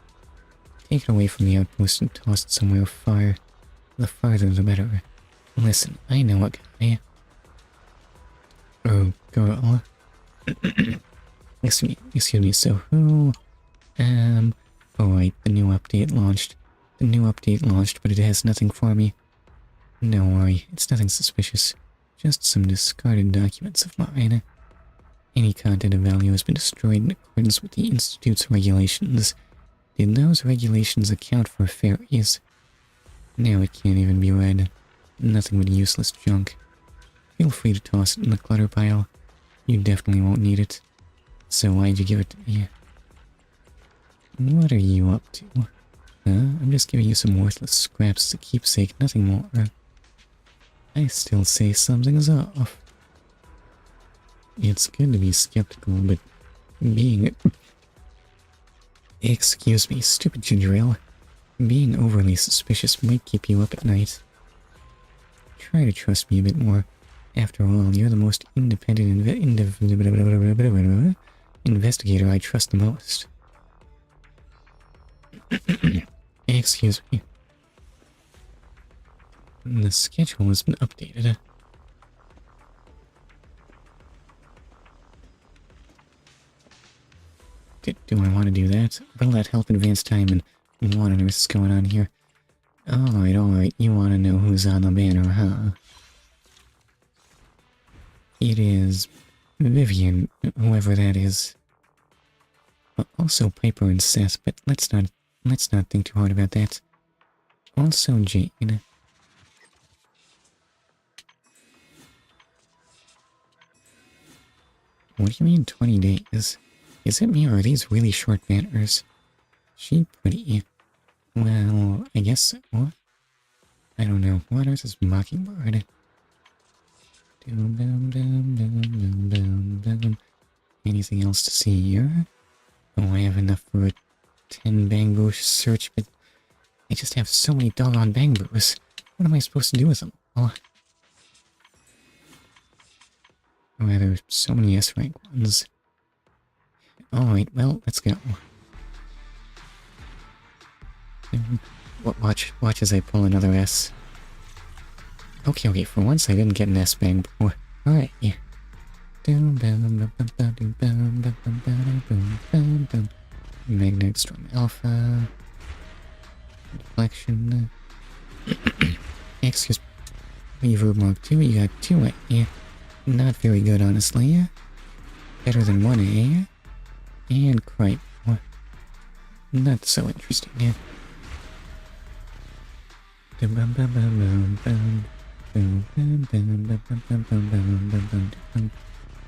take it away from the outpost and toss it somewhere far. The farther the better. Listen, I know a guy. Oh, girl. Excuse me, so who... Alright, the new update launched. The new update launched, but it has nothing for me. Don't worry, it's nothing suspicious. Just some discarded documents of mine. Any content of value has been destroyed in accordance with the Institute's regulations. Did those regulations account for fairies? Now it can't even be read. Nothing but useless junk. Feel free to toss it in the clutter pile. You definitely won't need it. So why'd you give it to me? What are you up to? I'm just giving you some worthless scraps as a keepsake, nothing more. I still say something's off. It's good to be skeptical, but being... Excuse me, stupid ginger ale. Being overly suspicious might keep you up at night. Try to trust me a bit more. After all, you're the most independent investigator I trust the most. Excuse me. The schedule has been updated. Do I want to do that? Will that help advance time and what on earth is going on here? Alright, you want to know who's on the banner, huh? It is Vivian, whoever that is. Also Piper and Seth, but let's not think too hard about that. Also Jane. What do you mean 20 days? Is it me or are these really short banners? She pretty. Well, I guess so. I don't know. What earth is Mockingbird? Anything else to see here? Oh, I have enough for a 10 bamboo search, but I just have so many doggone bamboos. What am I supposed to do with them all? Or rather, so many S-rank ones. Alright, well, let's go. Watch as I pull another S. Okay, for once I didn't get an S-bang before. Alright, yeah. Magnetic Storm Alpha. Deflection. Excuse me. Reverb Mark 2, you got 2, yeah. Not very good, honestly. Better than 1A. And cripe. Not so interesting, yeah.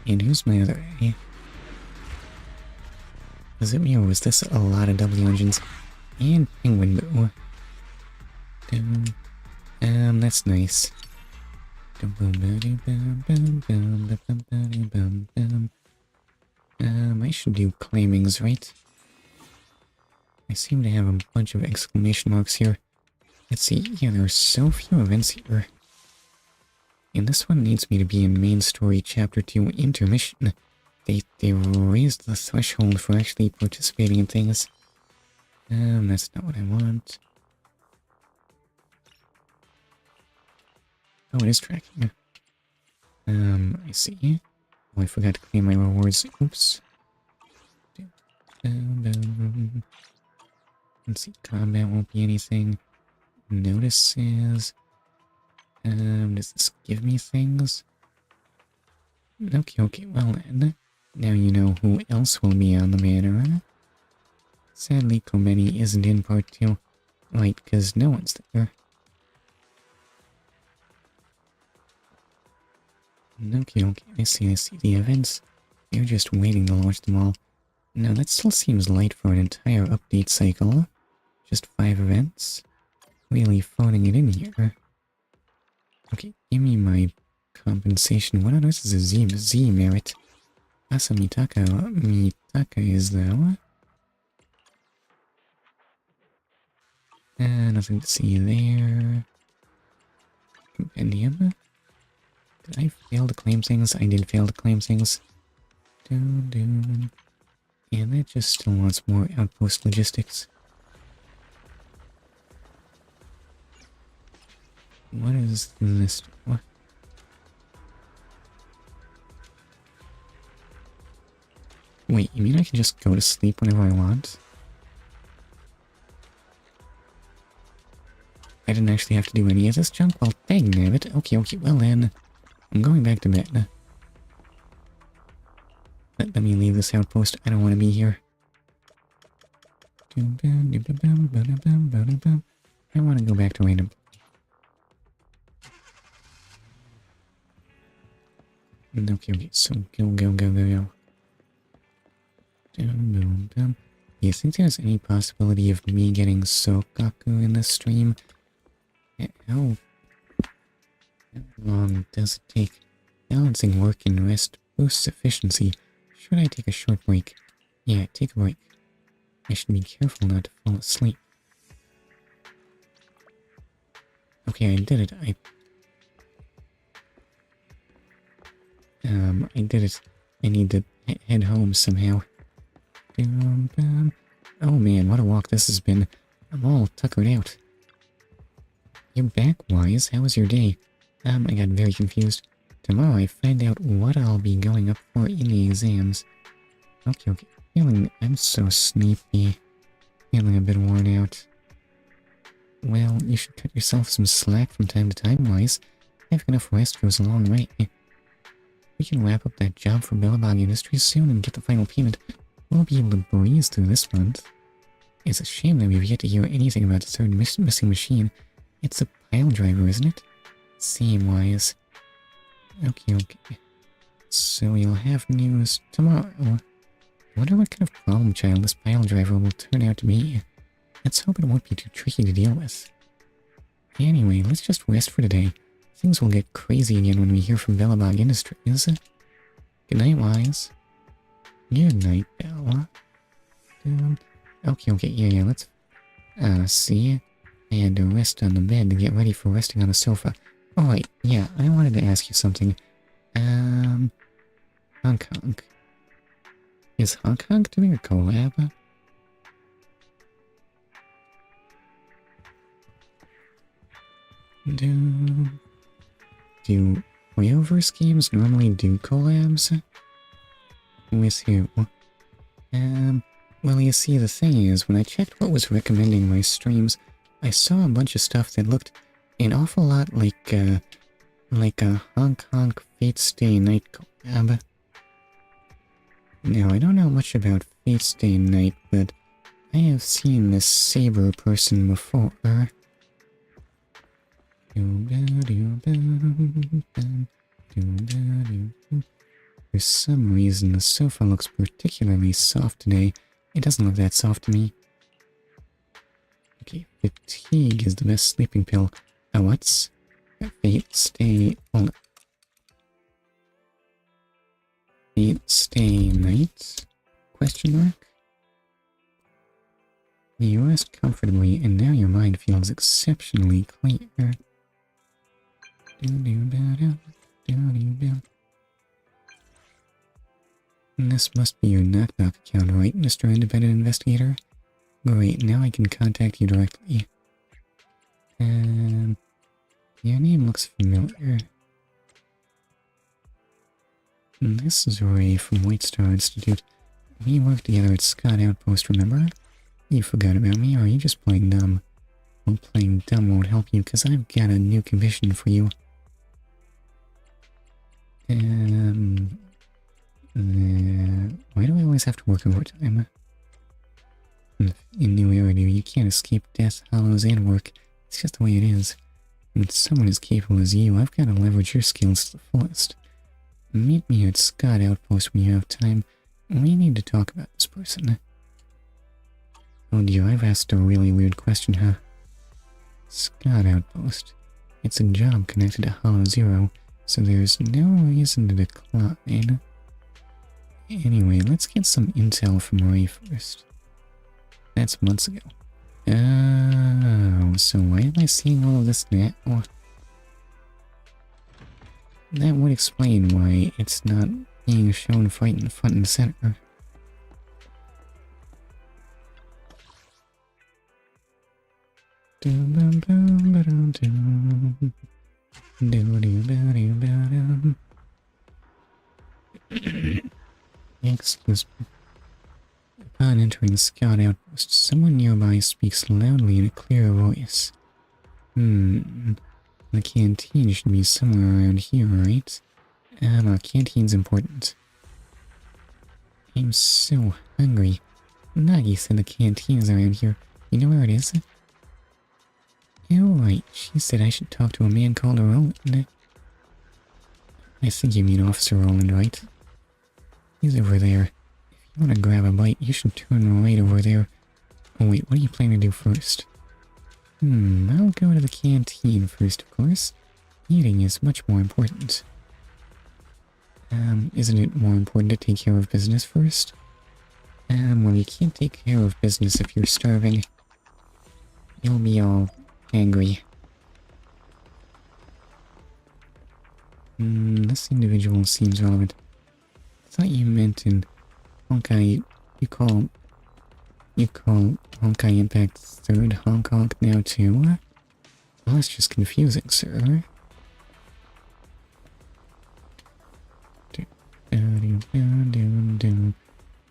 And who's my other A? Was it me or was this a lot of W engines? And Penguin Boo. That's nice. I should do claimings, right? I seem to have a bunch of exclamation marks here. Let's see, yeah, there are so few events here. And this one needs me to be in main story chapter 2 intermission. They raised the threshold for actually participating in things. That's not what I want. Oh, it is tracking. I see. Oh, I forgot to claim my rewards. Oops. Let's see, combat won't be anything. Notices. Does this give me things? Okay, well then. Now you know who else will be on the banner. Sadly, Komeni isn't in part 2. Right, because no one's there. Okay, I see the events. They're just waiting to launch them all. Now that still seems light for an entire update cycle. Just 5 events. Really phoning it in here. Okay, give me my compensation. What on earth is a Z merit? Asa Mitaka is thou. Nothing to see there. Compendium. Did I fail to claim things? I did fail to claim things. And that just still wants more outpost logistics. What is this? What? Wait, you mean I can just go to sleep whenever I want? I didn't actually have to do any of this junk? Well, dang nabbit. Okay, well then. I'm going back to bed. Let me leave this outpost. I don't want to be here. I want to go back to random. Okay, so go. Do you think there's any possibility of me getting Sokaku in this stream? How long does it take? Balancing work and rest boosts efficiency. Should I take a short break? Yeah, take a break. I should be careful not to fall asleep. Okay, I did it. I did it. I need to head home somehow. Oh man, what a walk this has been. I'm all tuckered out. You're back, Wise. How was your day? I got very confused. Tomorrow I find out what I'll be going up for in the exams. Okay. I'm so sleepy. Feeling a bit worn out. Well, you should cut yourself some slack from time to time, Wise. Having enough rest goes a long way. We can wrap up that job for Billabong Industries soon and get the final payment. We'll be able to breeze through this month. It's a shame that we've yet to hear anything about the third missing machine. It's a pile driver, isn't it? Same, Wise. Okay. So you'll have news tomorrow. I wonder what kind of problem child this pile driver will turn out to be. Let's hope it won't be too tricky to deal with. Anyway, let's just rest for today. Things will get crazy again when we hear from Billabong Industries. Good night, Wise. Good night, Bella. Okay, yeah, let's... see? I had to rest on the bed to get ready for resting on the sofa. Oh, wait, yeah, I wanted to ask you something. Hong Kong. Is Hong Kong doing a collab? Do Hoyoverse games normally do collabs? With who? Well, you see, the thing is, when I checked what was recommending my streams, I saw a bunch of stuff that looked an awful lot like a Hong Kong Fate Stay Night collab. Now, I don't know much about Fate Stay Night, but I have seen this Saber person before. For some reason, the sofa looks particularly soft today. It doesn't look that soft to me. Okay, fatigue is the best sleeping pill. What's... Fate Stay... Hold on. Fate Stay Night? Question mark? You rest comfortably, and now your mind feels exceptionally clear. This must be your Knock Knock account, right, Mr. Independent Investigator? Great, now I can contact you directly. Your name looks familiar. This is Ray from White Star Institute. We worked together at Scott Outpost, remember? You forgot about me, or are you just playing dumb? Well, playing dumb won't help you, because I've got a new commission for you. Why do I always have to work overtime? In New Era, you can't escape death, hollows, and work. It's just the way it is. With someone as capable as you, I've got to leverage your skills to the fullest. Meet me at Scott Outpost when you have time. We need to talk about this person. Oh dear, I've asked a really weird question, huh? Scott Outpost. It's a job connected to Hollow Zero, so there's no reason to decline. Anyway, let's get some intel from Ray first. That's months ago. Oh, so why am I seeing all of this now? That would explain why it's not being shown front and center. Excuse me. Upon entering the scout outpost, someone nearby speaks loudly in a clear voice. The canteen should be somewhere around here, right? Our canteen's important. I'm so hungry. Nagi said the canteen is around here. You know where it is? Oh, right. She said I should talk to a man called Roland. I think you mean Officer Roland, right? He's over there. If you want to grab a bite, you should turn right over there. Oh wait, what are you planning to do first? I'll go to the canteen first, of course. Eating is much more important. Isn't it more important to take care of business first? Well, you can't take care of business if you're starving. You'll be all angry. This individual seems relevant. I thought you meant in Honkai, you call Honkai Impact 3rd Hong Kong now too? Well, that's just confusing, sir.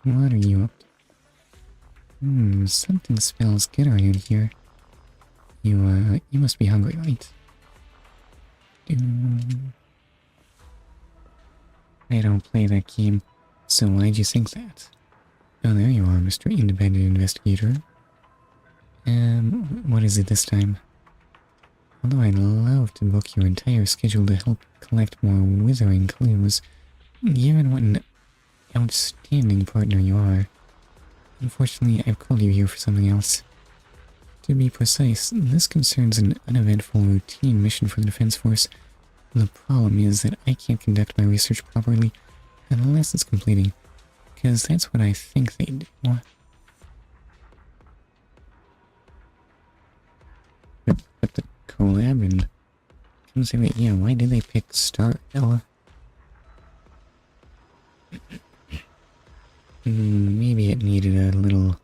What are you up to? Something smells good around here. You must be hungry, right? I don't play that game, so why'd you think that? Oh, there you are, Mr. Independent Investigator. What is it this time? Although I'd love to book your entire schedule to help collect more withering clues, given what an outstanding partner you are, unfortunately I've called you here for something else. To be precise, this concerns an uneventful routine mission for the Defense Force. The problem is that I can't conduct my research properly unless it's completing, because that's what I think they do. But the collab and... Come say that, yeah, why did they pick Star Ella? Maybe it needed a little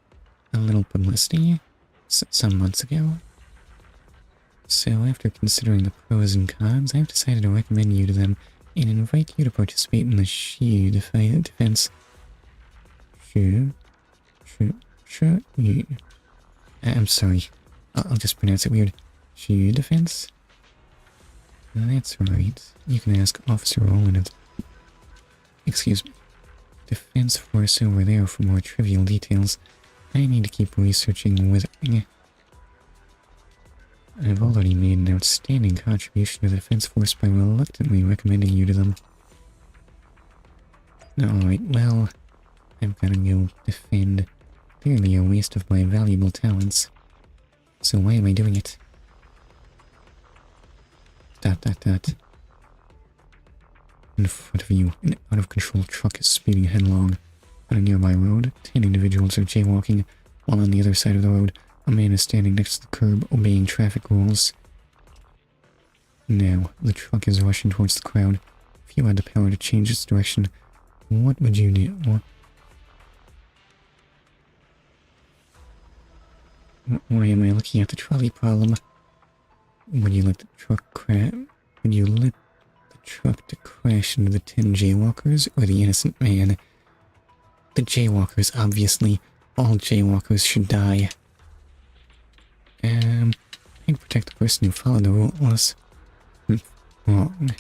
publicity some months ago. So after considering the pros and cons, I've decided to recommend you to them and invite you to participate in the Shiyu defense. Shiyu? I'm sorry. I'll just pronounce it weird. Shiyu defense? That's right. You can ask Officer Roland of the... Excuse me. Defense Force over there for more trivial details. I need to keep researching withering. I've already made an outstanding contribution to the Defense Force by reluctantly recommending you to them. Alright, well, I've gotta go defend. Clearly a waste of my valuable talents. So why am I doing it? ... In front of you, an out-of-control truck is speeding headlong. On a nearby road, 10 individuals are jaywalking, while on the other side of the road, a man is standing next to the curb, obeying traffic rules. Now, the truck is rushing towards the crowd. If you had the power to change its direction, what would you do? Why am I looking at the trolley problem? Would you let the truck crash? Would you let the truck to crash into the 10 jaywalkers, or the innocent man? The jaywalkers, obviously. All jaywalkers should die. I'd protect the person who followed the rules. Wrong.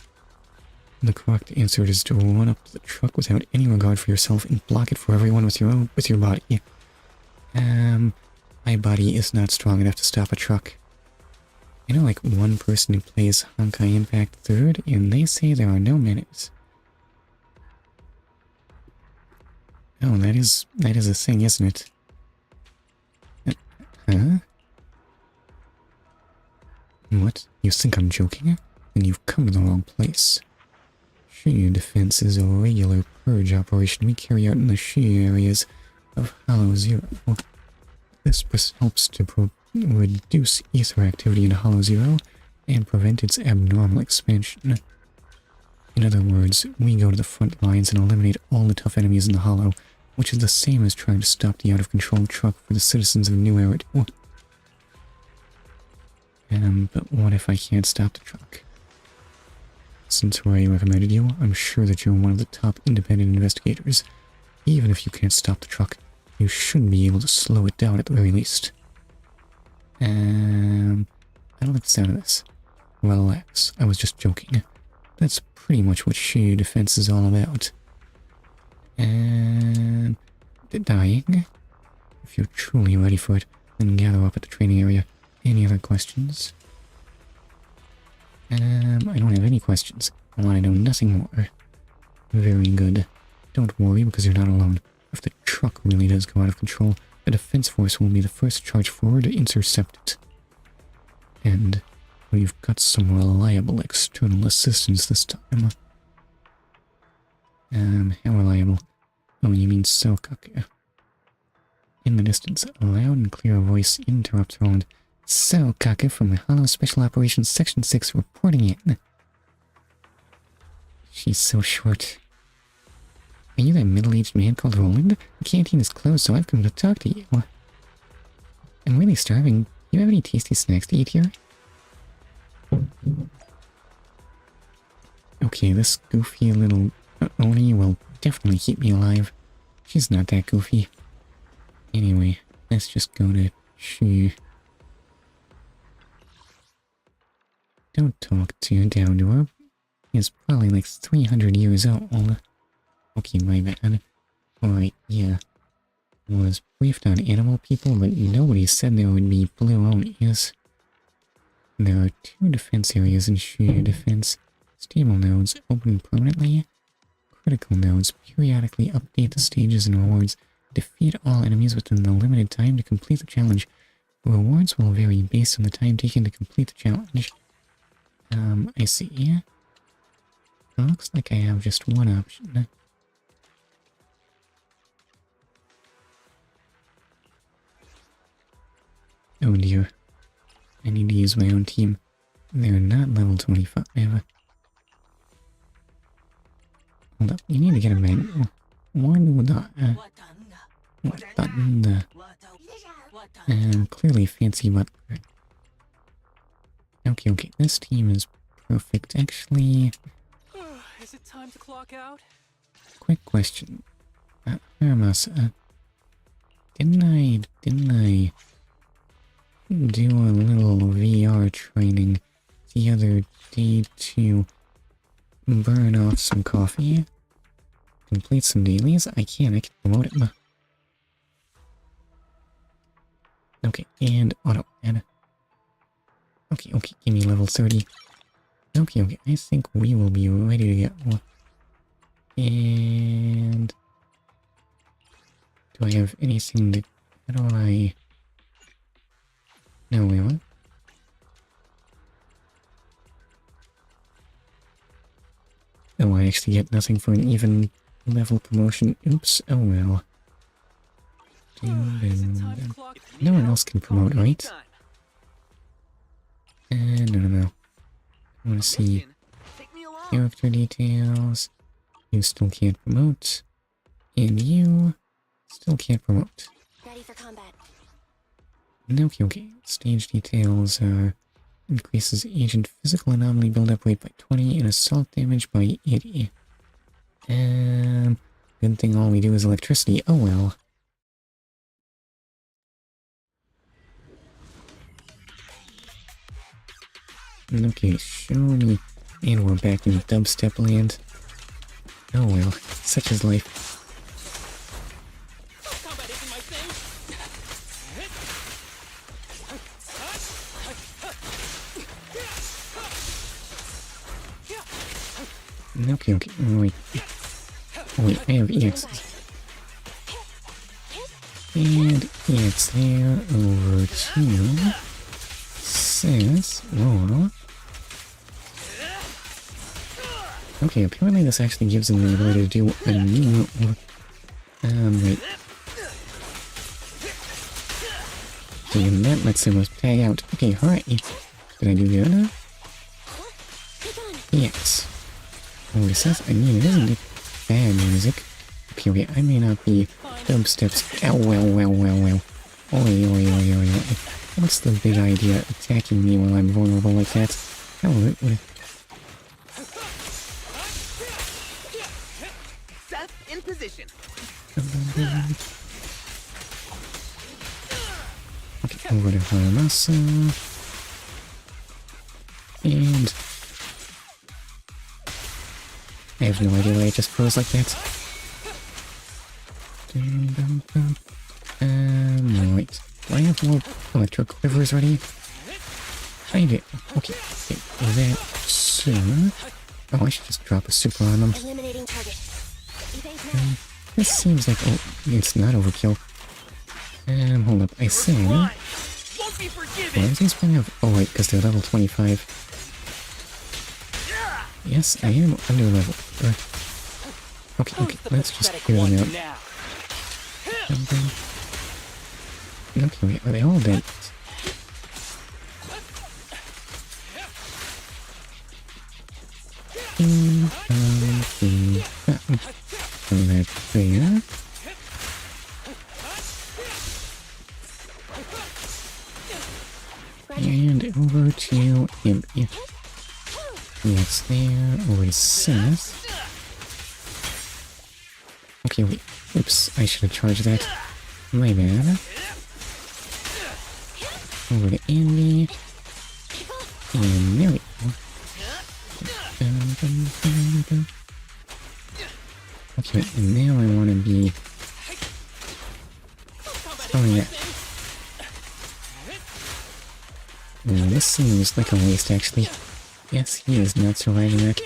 The correct answer is to run up to the truck without any regard for yourself and block it for everyone with your body. My body is not strong enough to stop a truck. I know like one person who plays Honkai Impact 3rd, and they say there are no minutes. Oh, that is a thing, isn't it? Huh? What? You think I'm joking? Then you've come to the wrong place. Shiyu Defense is a regular purge operation we carry out in the Shiyu areas of Hollow Zero. This helps to reduce ether activity in Hollow Zero and prevent its abnormal expansion. In other words, we go to the front lines and eliminate all the tough enemies in the Hollow, which is the same as trying to stop the out-of-control truck for the citizens of New Era. But what if I can't stop the truck? Since Ray recommended you, I'm sure that you're one of the top independent investigators. Even if you can't stop the truck, you should be able to slow it down at the very least. I don't like the sound of this. Relax, I was just joking. That's pretty much what Shiyu defense is all about. And... dying? If you're truly ready for it, then gather up at the training area. Any other questions? I don't have any questions. I want to know nothing more. Very good. Don't worry, because you're not alone. If the truck really does go out of control, the defense force will be the first to charge forward to intercept it. And we've got some reliable external assistance this time. How reliable? Oh, you mean Sokake. In the distance, a loud and clear voice interrupts Roland. Sokake from the Hollow Special Operations Section 6 reporting in. She's so short. Are you that middle-aged man called Roland? The canteen is closed, so I've come to talk to you. I'm really starving. Do you have any tasty snacks to eat here? Okay, this goofy little Oni will definitely keep me alive. She's not that goofy. Anyway, let's just go to Shiyu. Don't talk too down to her. He's probably like 300 years old. Okay, my bad. Alright, yeah. I was briefed on animal people, but nobody said there would be blue Onis. There are 2 defense areas in Shiyu defense. Stable nodes open permanently. Critical nodes periodically update the stages and rewards. Defeat all enemies within the limited time to complete the challenge. Rewards will vary based on the time taken to complete the challenge. I see. Looks like I have just one option. Oh dear. I need to use my own team. They're not level 25. Hold up, you need to get a manual. Clearly fancy butler. Okay, this team is perfect. Actually... Is it time to clock out? Quick question. Aramasa, didn't I do a little VR training the other day to burn off some coffee? Complete some dailies? I can promote it. Okay, and auto add. Okay, give me level 30. Okay, I think we will be ready to go. And... do I have anything to... how do I... no, wait, what? Oh, I actually get nothing for an even level promotion. Oops, oh well. No one else can promote, right? No. I want to see character details. You still can't promote. And you still can't promote. Ready for combat. Okay. Stage details are increases agent physical anomaly build-up rate by 20 and assault damage by 80. Good thing all we do is electricity. Oh well. Okay, show me. And we're back in dubstep land. Oh well, such is life. Okay, wait, I have EXs. And EX there over to... Sis, roll. Okay, apparently this actually gives them the ability to do a new... wait. Okay, and that lets them tag out. Okay, alright. Did I do good? Yes. Oh, this is... I mean, it isn't bad music. Okay, I may not be dubsteps... Ow, well. Oi. What's the big idea attacking me while I'm vulnerable like that? Oh, Seth in position. Okay, over to Haramasa. And I have no idea why I just froze like that. Right. Do I have more electro quivers ready? I do. Okay. That soon. Oh, I should just drop a super on them. Eliminating target. This seems like... Oh, it's not overkill. Hold up. I say... Why is this one have... Oh, wait, because they're level 25. Yes, I am under level. Okay, let's just clear them out. Okay, wait, are they all dead? That there. And over to him. Yes, there. Over to Seth. Okay, wait. Oops, I should have charged that. My bad. Over to Andy. And there we go. Okay, and now I want to be... Oh yeah. Oh, this seems like a waste actually. Yes, he is not surviving that.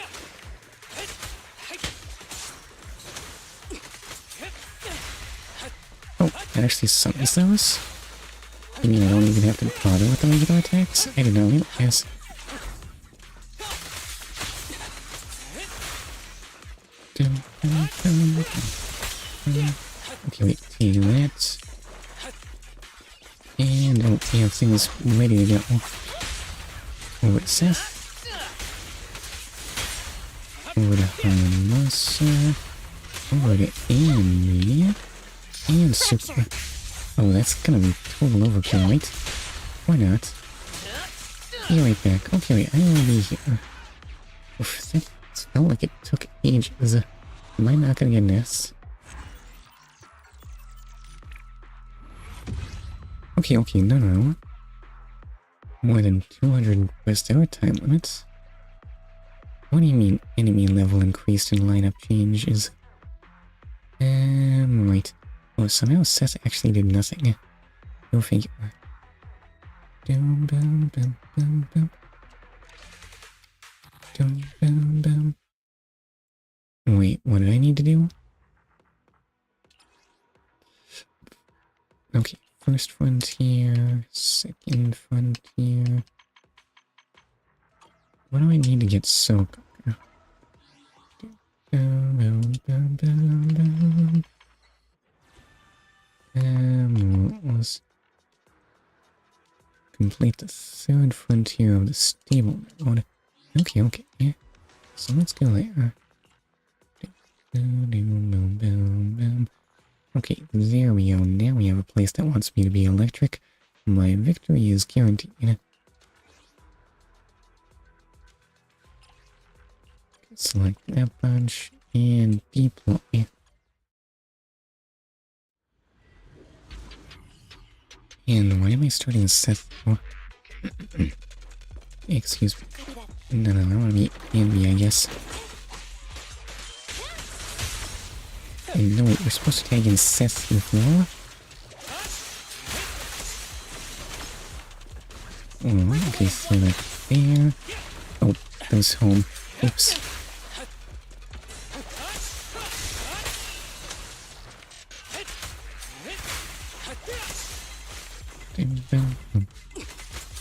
Oh, that actually summons those? You mean I don't even have to bother with the regular attacks? I don't know, yes. Okay, wait, do that. And I don't have things ready to go. Over to Seth. Over to Haramasa. Over to Andy. And Super. Oh, that's gonna be total overkill, right? Why not? Be right back. Okay, wait, I will be here. Oof, that felt like it took ages. Am I not gonna get this? Okay, no. More than 200 quest hour time limits? What do you mean enemy level increased and lineup changes? Right. Oh, somehow Seth actually did nothing. Go figure. Wait, what did I need to do? Okay, first frontier, second frontier. What do I need to get soak? Let's complete the third frontier of the stable mode. Okay, yeah. So let's go there. Okay, there we go. Now we have a place that wants me to be electric. My victory is guaranteed. Select that bunch and deploy. And why am I starting Seth for? Excuse me. No, I want to be Andy, I guess. Hey, no, wait, we're supposed to tag in Seth before? Oh, okay, so like there. Oh, goes home. Oops.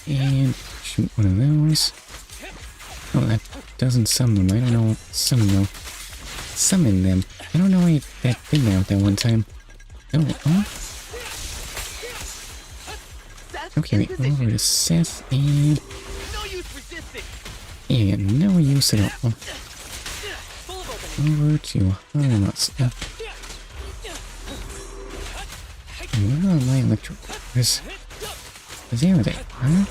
And shoot one of those. Oh, that doesn't summon them. I don't know. Summon them. I don't know why that did that one time. Oh. Okay, wait, over to Seth and... Yeah, no use at all. Over to Haramasa. Where are my electric cores? There they are.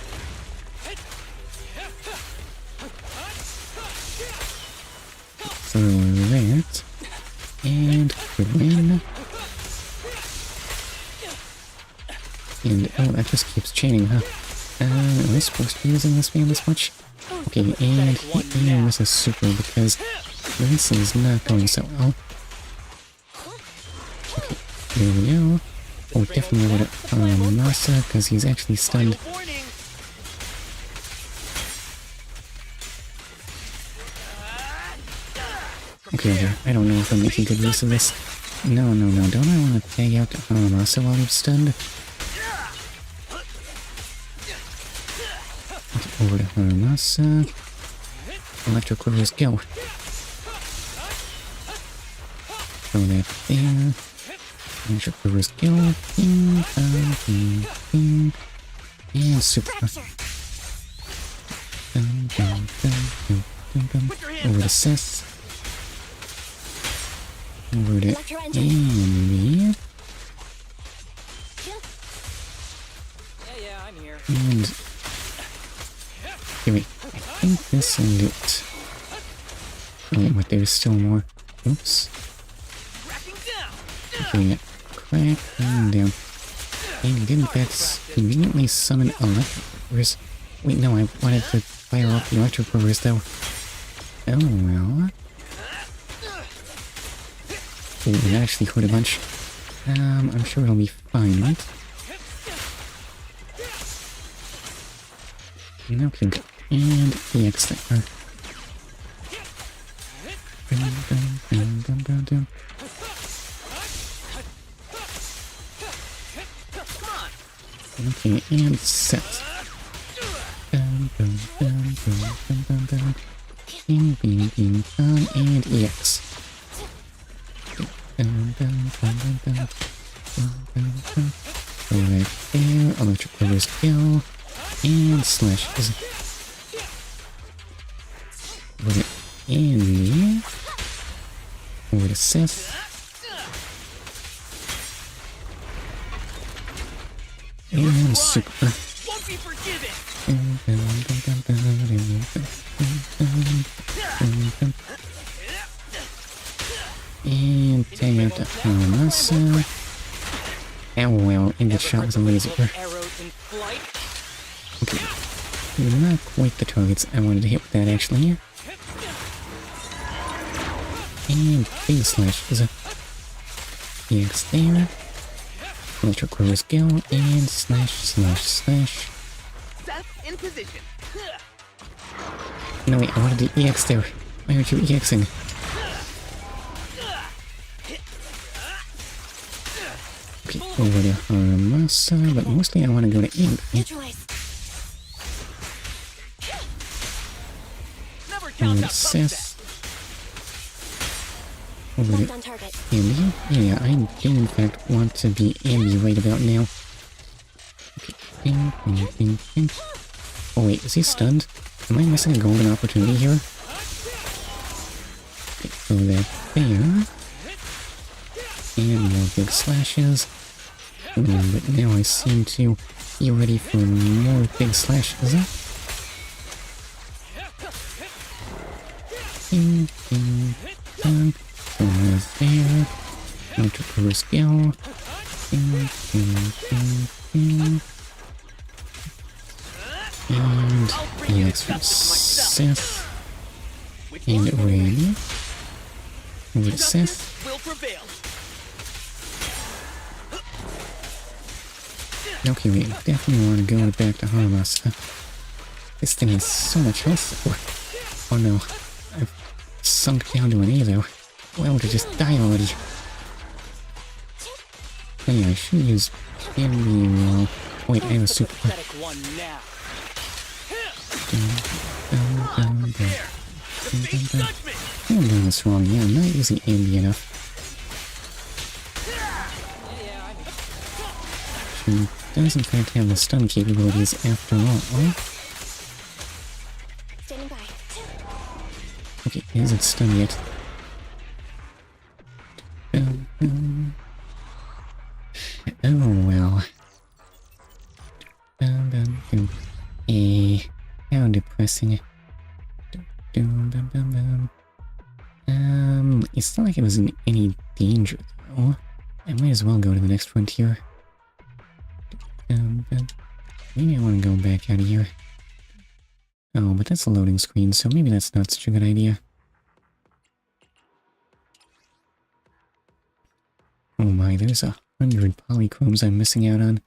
So that. And win. And oh, that just keeps chaining, huh? Am I supposed to be using this man this much? Okay, and he misses super because this is not going so well. Okay, there we go. Oh, definitely avoid it Masa because he's actually stunned. Okay, I don't know if I'm making good use of this. No, don't I want to tag out Masa while he's stunned? Okay, over to Masa. Electric Quivers, go. Throw that there. Electric Quivers, go. Bing, bang, bing, bing. And super. Over to Seth. Over to Amy. Yeah, I'm here. And okay, wait, I think this will do it. Oh, but there's still more. Oops. Okay, cracking down. And he didn't conveniently summon electric rivers. Wait, no, I wanted to fire off the electric rivers though. Oh well. Oh, that actually hurt a bunch. I'm sure it'll be fine, right? Okay, good. And EX there. Okay, and set. Bing, bing, bing, bong, and EX. Right there, electric quivers go, and slash is over to Andy, over to Seth, and super. And tag out to Masa. Oh well, and get shot with a laser. Okay, not quite the targets I wanted to hit with that actually. And big slash is a EX there. Electric Quivers go, and slash, slash, slash. In position. No wait, I wanted to EX there. Why aren't you EXing? Okay, over to Masa, but mostly I want to go to Ink. Over to Seth. Over to Ambi. Yeah, I do in fact want to be Ambi right about now. Okay, ping, ping, ping, ping. Oh wait, is he stunned? Am I missing a golden opportunity here? Okay, throw that there. And more big slashes. But now I seem to be ready for more big slashes. Ping, ping, ping. Over there. Electric Quivers go. Ping, ping, ping, ping. And EX from Seth. And Randy. Over to Seth. Okay, we definitely want to go back to Haramasa. This thing has so much health. Oh no, I've sunk down to an A though. Why would I just die already? Oh yeah, I should use Candy Wall. Wait, I have a super. I'm doing this wrong. Yeah, I'm not using Ambi enough. She does in fact have the stun capabilities after all. Okay, isn't stunned yet. Oh well. How depressing. Is It's not like it was in any danger, though. I might as well go to the next frontier. But maybe I want to go back out of here. Oh, but that's a loading screen, so maybe that's not such a good idea. Oh my, there's 100 polychromes I'm missing out on.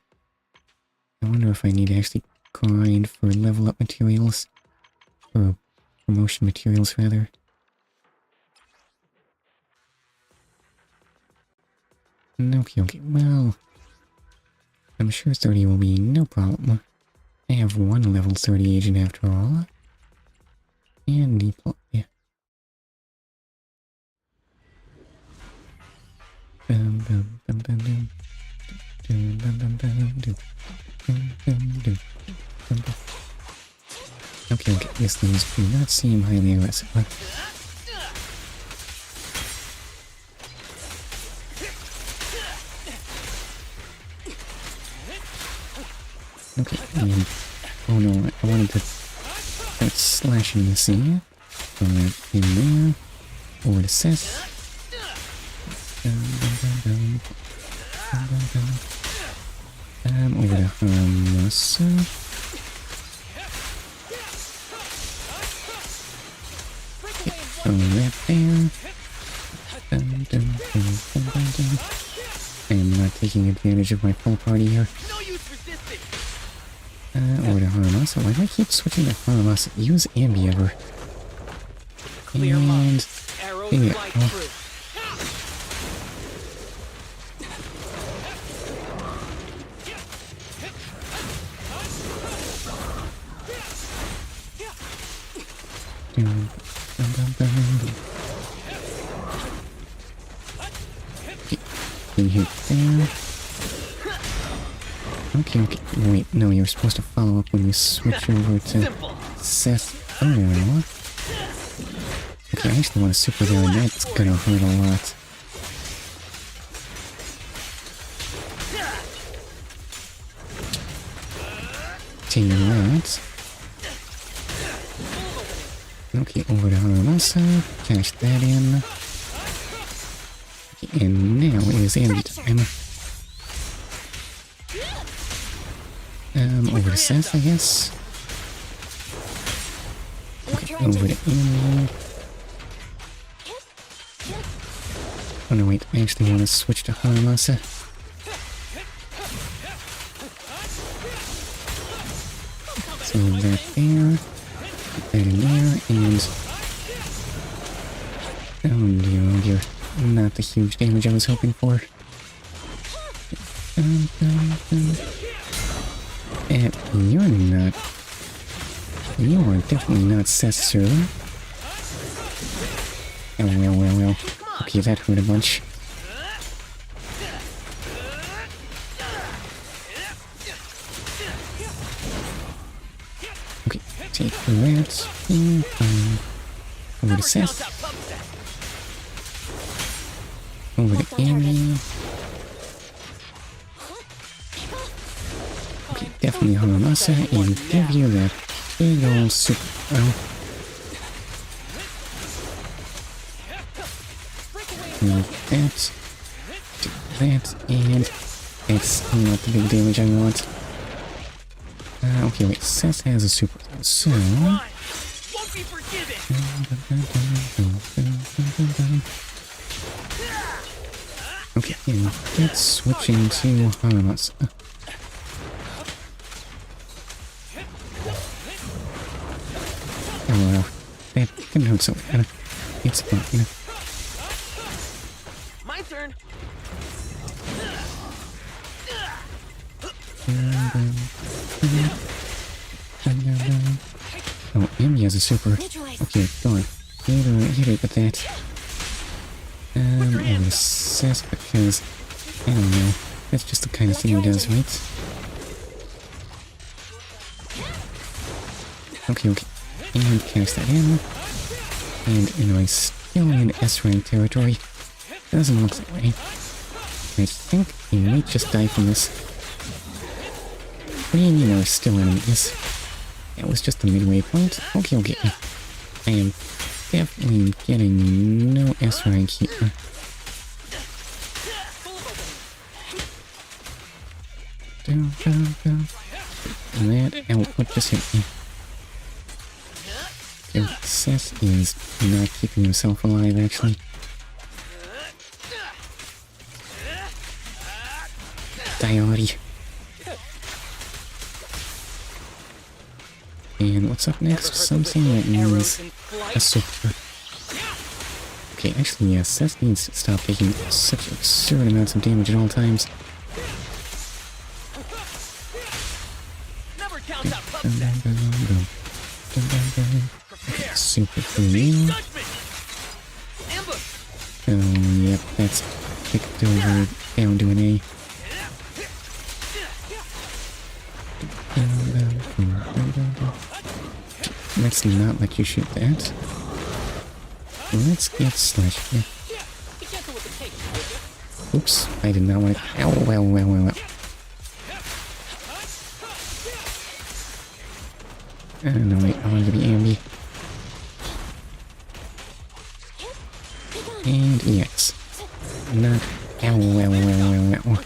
I wonder if I need to actually grind for level up materials. Or promotion materials, rather. Okay, well... I'm sure 30 will be no problem. I have one level 30 agent after all. And deploy. Okay, these things do not seem highly aggressive. Okay, oh no, I wanted to start slashing the scene. In there. Over to Seth. Over to Harmasa. Throw that there. I am not taking advantage of my full party here. Over to Haramasa. Why do I keep switching to Haramasa? Use Ambi ever. Clear And... Arrows yeah, fly well, through. Big hit there. Okay, wait, no, you're supposed to follow up when you switch over to Seth. Oh, well. Okay, I actually want a super there, and that's gonna hurt a lot. Take that. Okay, over to Haramasa. Cash that in. Okay, and now it is Ambi time. Over to Seth, I guess. Okay, over to Ambi. Oh no, wait, I actually want to switch to Haramasa. So that there, put that in there, and... oh dear, not the huge damage I was hoping for. You're not... you are definitely not Seth, sir. Oh, well. Okay, that hurt a bunch. Okay, take that. Over to Seth. Over to Ambi. Okay, definitely Haramasa, and give you that big old super throw. Like that, do that, and it's not the big damage I want. Okay, wait, Seth has a super throw, so... okay, and that's switching to Haramasa. Oh well, that didn't hurt so bad. It's fine. My turn. Oh, Ambi has a super. Okay, go on. Hit it with that. Over to Seth, because, I don't know, that's just the kind of thing he does, right? Okay, and cast that in. And anyway, still in S-rank territory. Doesn't look that way. I think he might just die from this. And still enemies. That was just the midway point. Okay. I am definitely getting no S rank here. And that output just hit me. Okay, Seth is not keeping himself alive, actually. Die already. And what's up next? Something that needs a super. Okay, actually, yes, Seth needs to stop taking such absurd amounts of damage at all times. Super for you. Oh, yep, that's kicked over down to an A. Let's not let you shoot that. Let's get slashed here. Oops, I did not want to. Ow, well, well, well, well. No, wait, I wanted to be Ambi. And yes. Not. Ow, well, well, well, well.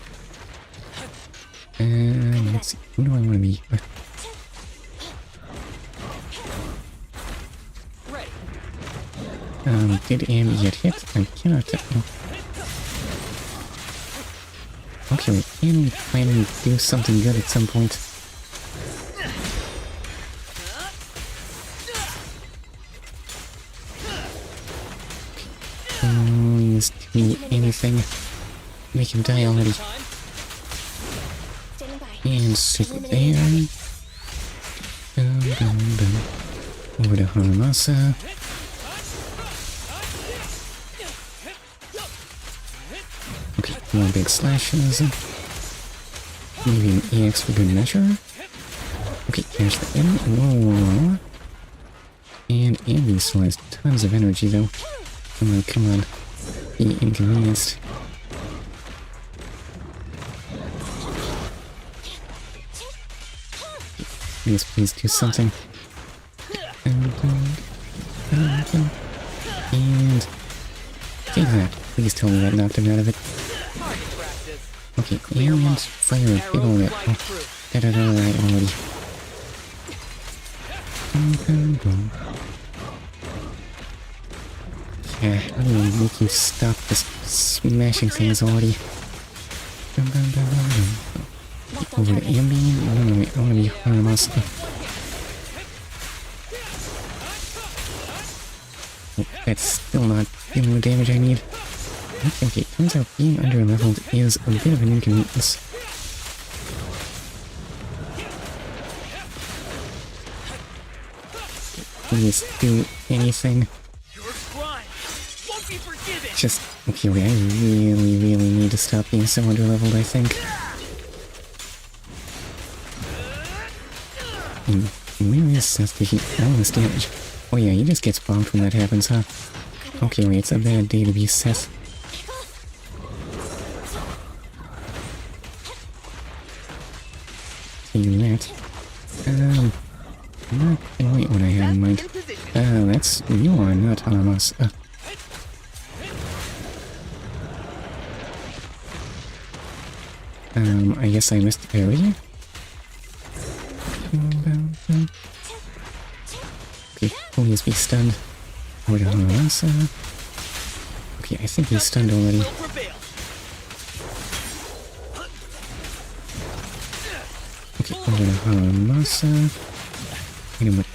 Let's see. Who do I want to be? Did Ambi get hit? I cannot tell. Okay, wait, can we finally do something good at some point? Please do anything. Make him die already. And super there. Over to Haramasa. Okay, more big slashes. Maybe an EX for good measure. Okay, here's the end. Whoa. And Ambi still has tons of energy though. Come on, come on. Be inconvenienced. Please, please do something. And take that. Please tell me that knocked him out of it. Okay, and fire a big ol' rip. Oh, da-da-da, right already. Yeah, I'm gonna make you stop this smashing things already. Over to Ambi. I wanna be harmless. Oh, that's still not giving the damage I need. Okay, turns out being under-leveled is a bit of an inconvenience. Please do anything. Just, okay, wait, I really need to stop being so under-leveled, I think. Where is Seth taking all this damage? Oh yeah, he just gets bombed when that happens, huh? Okay, wait, it's a bad day to be Seth. Taking that. Not quite what I had in mind. That's... you are not harmless. I guess I missed the parry. Okay, please be stunned. Over to Haramasa. Okay, I think he's stunned already. Okay, over to Haramasa. Hit him with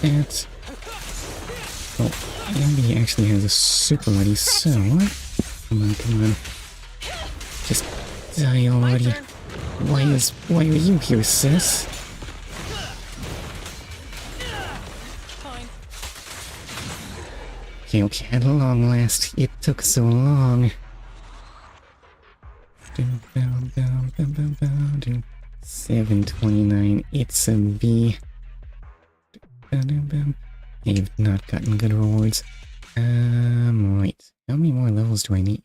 that. Oh, Ambi actually has a super ready, so... Come on, come on. Just die already. Why are you here, sis? Okay, at long last, it took so long. 729, it's a B. I've not gotten good rewards. Right. How many more levels do I need?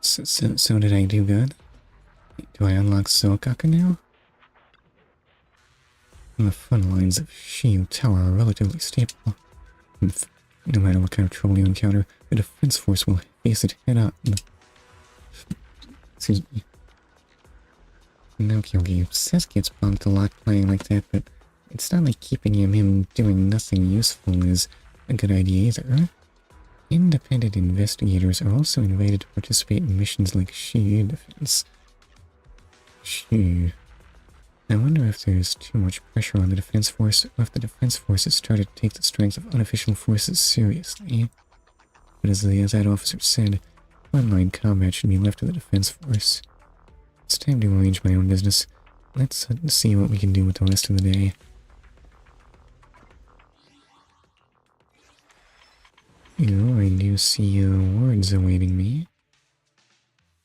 So did I do good? Do I unlock Sokaku now? The front lines of Shiyu Tower are relatively stable. No matter what kind of trouble you encounter, the defense force will face it head on. Excuse me. Okay, Seth gets bumped a lot playing like that, but it's not like keeping him doing nothing useful is a good idea either. Independent investigators are also invited to participate in missions like Shiyu Defense. Shiyu. I wonder if there's too much pressure on the defense force, or if the defense force has started to take the strength of unofficial forces seriously. But as that officer said, frontline combat should be left to the defense force. It's time to arrange my own business. Let's see what we can do with the rest of the day. Here, I do see awards awaiting me.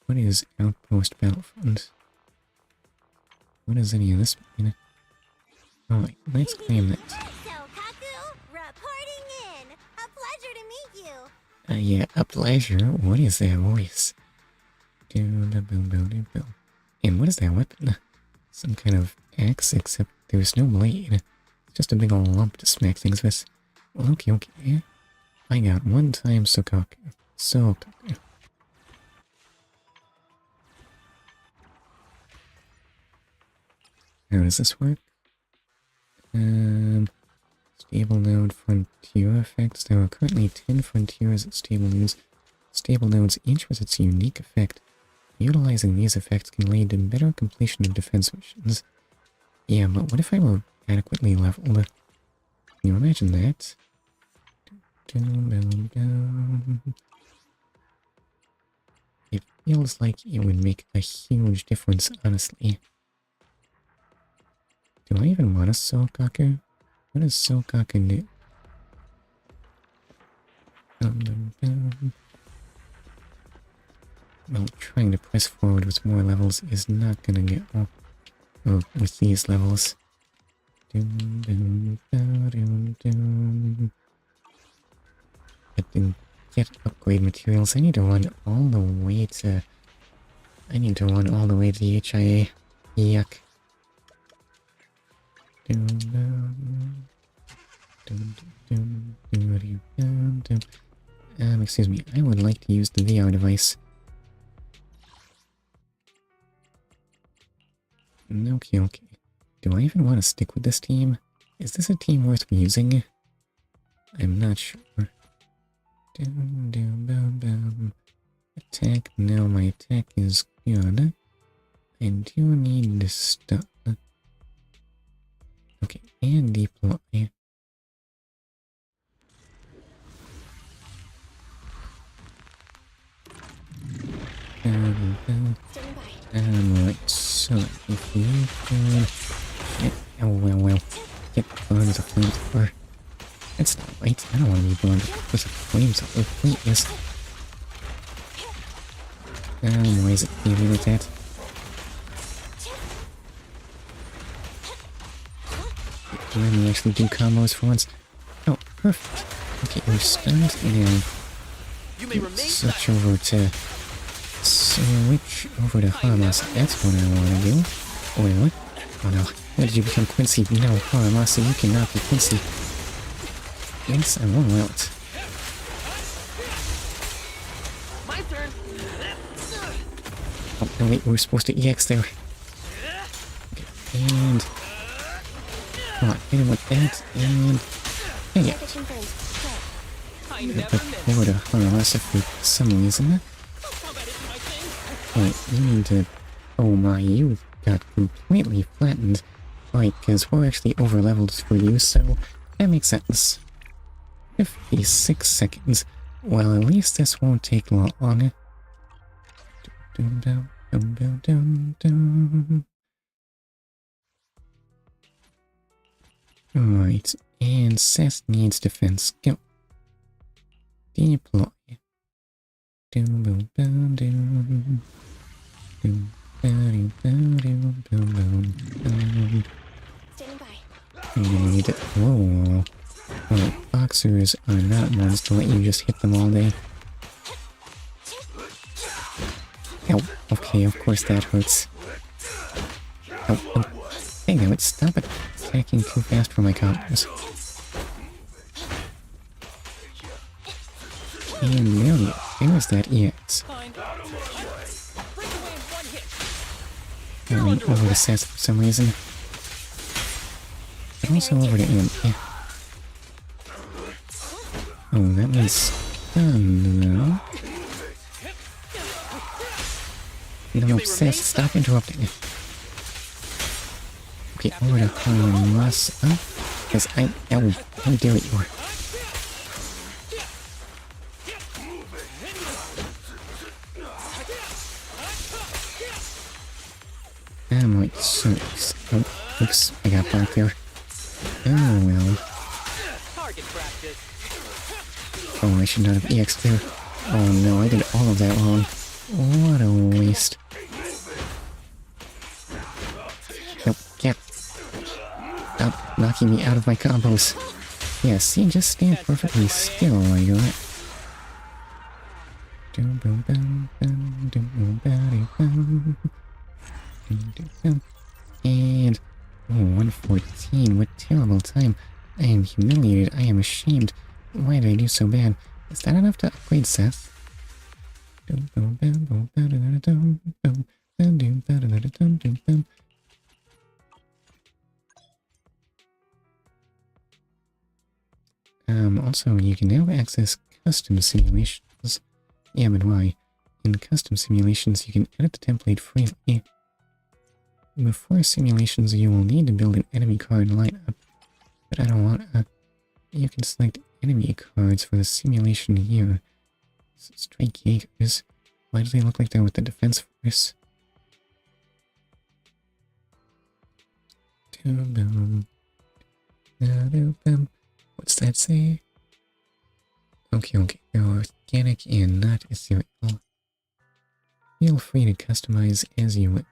What is Outpost Battlefront? What does any of this mean? Alright, let's claim that. Sokaku, reporting in. A pleasure to meet you. Yeah, a pleasure. What is that voice? And what is that weapon? Some kind of axe, except there's no blade. It's just a big old lump to smack things with. Well, okay. I got one time Sokaku. How does this work? Stable node frontier effects. There are currently 10 frontiers at stable nodes. Stable nodes, each with its unique effect. Utilizing these effects can lead to better completion of defense missions. Yeah, but what if I were adequately leveled? Can you imagine that? It feels like it would make a huge difference, honestly. Do I even want a Sokaku? What does Sokaku do? Well, trying to press forward with more levels is not gonna get... Oh, with these levels. But to get upgrade materials, I need to run all the way to... the HIA. Yuck. Excuse me, I would like to use the VR device. Okay. Do I even want to stick with this team? Is this a team worth using? I'm not sure. Attack, no, my attack is good. I do need to stop. Okay, and deploy. Right, so if you can get burned with a flamethrower. That's not right, I don't want to be burned with a flamethrower, please. Why is it feeling like that? Let me actually do combos for once. Oh, perfect. Okay, we're stunned now. Switch over to Haramasa. That's what I want to do. Oh, wait, what? Oh no. How did you become Quincy? No, Haramasa, you cannot be Quincy. Yes, I won't out. My turn. Oh, no, wait, we were supposed to EX there. Okay, and... Come on, hit him with that, and... Dang it. Put forward to Haramasa for some reason. Alright, you need to... Oh my, you got completely flattened. Right, because we're actually over-leveled for you, so that makes sense. 56 seconds. Well, at least this won't take long. Alright, and Seth needs defense. Go. Deploy. Whoa. Alright, boxers are not ones to let you just hit them all day. Okay, of course that hurts. Oh, hey now, stop it. Attacking too fast for my combos. And there's that EX. Over to Seth for some reason. But also over to Imp, yeah. Oh, that one's done, though. No, Seth, stop interrupting. Okay, over to Harmasa. Because how dare you? I'm like, so... Oh, oops, I got blocked there. Oh, well. Oh, I should not have EX'd there. Oh no, I did all of that wrong. What a waste. Nope, can't. Stop knocking me out of my combos. Yeah, see, just stand perfectly still while you're at. And... oh, 114, what terrible time. I am humiliated, I am ashamed. Why did I do so bad? Is that enough to upgrade Seth? Also, you can now access custom simulations. Yeah, but why? In custom simulations, you can edit the template freely. Before simulations, you will need to build an enemy card lineup. But I don't want you can select enemy cards for the simulation here. Strike Jaegers. Why do they look like they're with the defense force? What's that say? Okay, they're organic and not ethereal. Feel free to customize as you wish.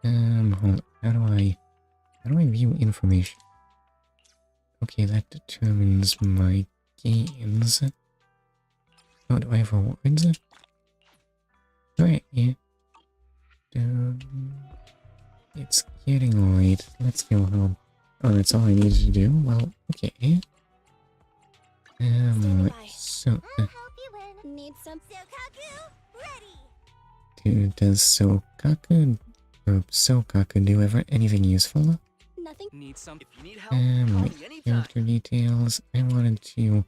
Hold on. How do I view information? Okay, that determines my gains. Oh, do I have rewards? Right, yeah. It's getting late. Let's go home. Oh, that's all I needed to do? Well, okay. So... Need some Sokaku ready. Dude, does Sokaku or Sokaku do ever anything useful? Nothing. Need some. If you need help, call me anytime. Character details. I wanted to...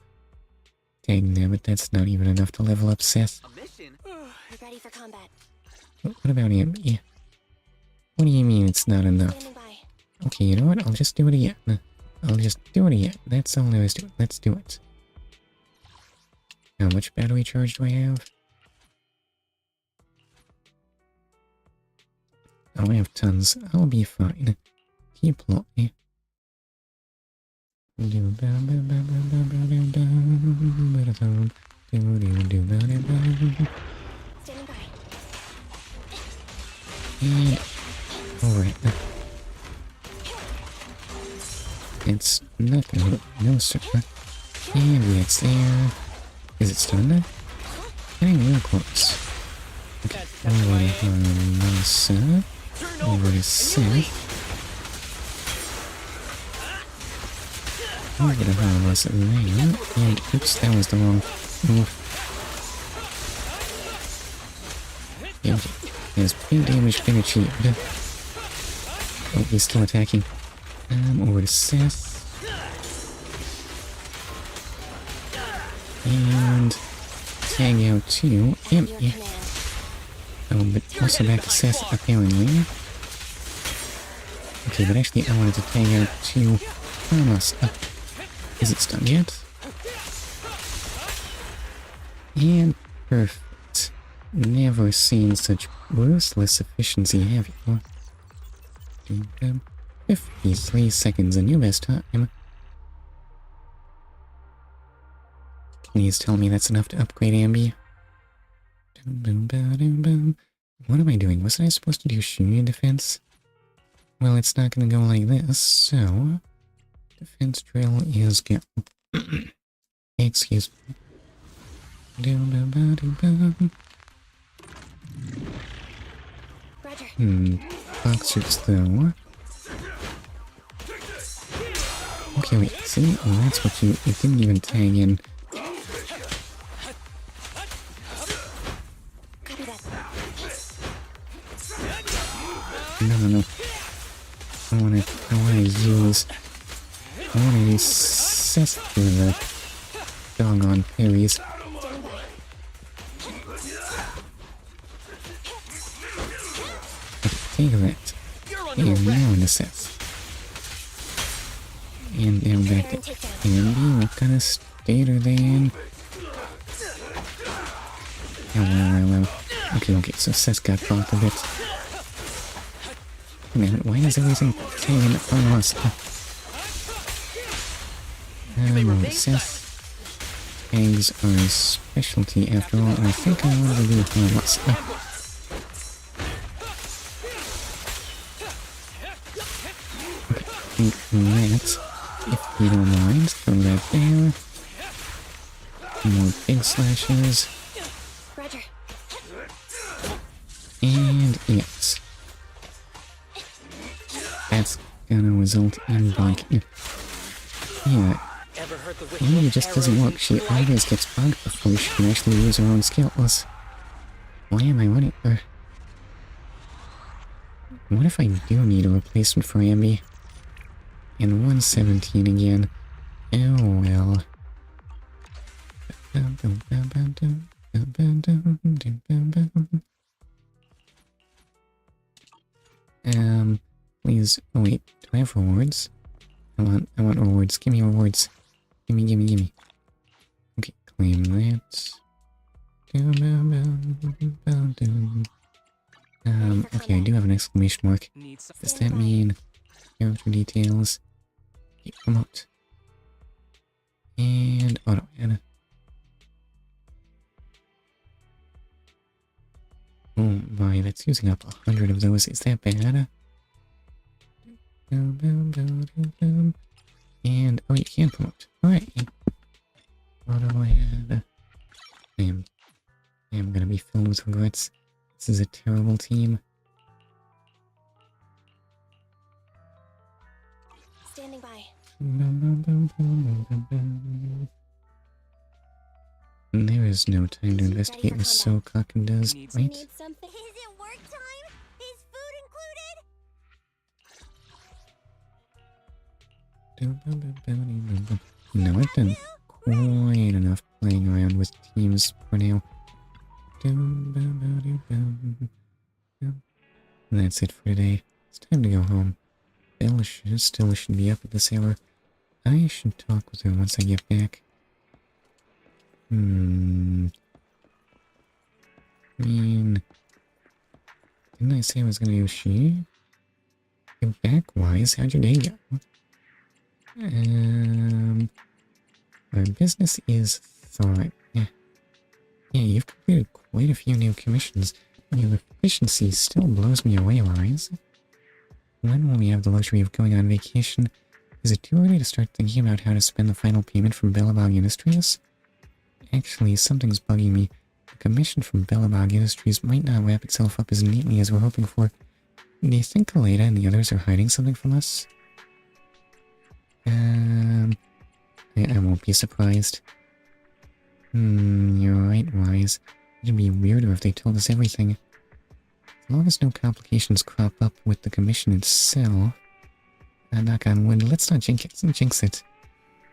Dang, damn it, that's not even enough to level up Seth. A mission. Ready for combat. What about him? Yeah. What do you mean it's not enough? Standing by. Okay, you know what? I'll just do it again. I'll just do it again. That's all there is to it. Let's do it. How much battery charge do I have? Oh, I have tons. I'll be fine. Keep looking. Standing by. And... alright. It's nothing. No, sir. And it's there. Is it stunned? Getting real close. Okay, over to Harmasa. Over to Seth. Over to Harmasa there. And oops, that was the wrong move. And there's big damage been achieved. Oh, he's still attacking. Over to Seth. And tag out to Empty. Oh, but also back to Seth, apparently. Okay, but actually I wanted to tag out to Thomas. Is it stunned yet? And perfect. Never seen such ruthless efficiency, have you? 53 seconds, a new best time. Please tell me that's enough to upgrade Ambi. What am I doing? Wasn't I supposed to do Shiyu defense? Well, it's not gonna go like this, so... Defense drill is go. Excuse me. Roger. Boxers though. Okay, wait, see? Oh, that's what you didn't even tag in. Copy that. No. I wanna use cess through the doggone parries. Take that. And now in the sets. And now back to Andy. What kind of state are they in? Well. Okay, so Seth got bonked a bit. Man, why is everything taking it from us? Seth eggs are a specialty after all, and I think I want to do harmless. That, if you don't mind, throw that there. More big slashes. Roger. And yes. That's gonna result in like... Yeah. Amy just doesn't work. She always gets bugged before she can actually use her own skills. Why am I running her? What if I do need a replacement for Ambi? And 117 again. Oh well. Please. Oh wait, do I have rewards? I want rewards. Give me rewards. Gimme. Okay, claim that. Okay, I do have an exclamation mark. Does that mean character details? Okay, promote. And auto add. Oh my, that's using up 100 of those. Is that bad? And, oh, you can promote. Alright. Auto add. I am gonna be filled with regrets. This is a terrible team. Standing by. There is no time to investigate what Sokaku does, right? Need something? Is it work time? Is food included? No, I've done quite enough playing around with teams for now. That's it for today. It's time to go home. Bella still should be up at this hour. I should talk with her once I get back. I mean... Didn't I say I was gonna do she? You're back-wise, how'd your day go? Our business is thought. Yeah, you've completed quite a few new commissions. Your efficiency still blows me away, Rise. When will we have the luxury of going on vacation? Is it too early to start thinking about how to spend the final payment from Bellabog Industries? Actually, something's bugging me. The commission from Bellabog Industries might not wrap itself up as neatly as we're hoping for. Do you think Kaleda and the others are hiding something from us? I won't be surprised. You're right, Wise. It'd be weirder if they told us everything. As long as no complications crop up with the commission itself. Knock on wood, let's not jinx it.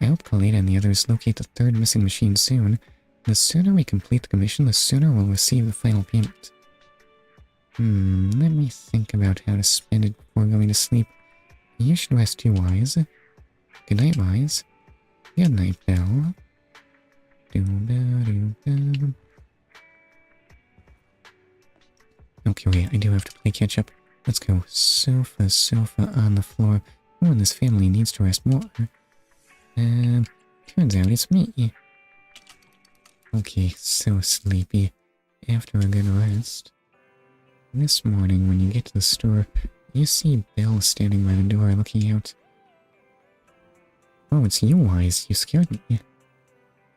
I hope Kaleda and the others locate the third missing machine soon. The sooner we complete the commission, the sooner we'll receive the final payment. Let me think about how to spend it before going to sleep. You should rest too, Wise. Good night, Wise. Good night, Belle. Okay, wait, I do have to play catch-up. Let's go. Sofa on the floor. Who in this family needs to rest more? Turns out it's me. Okay, so sleepy. After a good rest. This morning, when you get to the store, you see Belle standing by the door looking out. Oh, it's you, Wise. You scared me.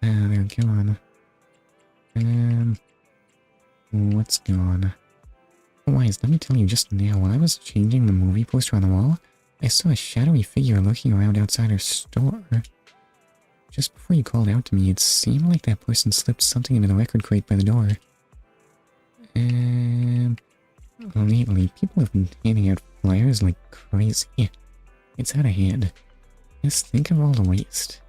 They're gone. What's going on? Wise, let me tell you just now, while I was changing the movie poster on the wall, I saw a shadowy figure lurking around outside our store. Just before you called out to me, it seemed like that person slipped something into the record crate by the door. Lately, people have been handing out flyers like crazy. It's out of hand. Just think of all the waste.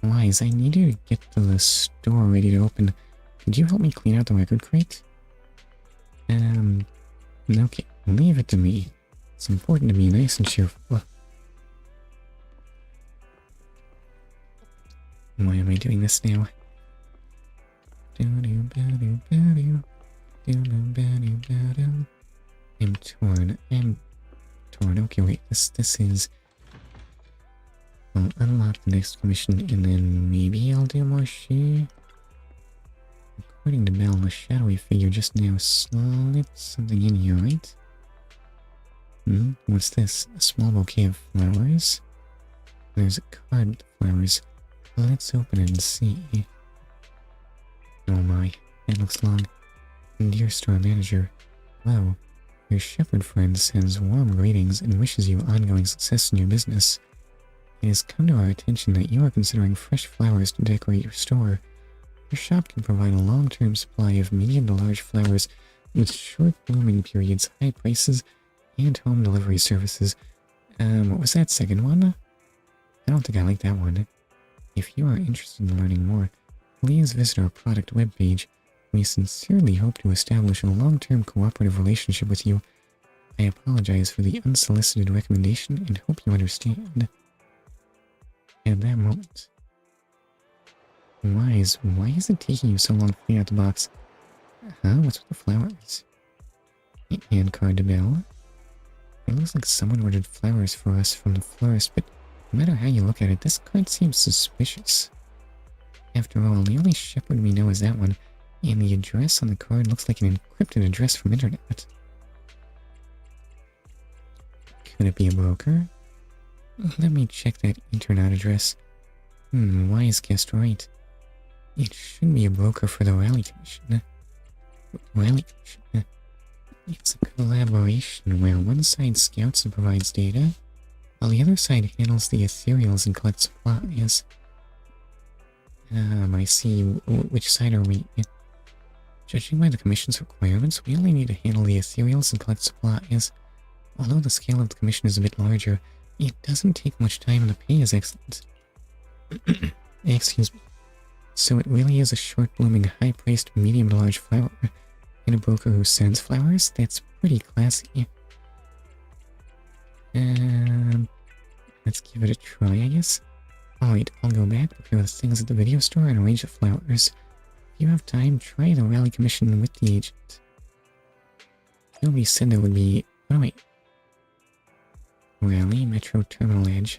Wise, I need you to get to the store ready to open. Could you help me clean out the record crate? Okay, leave it to me. It's important to be nice and cheerful. Why am I doing this now? I'm torn. Okay, wait. This is... I'll unlock the next commission and then maybe I'll do more shit. According to Belle, the shadowy figure just now slipped something in here, right? What's this? A small bouquet of flowers? There's a card with flowers. Let's open it and see. Oh my, that looks long. Dear store manager, hello. Your shepherd friend sends warm greetings and wishes you ongoing success in your business. It has come to our attention that you are considering fresh flowers to decorate your store. Your shop can provide a long-term supply of medium to large flowers with short blooming periods, high prices, and home delivery services. What was that second one? I don't think I like that one. If you are interested in learning more, please visit our product webpage. We sincerely hope to establish a long-term cooperative relationship with you. I apologize for the unsolicited recommendation and hope you understand. At that moment... Wise, why is it taking you so long to clean out the box? Huh? What's with the flowers? And card to Belle? It looks like someone ordered flowers for us from the florist, but no matter how you look at it, this card seems suspicious. After all, the only shepherd we know is that one, and the address on the card looks like an encrypted address from internet. Could it be a broker? Let me check that internet address. Wise guessed right. It should be a broker for the Rally Commission. It's a collaboration where one side scouts and provides data, while the other side handles the ethereals and collects supplies. I see. Which side are we? Judging by the Commission's requirements, we only need to handle the ethereals and collect supplies. Although the scale of the Commission is a bit larger, it doesn't take much time and the pay is excellent. Excuse me. So it really is a short-blooming, high-priced, medium to large flower, and a broker who sends flowers? That's pretty classy. Let's give it a try, I guess. Alright, I'll go back, prepare the things at the video store, and arrange the flowers. If you have time, try the Rally Commission with the agent. Nobody said there would be... Oh wait. Rally Metro Terminal Edge?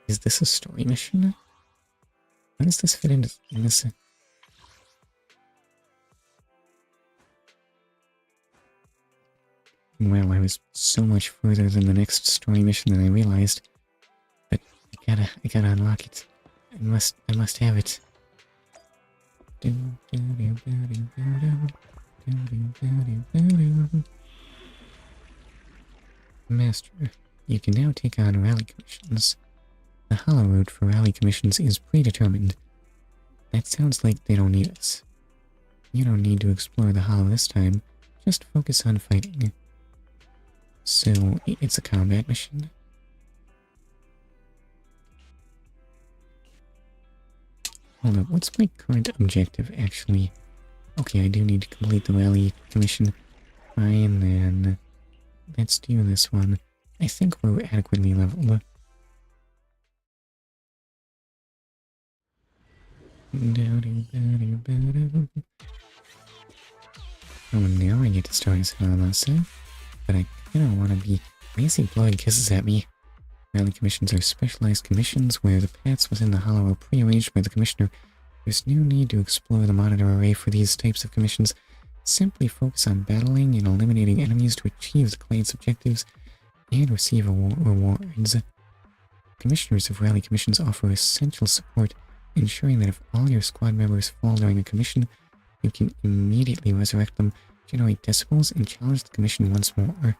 Is this a story mission? How does this fit into this? Well, I was so much further than the next story mission than I realized. But I gotta unlock it. I must have it. Master, you can now take on rally commissions. The hollow route for rally commissions is predetermined. That sounds like they don't need us. You don't need to explore the hollow this time. Just focus on fighting. So, it's a combat mission? Hold up, what's my current objective, actually? Okay, I do need to complete the rally commission. Fine, then. Let's do this one. I think we're adequately leveled. Oh, now I get to start as Hanamasa, but I kinda wanna be... Lazy blood kisses at me. Rally commissions are specialized commissions where the paths within the hollow are pre-arranged by the commissioner. There's no need to explore the monitor array for these types of commissions. Simply focus on battling and eliminating enemies to achieve the client's objectives and receive rewards. Commissioners of rally commissions offer essential support, ensuring that if all your squad members fall during a commission, you can immediately resurrect them, generate decibels, and challenge the commission once more.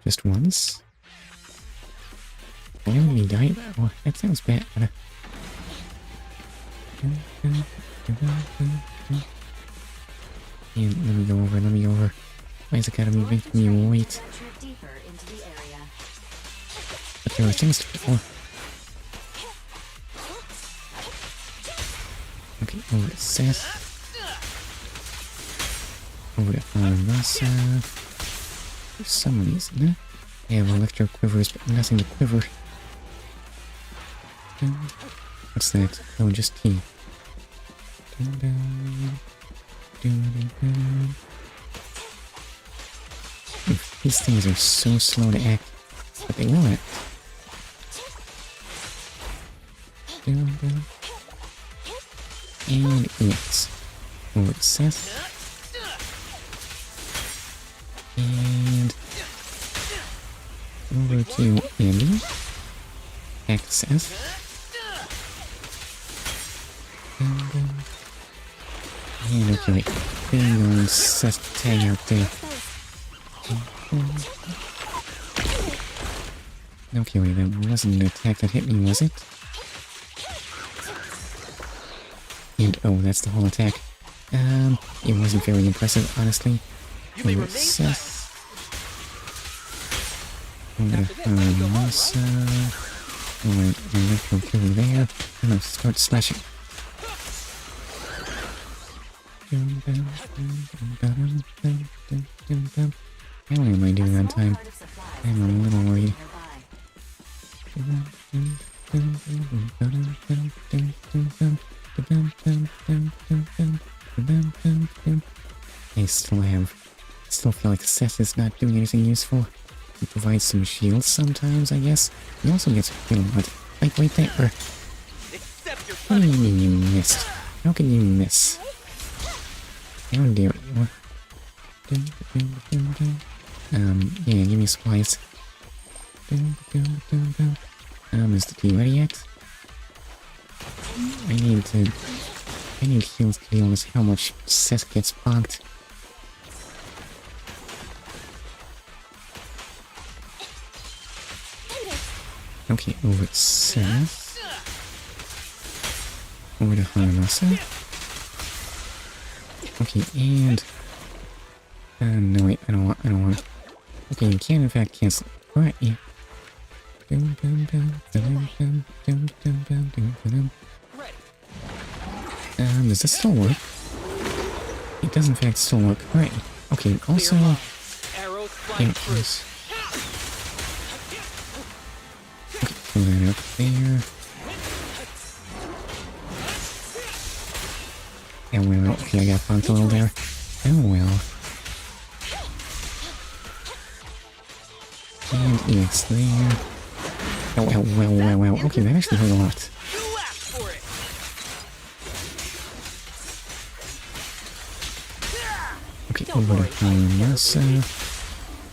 Just once? Really died? Oh, that sounds bad. And let me go over. Why is it gotta be making me wait? But there are things to before. Okay, over to Seth. Over to Aramasa. For some reason, I have electro quivers, but nothing to quiver. What's that? Oh, just tea. These things are so slow to act, but they will act. And yes, over to Seth. And over to Andy. Back to Seth. And okay, wait. Big old Seth tag out there. Okay, wait, that wasn't an attack that hit me, was it? And oh, that's the whole attack. It wasn't very impressive, honestly. Over to Seth. Over to Masa. Alright, electro killer there. I'm gonna start slashing. How am I doing on time? I'm a little worried. I still feel like Seth is not doing anything useful. He provides some shields sometimes, I guess. He also gets hit a lot. Like right there. What do you mean you missed? How can you miss? How dare you? Yeah, give me supplies. Is the tea ready yet? I need heals to deal with how much Seth gets bonked. Okay, over to Seth. Over to Haramasa. Okay, and... no wait, I don't want... Okay, you can in fact cancel. Alright, yeah. Does this still work? It does in fact still work. Alright. Okay, also... Yeah, please. Okay, pull that up there. Oh well, okay, I got bumped a little there. Oh well. And EX there. Oh well. Okay, that actually hurt a lot. Okay, over to Haramasa.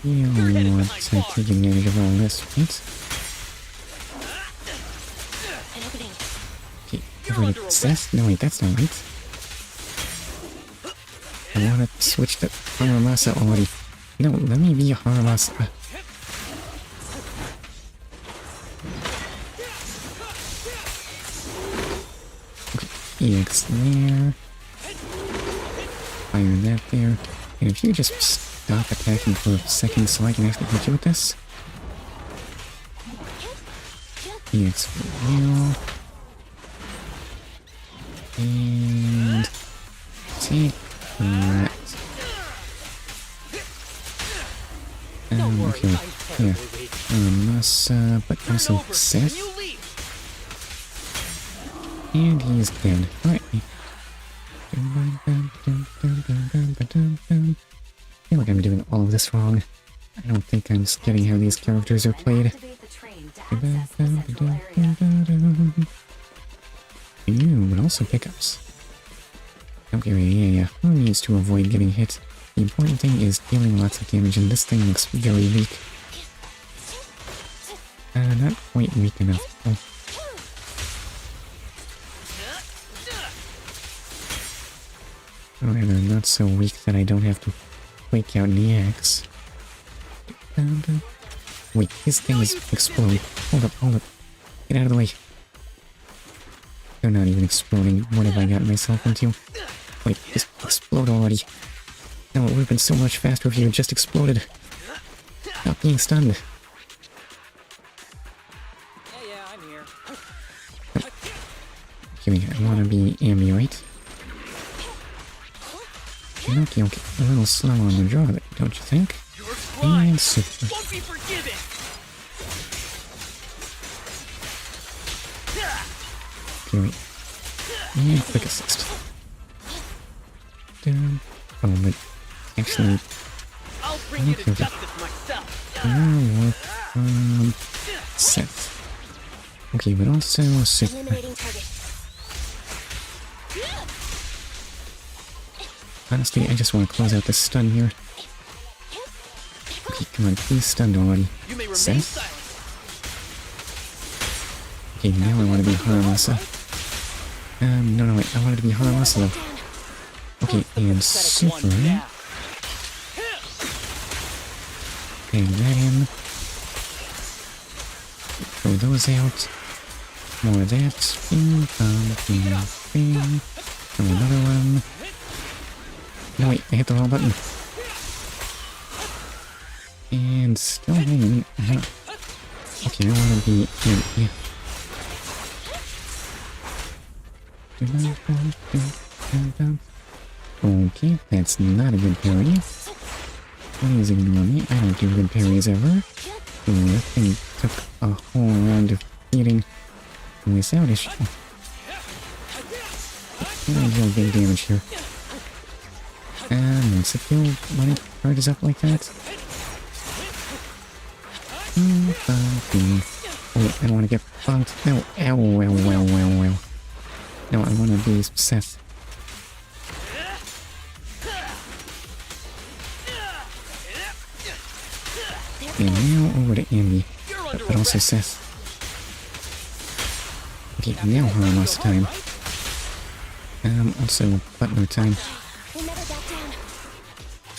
You want to take advantage of all this, right? Okay, over to Seth. No wait, that's not right. I want to switch to Haramasa already. No, let me be Haramasa. Okay, EX there. Fire that there. And if you just stop attacking for a second so I can actually hit you with this. EX for real. And... take that. Okay, yeah. Masa, but also Seth. And he's dead. Alright. I feel like I'm doing all of this wrong. I don't think I'm just getting how these characters are played. Ooh, but also pickups. Okay, yeah. Who needs to avoid getting hit? The important thing is dealing lots of damage, and this thing looks very weak. Not quite weak enough. Oh. However, not so weak that I don't have to wake out the axe. Wait, his things explode. Hold up. Get out of the way. They're not even exploding. What have I gotten myself into? Wait, just explode already. No, it would have been so much faster if you had just exploded. Stop being stunned. Yeah, I'm here. Okay, I want to be Ambi, right? Okay, a little slow on the draw there, don't you think? And super. Won't be forgiven. Okay, wait. And quick assist. Oh, but actually, I'll bring you to justice myself. Seth. Okay, but also super. Eliminating target. Honestly, I just want to close out this stun here. Okay, come on, please stun already. You may remain Seth? silent. Okay, now I want to be Haralasa. No, wait, I wanted to be Haralasa though. Okay, and super. Bang that in. Throw those out. More of that. Bing, bong, bing. Throw another one. No, wait, I hit the wrong button. And still hanging. Okay, I want to be in here. Okay, that's not a good parry. Please ignore me. I don't do good parries ever. Ooh, that thing took a whole round of beating without issue. Can I deal big damage here? Once the kill money charges up like that. Oh, wait, I don't want to get bunked. No, ow. No, I want to be Seth. And now over to Ambi, but also Seth. Okay, now Haramos time. Also Butler time.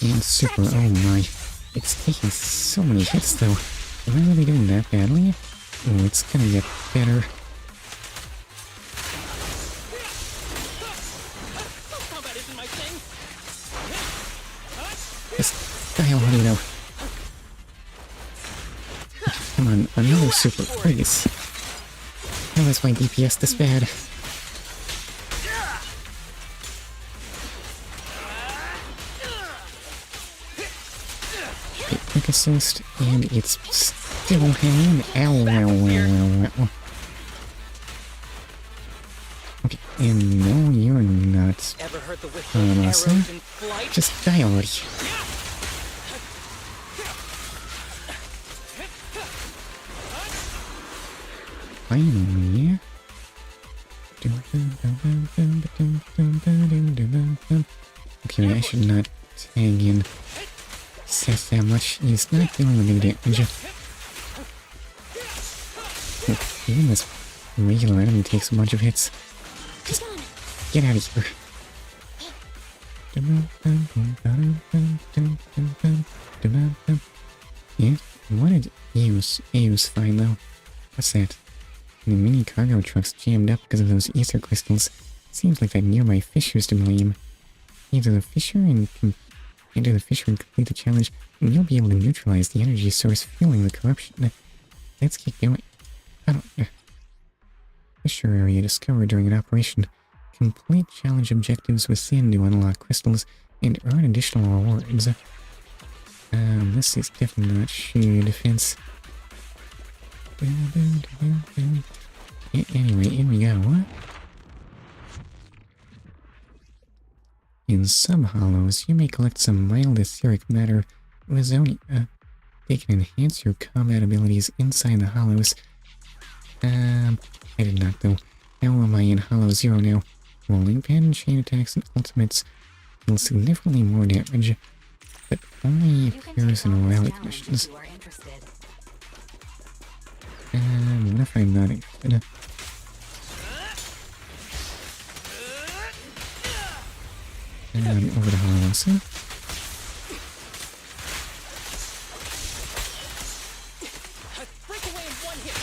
And super, oh my. It's taking so many hits though. Am I really doing that badly? Oh, it's gonna get better. Just die already though. Come on, another super, please. How is my DPS this bad? Okay, quick assist, and it's still hanging. Ow. Okay, and no, you're not. Ever heard the whistle of arrows in flight? Just die already. Finally. Okay, I should not tag in Seth that much. He's not dealing with big damage. Look, even this regular enemy takes a bunch of hits. Just get out of here. Yeah, what did Eus find though? What's that? The mini cargo truck's jammed up because of those ether crystals. Seems like that nearby fisher's to blame. Enter the fisher and complete the challenge, and you'll be able to neutralize the energy source fueling the corruption. Let's keep going. Fisher area discovered during an operation. Complete challenge objectives within to unlock crystals and earn additional rewards. This is definitely not Shiyu defense. Anyway, here we go. In some hollows, you may collect some mild etheric matter with only they can enhance your combat abilities inside the hollows. I did not though. How am I in Hollow Zero now? Rolling pin, chain attacks, and ultimates deal significantly more damage, but only appears in relic missions. What if I'm not interested? Over to Harlosa. Break away in one hit.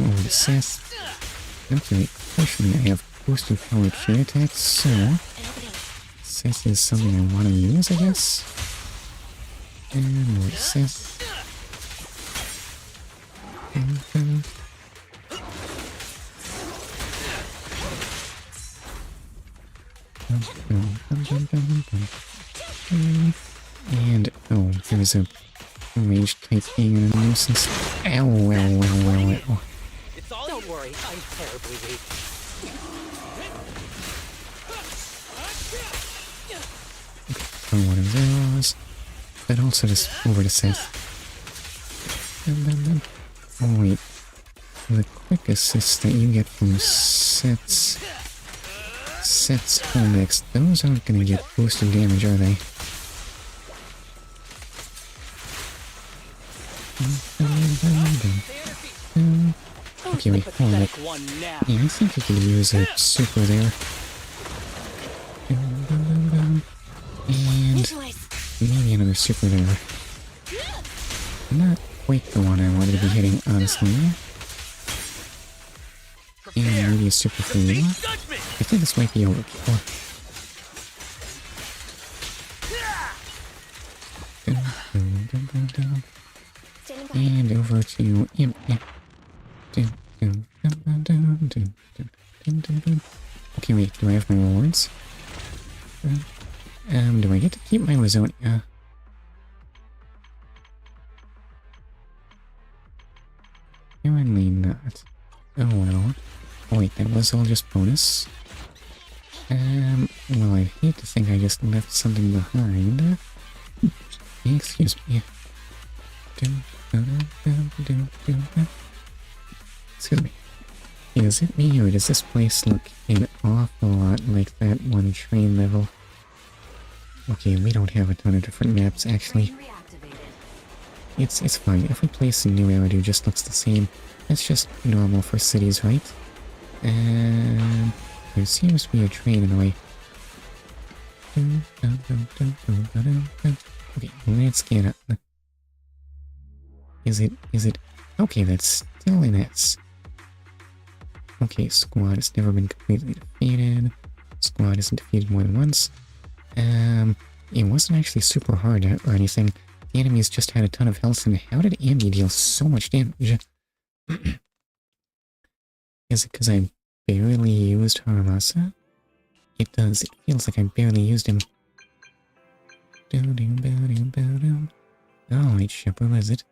Over to Seth. Okay, fortunately I have boosted powered chain attacks, so Seth is something I want to use, I guess. And over to Seth. And, oh, there's a rage type being a nuisance. Ow, ow, ow, ow, ow. It's all don't worry, I'm terribly weak. One of those. But also just over to Seth. Oh wait. The quick assists that you get from Seth's home decks, those aren't gonna get boosted damage, are they? Okay, wait, hold on. Yeah, I think you could use a super there. And maybe another super there. Not quite the one I wanted to be hitting, honestly. And maybe a super for you. I think this might be overkill. And over to Imp. Okay, wait, do I have my rewards? Do I get to keep my Lazonia? Apparently not. Oh well. Oh wait, that was all just bonus. Well, I hate to think I just left something behind. Excuse me. Excuse me. Is it me, or does this place look an awful lot like that one train level? Okay, we don't have a ton of different maps, actually. It's fine. Every place in New Eridu just looks the same. It's just normal for cities, right? There seems to be a train in the way. Okay, let's get up. Is it? Okay, that's still an S. Okay, squad has never been completely defeated. Squad isn't defeated more than once. It wasn't actually super hard or anything. The enemies just had a ton of health, and how did Andy deal so much damage? Is it because I barely used Haramasa? It does. It feels like I barely used him. Alright, Shepard, what is it?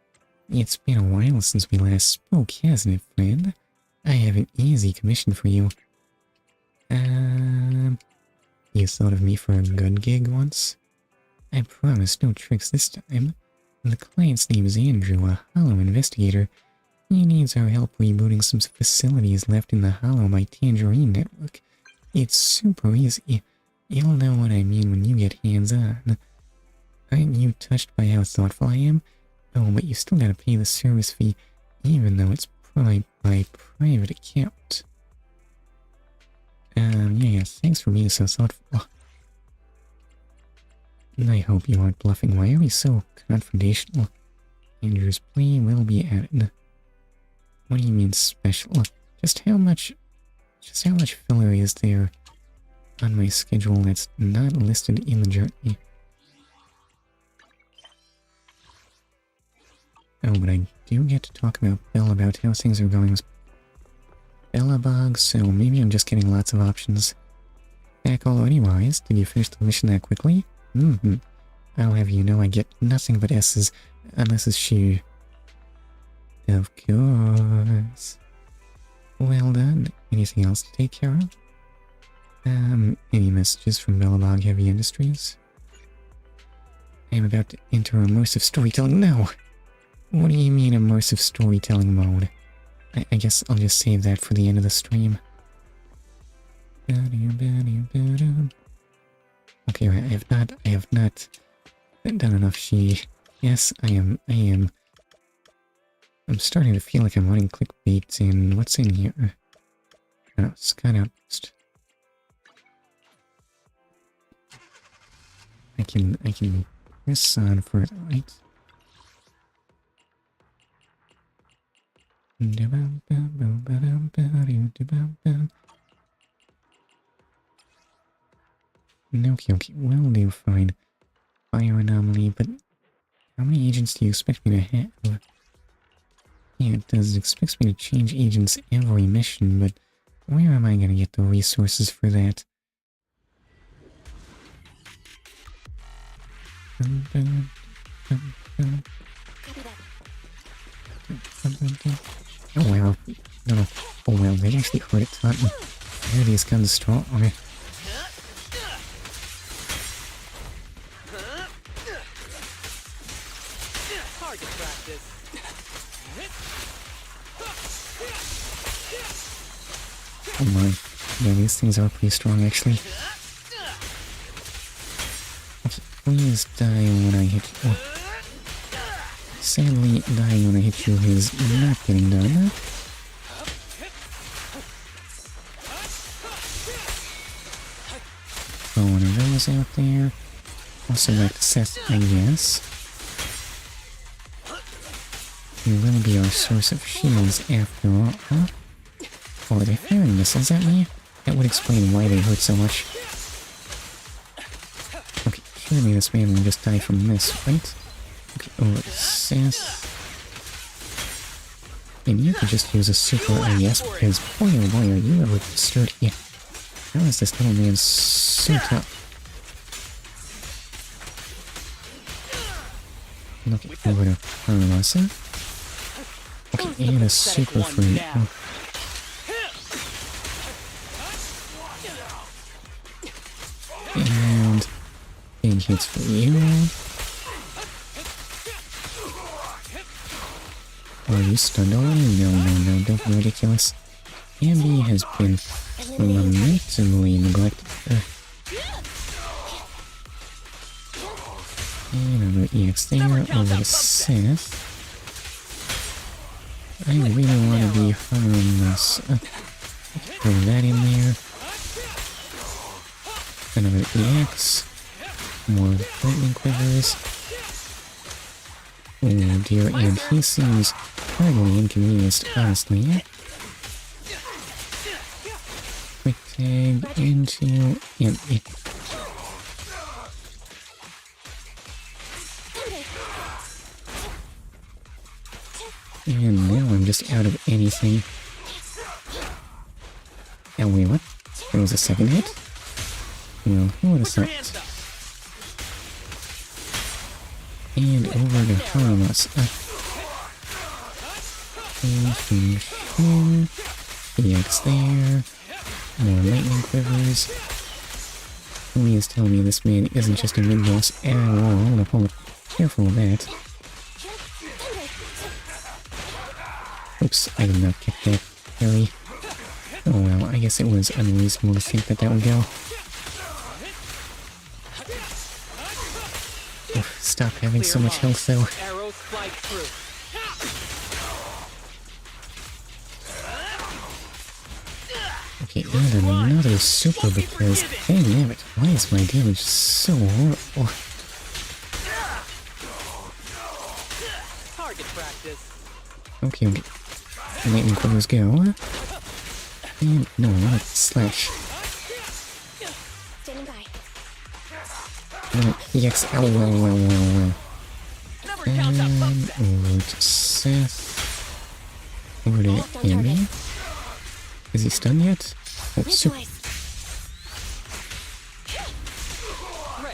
It's been a while since we last spoke, hasn't it, friend? I have an easy commission for you. You thought of me for a good gig once? I promise no tricks this time. The client's name is Andrew, a Hollow investigator. He needs our help rebooting some facilities left in the Hollow by Tangerine Network. It's super easy. You'll know what I mean when you get hands-on. Aren't you touched by how thoughtful I am? Oh, but you still gotta pay the service fee, even though it's by private account. Yeah, thanks for being so thoughtful. I hope you aren't bluffing. Why are we so confrontational? Andrew's plea will be added. What do you mean special? Just how much filler is there on my schedule that's not listed in the journey? Oh, but I do get to talk about Bell about how things are going with Bellabog, so maybe I'm just getting lots of options. Back already, wise. Did you finish the mission that quickly? I'll have you know I get nothing but S's, unless it's Shiyu. Of course. Well done. Anything else to take care of? Any messages from Bellabog Heavy Industries? I am about to enter immersive storytelling now. What do you mean immersive storytelling mode? I guess I'll just save that for the end of the stream. Okay, right, I have not done enough She. Yes, I am. I'm starting to feel like I'm running clickbait in what's in here. Oh, Scout Outpost. I can press on for it, right? Okay, will do fine. Fire anomaly, but how many agents do you expect me to have? Yeah, it does. It expects me to change agents every mission, but where am I gonna get the resources for that? Oh wow. No. Oh wow, they actually hurt it. Where are these guns strong? Okay. Target practice. Oh my. Yeah, these things are pretty strong actually. Okay, please die when I hit you. Oh. Sadly, dying when I hit you is not getting done. Throw one of those out there. Also like Seth, I guess. He will be our source of shields after all. Huh? Oh, are they firing missiles at me? That would explain why they hurt so much. Okay, surely this man will just die from this, right? Okay, over to Seth. And you could just use a super IS because boy oh boy are you ever sturdy. Yeah. How is this little man so tough? Okay, over to Carlosa. Okay, and a super for you. Oh. And big hits for you. Are you stunned already? No, don't be ridiculous. Ambi has been lamentably neglected. And another EX there, over to Seth. I really want to be harmless. Throw that in there. Another EX. More lightning quivers. Oh dear, and he seems hardly inconvenienced, honestly. Quick tag into Ambi. And now I'm just out of anything. Oh wait, what? There was a second hit? Well, who would have thought? And over to Harmless. EX there. More lightning quivers. Please tell me this man isn't just a mid-boss at all. I'm gonna hold it. Careful with that. Oops, I did not get that parry. Oh well, I guess it was unreasonable to think that that would go. Oof, stop having so much health though. Arrows fly through. Okay, and another super because, damn it, why is my damage so horrible? Target practice. Okay. Lightning quivers go. And no, not slash. Standing by. EX, well. And over to Seth. Over to Ambi. Is he stunned yet? Oh, super.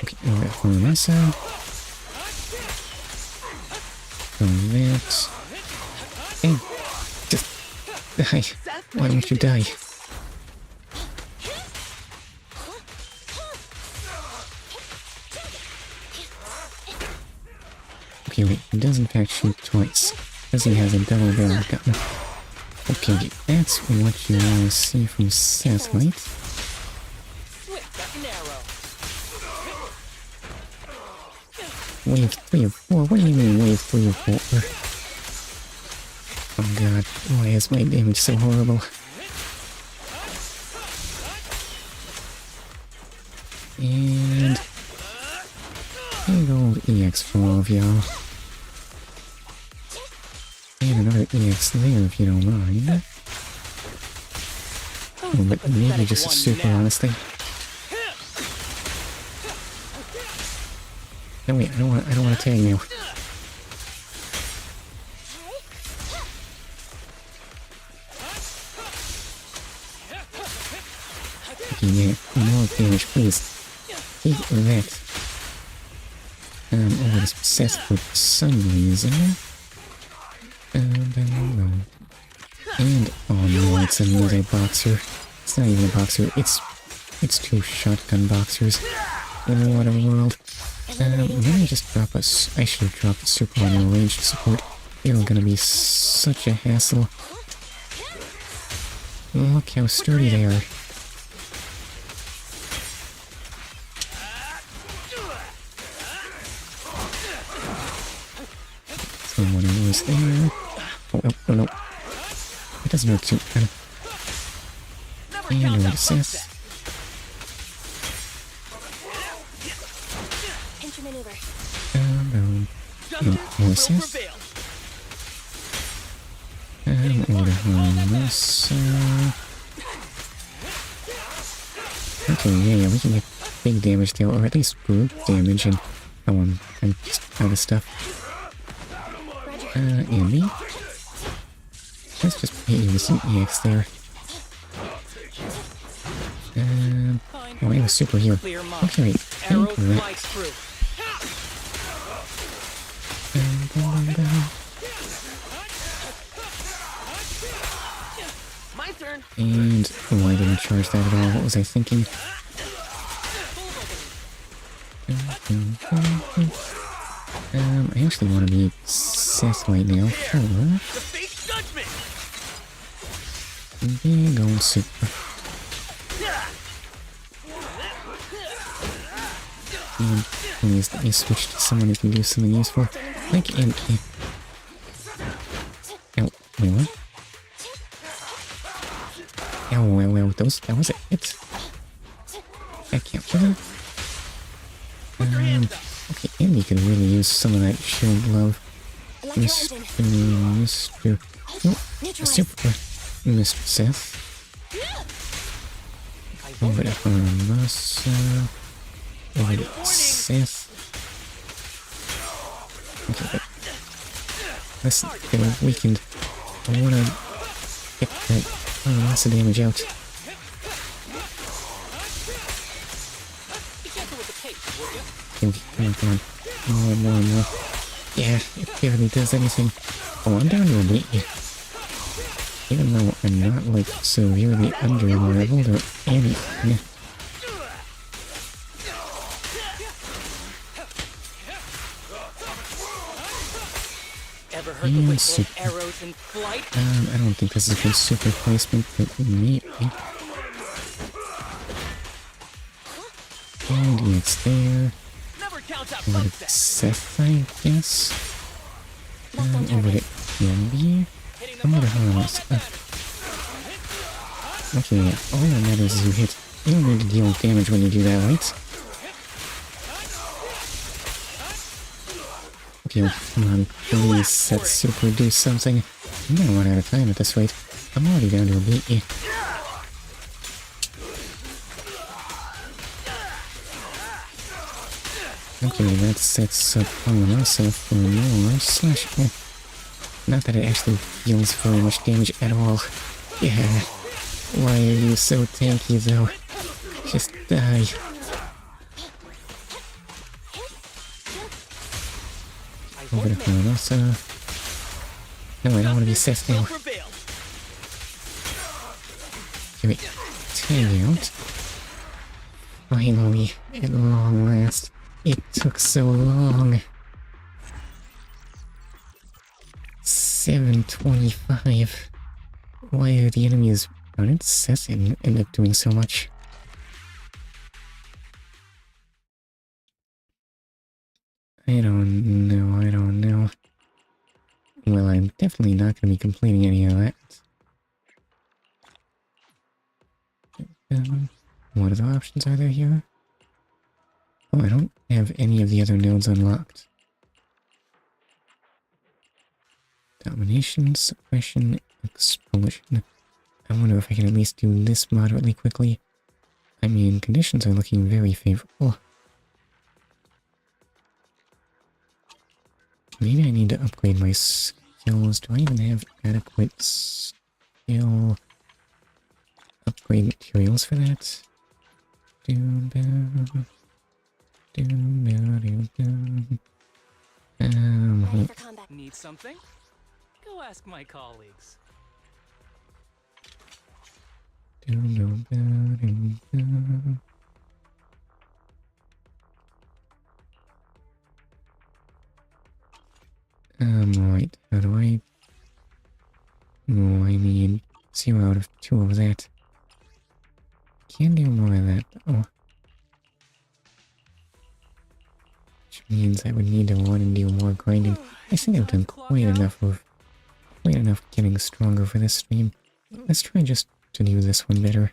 Okay, over to Hormasa. From that. Hey, just die. Why don't you die? Okay, wait, he does in fact shoot twice, because he has a double barrel gun. Okay, that's what you want to see from Seth, right? Swift like an arrow. Wave 3 of 4? What do you mean wave 3 of 4? Oh god, why is my damage so horrible? And Big old EX for all of y'all. And another EX there if you don't mind. Oh, but maybe just a super, honestly. No wait, I don't want to tag now. Okay, yeah, more damage, please. Take that. Oh, it's possessed for some reason. And, oh no, it's another boxer. It's not even a boxer, it's two shotgun boxers. What a world. Let me just drop us. I should have dropped a super on your ranged support. They're gonna be such a hassle. Look how sturdy they are. Someone was there. Oh no. It doesn't hurt too bad. And assess. More assess. And order harmless. Okay, yeah, we can get big damage there, or at least group damage, and I'm just out of stuff. Andy? Let's just pay you some EX there. Oh, I have a super here. Okay, thank you. My turn. And oh, I didn't charge that at all. What was I thinking? I actually want to be Seth right now. Big old super. And please let me switch to someone who can do something useful. Like Empty. Oh, wait, what? Oh, that was a hit. That can't kill her. Okay, Andy could really use some of that shield love. Mr. Oh, super. Mr. Seth. Over to Harmasa. Over to Seth. Okay, but let's get a weakened. I wanna get that lots of damage out. Okay, come on. More. Yeah, it barely does anything. Oh, I'm down to a beat. Even though I'm not, like, severely under-leveled or anything. Ever heard the whistle of arrows in flight? I don't think this is a good super placement, but maybe. And it's there. Over to Seth, I guess. Over to Andy. Over to Hans. Okay, yeah, all that matters is you hit. You don't need to deal damage when you do that, right? Okay, come on, please, that super do something. I'm gonna run out of time at this rate. I'm already down to a beat. Okay, that sets up Harmasa for more slash. Oh. Not that it actually deals very much damage at all. Yeah. Why are you so tanky though? Just die. Over to Harmasa. No, I don't want to be Seth now. Okay, wait. Tag out. Finally, at long last. It took so long. 725. Why are the enemies... How did Seth end up doing so much? I don't know. Well, I'm definitely not going to be completing any of that. What other options are there here? Oh, I don't have any of the other nodes unlocked. Domination, suppression, explosion. I wonder if I can at least do this moderately quickly. I mean, conditions are looking very favorable. Maybe I need to upgrade my skills. Do I even have adequate skill upgrade materials for that? Ready for combat. Need something? Go ask my colleagues. Right, how do I... Oh, I need 0 out of 2 of that. Can do more of that, though. Which means I would need to want to do more grinding. I think I've done quite enough getting stronger for this stream. Let's try just to do this one better.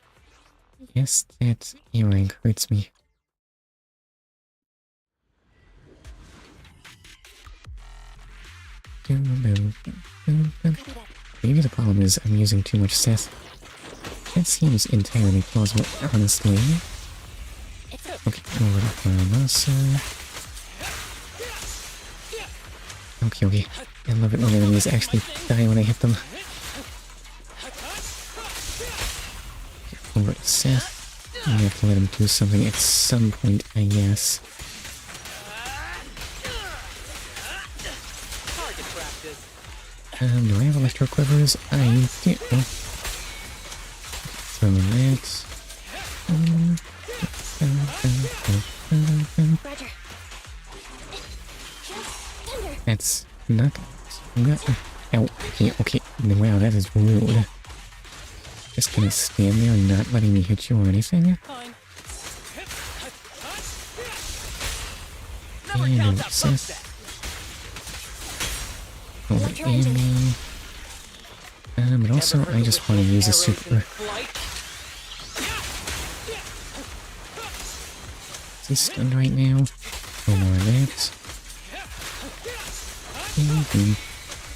Yes, that earring hurts me. Maybe the problem is I'm using too much Seth. That seems entirely plausible, honestly. Okay, over to Farmasa. Okay. I love it when enemies actually die when I hit them. Over to Seth. I have to let him do something at some point, I guess. Do I have electro quivers? I do. Throw that. Roger. That's not good. Ow. Okay. Wow, that is rude. Just gonna stand there and not letting me hit you or anything? Fine. And Seth. Over Amy. But also, I just want to use a super. Is he stunned right now? Oh, more of that.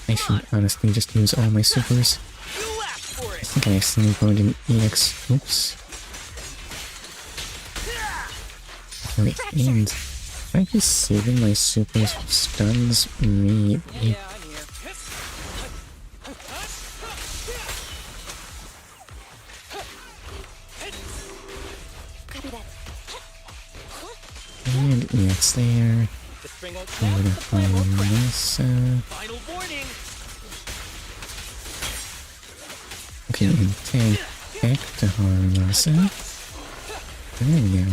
I should honestly just use all my supers. I think I accidentally burned an EX. Oops. Wait, and if I be saving my supers for stuns? Maybe. Yeah, I'm here. Copy that. And EX there. The string won't Over to Farmasa. Final warning. Okay, and tag back to Farmasa. There we go.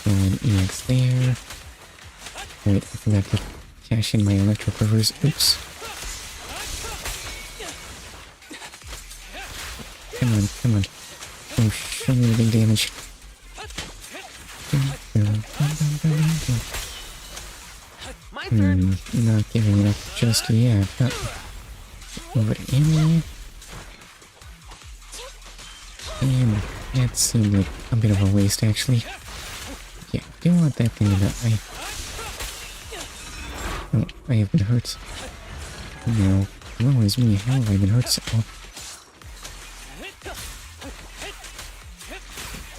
And EX there. Wait, I forgot to cash in my electro quivers. Oops. Come on. Oh, show me the big damage. Not giving it up just yet. Over to Emily. And that seemed like a bit of a waste, actually. Yeah, do want that thing to die. Oh, I have been hurt. No, woe is me, how have I been hurt so?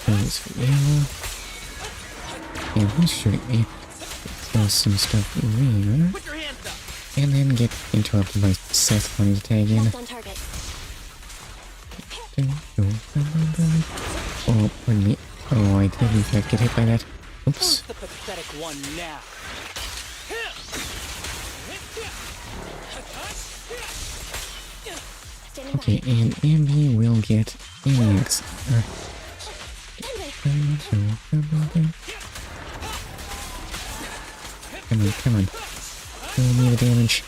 Those for you. And he's shooting me. Throw some stuff there. And then get interrupted by Seth wanting to tag in. Locked on target. Oh, pardon me. Oh, I did in fact get hit by that. Oops. Who's the pathetic one now? Standing Okay, and Andy will get EX. Come on. Show me the damage.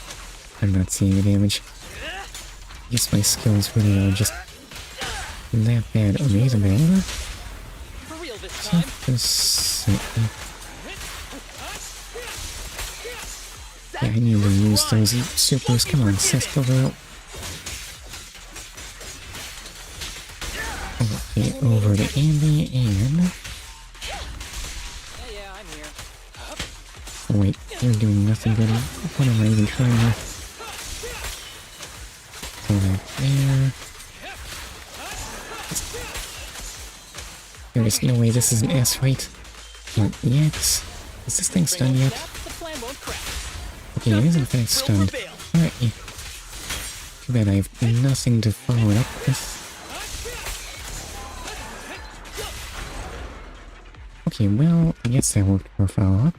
I'm not seeing the damage. I guess my skills really are just that bad. Oh, he's a bad. For real this time. Yeah, I need to use those supers. Come on, Seth, go out. Oh, Okay, over to Andy and... Yeah, I'm here. Oh wait, you're doing nothing good. What am I even trying to... Go back there. There's no way this is an S, right? Not yet. Is this thing stunned yet? Okay, it is in fact stunned. Alright. Too bad I have nothing to follow it up with. Okay, well, I guess that worked for a follow-up.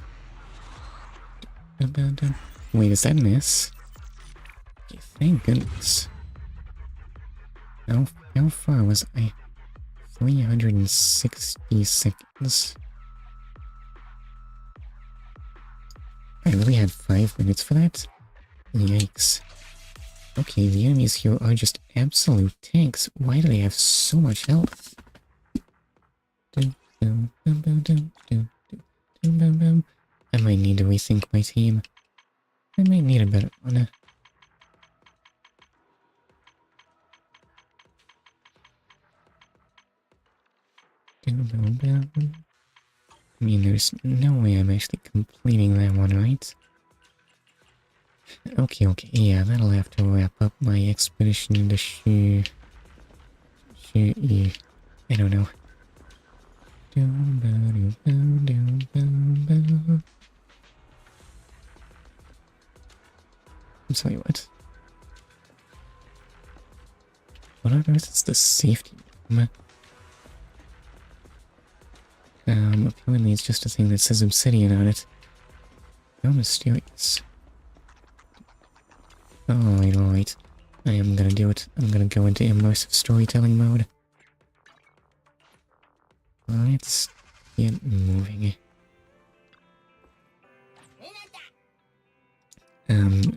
Wait, is that an S? Okay, thank goodness. How far was I? 360 seconds. I really had 5 minutes for that? Yikes. Okay, the enemies here are just absolute tanks. Why do they have so much health? I might need to rethink my team. I might need a better one. I mean, there's no way I'm actually completing that one, right? Okay, yeah, that'll have to wrap up my expedition into Shiyu. I don't know. I'm sorry, what? What on earth is the safety room? Apparently it's just a thing that says obsidian on it. How mysterious. Alright. I am gonna do it. I'm gonna go into immersive storytelling mode. Let's get moving.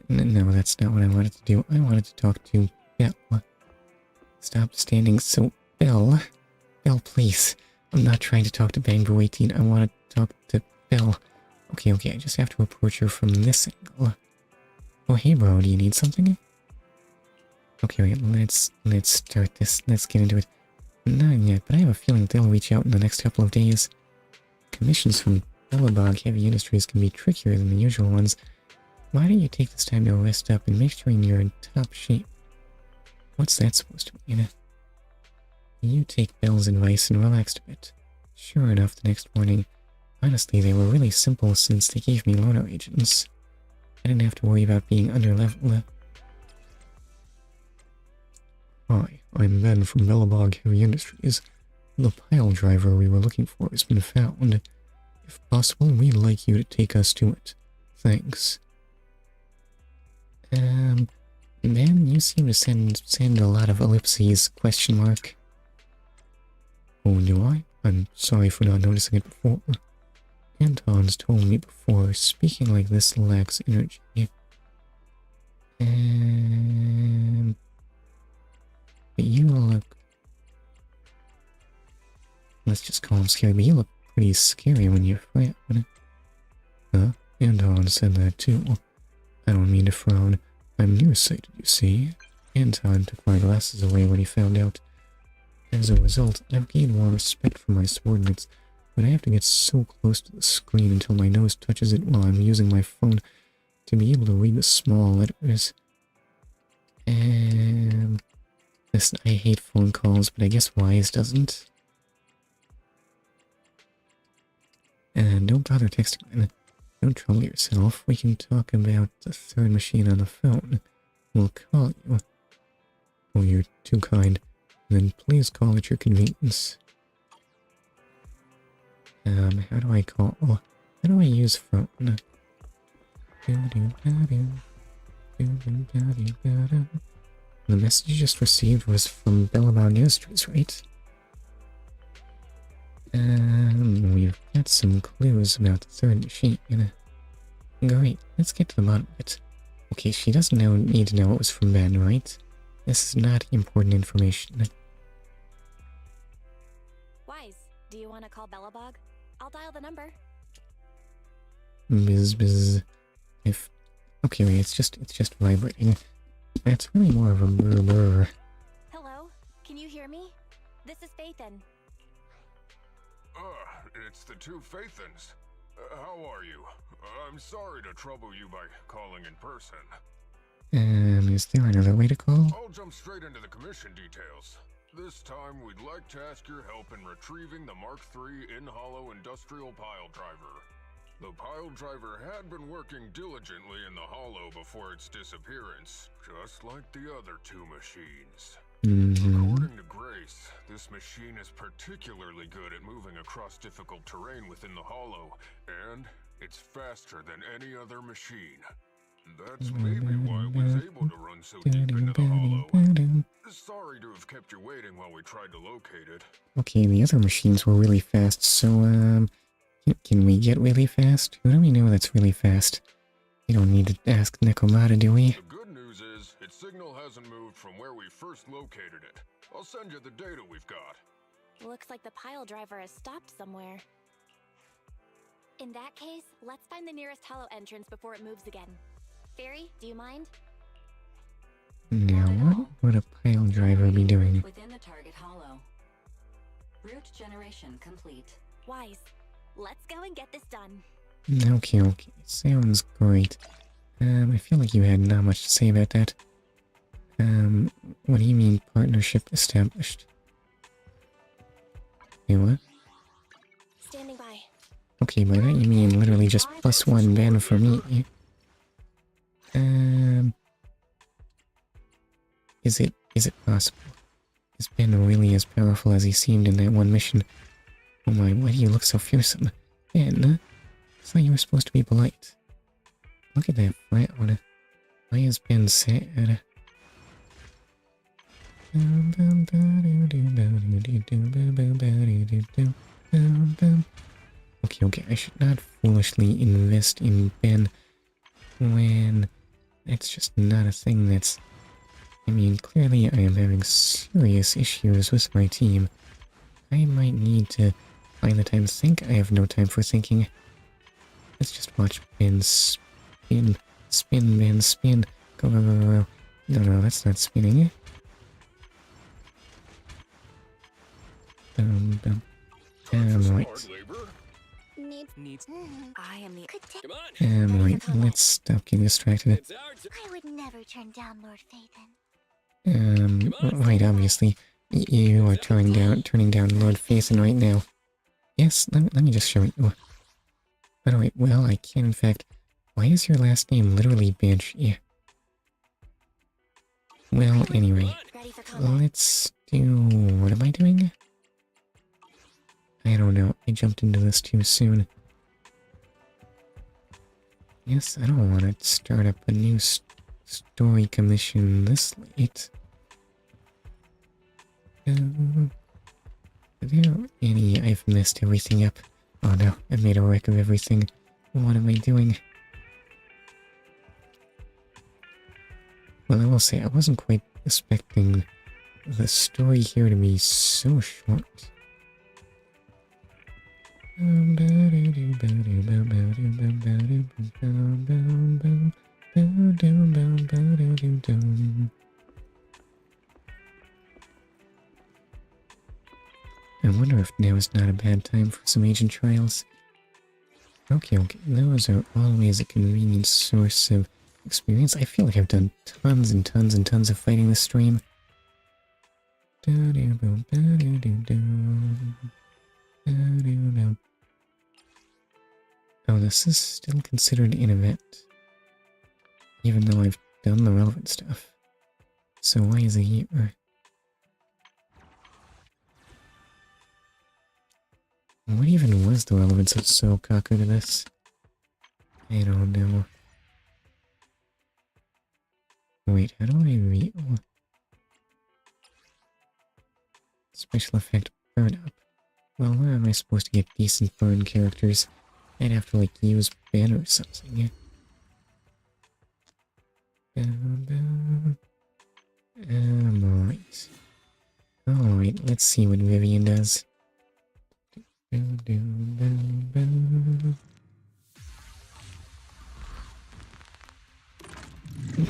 No, that's not what I wanted to do. I wanted to talk to Belle. Stop standing so... Belle, please. I'm not trying to talk to Bangbo 18. I want to talk to Belle. Okay, I just have to approach her from this angle. Oh, hey bro, do you need something? Okay, wait, let's start this. Let's get into it. Not yet, but I have a feeling they'll reach out in the next couple of days. Commissions from Bellabog Heavy Industries can be trickier than the usual ones. Why don't you take this time to rest up and make sure you're in top shape? What's that supposed to mean? You take Belle's advice and relaxed a bit. Sure enough, the next morning, honestly, they were really simple since they gave me loaner agents. I didn't have to worry about being under-leveled. Hi, I'm Ben from Bellabog Heavy Industries. The pile driver we were looking for has been found. If possible, we'd like you to take us to it. Thanks. Ben, you seem to send a lot of ellipses, question mark. Oh, do I? I'm sorry for not noticing it before. Anton's told me before, speaking like this lacks energy. But you look... Let's just call him scary, but you look pretty scary when you're frowning. Huh? Anton said that too. I don't mean to frown. I'm nearsighted, you see. Anton took my glasses away when he found out. As a result, I've gained more respect for my subordinates, but I have to get so close to the screen until my nose touches it while I'm using my phone to be able to read the small letters. Listen, I hate phone calls, but I guess Wise doesn't. And don't bother texting, man. Don't trouble yourself. We can talk about the third machine on the phone. We'll call you. Oh, you're too kind. Then please call at your convenience. How do I call? Oh, how do I use phone? The message you just received was from Bellabog Industries, right? We've got some clues about the third machine. Great, let's get to the bottom of it. Okay, she doesn't need to know it was from Ben, right? This is not important information. Wise, do you want to call Bellabog? I'll dial the number. Biz. Okay, wait, it's just vibrating. That's really more of a brr. Hello? Can you hear me? This is Faith Phaethon. It's the two Phaethons. How are you? I'm sorry to trouble you by calling in person. Is there another way to call? I'll jump straight into the commission details. This time, we'd like to ask your help in retrieving the Mark III in-hollow industrial pile driver. The pile driver had been working diligently in the hollow before its disappearance, just like the other two machines. According to Grace, this machine is particularly good at moving across difficult terrain within the hollow, and it's faster than any other machine. That's maybe why it was able to run so deep into the hollow. Sorry to have kept you waiting while we tried to locate it. Okay, the other machines were really fast, so, can we get really fast? Who do we know that's really fast? We don't need to ask Nekomata, do we? The good news is, its signal hasn't moved from where we first located it. I'll send you the data we've got. Looks like the pile driver has stopped somewhere. In that case, let's find the nearest hollow entrance before it moves again. Fairy, do you mind? Now, what would a pile driver be doing? Within the target hollow. Route generation complete. Wise. Let's go and get this done. Okay, sounds great. I feel like you had not much to say about that. What do you mean partnership established? Hey, what? Standing by. Okay, by that you mean literally just +1 ban for me. Is it possible? Is Ben really as powerful as he seemed in that one mission? Oh my, why do you look so fearsome? Ben, I thought you were supposed to be polite. Look at that flat one. Why is Ben sad? Okay, I should not foolishly invest in Ben when it's just not a thing that's... I mean, clearly I am having serious issues with my team. I might need to find the time to think. I have no time for thinking. Let's just watch Ben spin. Spin, Ben, spin. Go. No, that's not spinning. Right. I am the... Right, let's stop getting distracted. I would never turn down Lord Phaethon. Right, obviously. You are turning down Lord Phaethon right now. Yes, let me just show you. By the way, well, I can in fact... Why is your last name literally Banshee? Well, anyway. Let's do... What am I doing? I don't know. I jumped into this too soon. Yes, I don't want to start up a new story commission this late. Are there any... I've messed everything up. Oh no, I made a wreck of everything. What am I doing? Well, I will say, I wasn't quite expecting the story here to be so short. I wonder if now is not a bad time for some agent trials. Okay, those are always a convenient source of experience. I feel like I've done tons and tons and tons of fighting this stream. Oh, this is still considered an event, even though I've done the relevant stuff. So why is it here? What even was the relevance of Sokaku to this? I don't know. Wait, how do I read? Special effect burn up. Well, where am I supposed to get decent burn characters? I'd have to, like, use Ben or something. Right. Alright, let's see what Vivian does.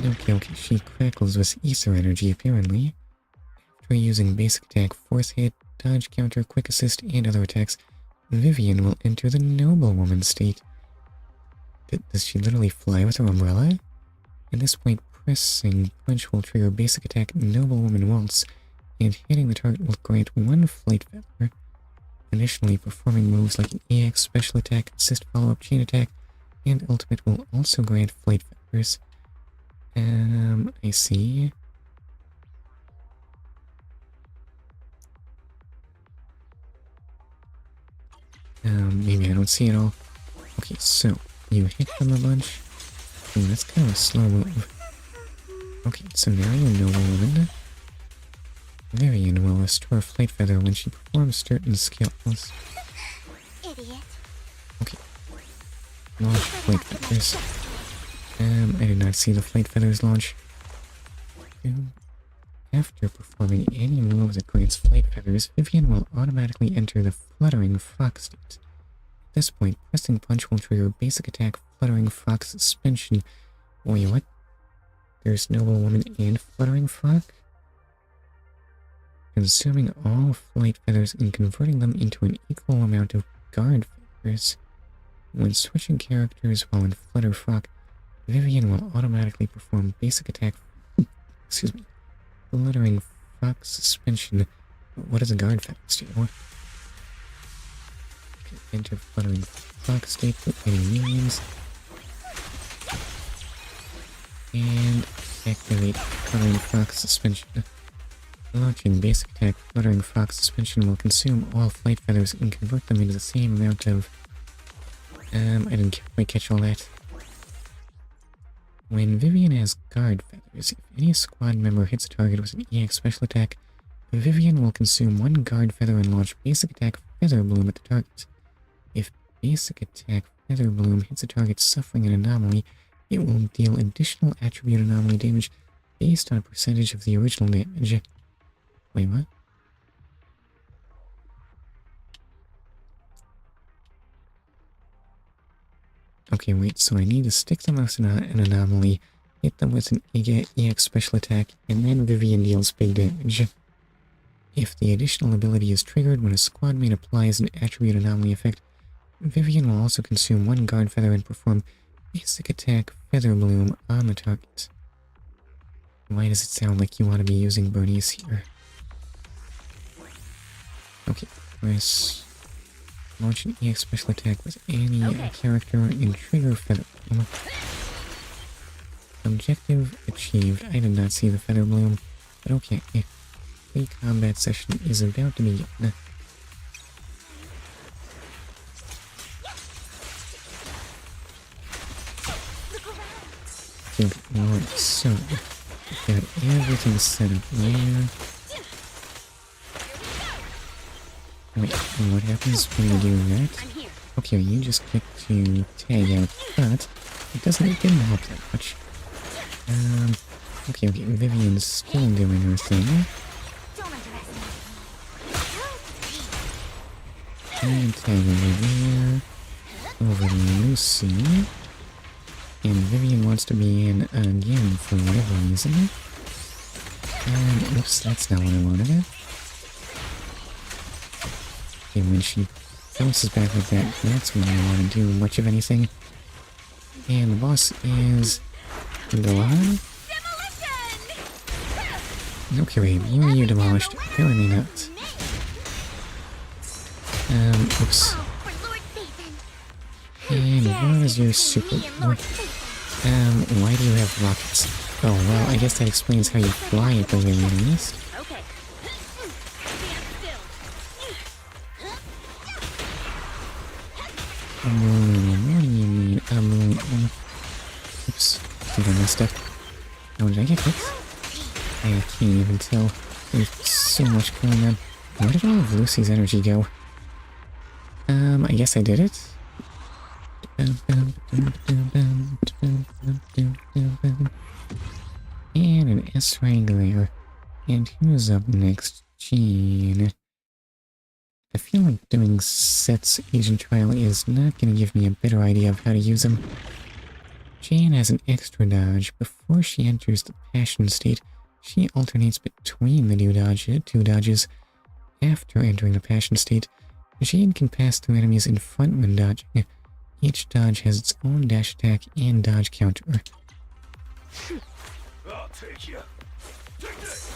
Okay, she crackles with ether energy, apparently. After using basic attack, fourth hit, dodge, counter, quick assist, and other attacks, Vivian will enter the noblewoman state. Does she literally fly with her umbrella? At this point, pressing punch will trigger basic attack noblewoman waltz, and hitting the target will grant 1 flight feather. Additionally, performing moves like an EX special attack, assist follow-up chain attack, and ultimate will also grant flight feathers. I see. Maybe I don't see it all. Okay, so, you hit them a bunch. Ooh, that's kind of a slow move. Okay, so now you know woman. Varian will restore flight feather when she performs certain skills. Idiot. Okay. Launch flight feathers. I did not see the flight feathers launch. After performing any move that grants flight feathers, Vivian will automatically enter the Fluttering Fox state. At this point, pressing punch will trigger basic attack Fluttering Fox suspension. Wait, what? There's Noblewoman and Fluttering Fox? Consuming all flight feathers and converting them into an equal amount of guard feathers. When switching characters while in Flutter Fox, Vivian will automatically perform basic attack excuse me, Fluttering Fox suspension. What does a guard feathers do? Okay, enter Fluttering Fox state with any minions. And activate Fluttering Fox suspension. Launching basic attack Fluttering Fox suspension will consume all flight feathers and convert them into the same amount of... I didn't quite catch all that. When Vivian has guard feathers, if any squad member hits a target with an EX special attack, Vivian will consume 1 guard feather and launch basic attack Feather Bloom at the target. If basic attack Feather Bloom hits a target suffering an anomaly, it will deal additional attribute anomaly damage based on a percentage of the original damage. Wait, what? Okay, wait, so I need to stick them with an anomaly, hit them with an EX special attack, and then Vivian deals big damage. If the additional ability is triggered when a squad mate applies an attribute anomaly effect, Vivian will also consume 1 guard feather and perform basic attack Feather Bloom on the target. Why does it sound like you want to be using Bernice here? Okay, press... Launch an EX special attack with any character and trigger Feather Bloom. Objective achieved. I did not see the Feather Bloom, but okay. The combat session is about to begin. Okay, alright, so got everything set up there. Wait, what happens when you do that? Okay, you just click to tag out, but it didn't help that much. Okay, Vivian's still doing her thing. And tag over to Lucy. And Vivian wants to be in again for whatever reason. And oops, that's not what I wanted. And when she bounces back like that, that's when I want to do much of anything. And the boss is... Demolished? Okay, babe, you demolished. Apparently not. Oops. And what is your super... why do you have rockets? Oh, well, I guess that explains how you fly at the very least. What do you mean? Oops. I think I messed up. How did I get hit? I can't even tell. There's so much going on. Where did all of Lucy's energy go? I guess I did it. And an S Wrangler. And who's up next? Jean. I feel like doing Set's agent trial is not going to give me a better idea of how to use him. Jane has an extra dodge. Before she enters the passion state, she alternates between the two dodges. After entering the passion state, Jade can pass through enemies in front when dodging. Each dodge has its own dash attack and dodge counter. I'll take you. Take this.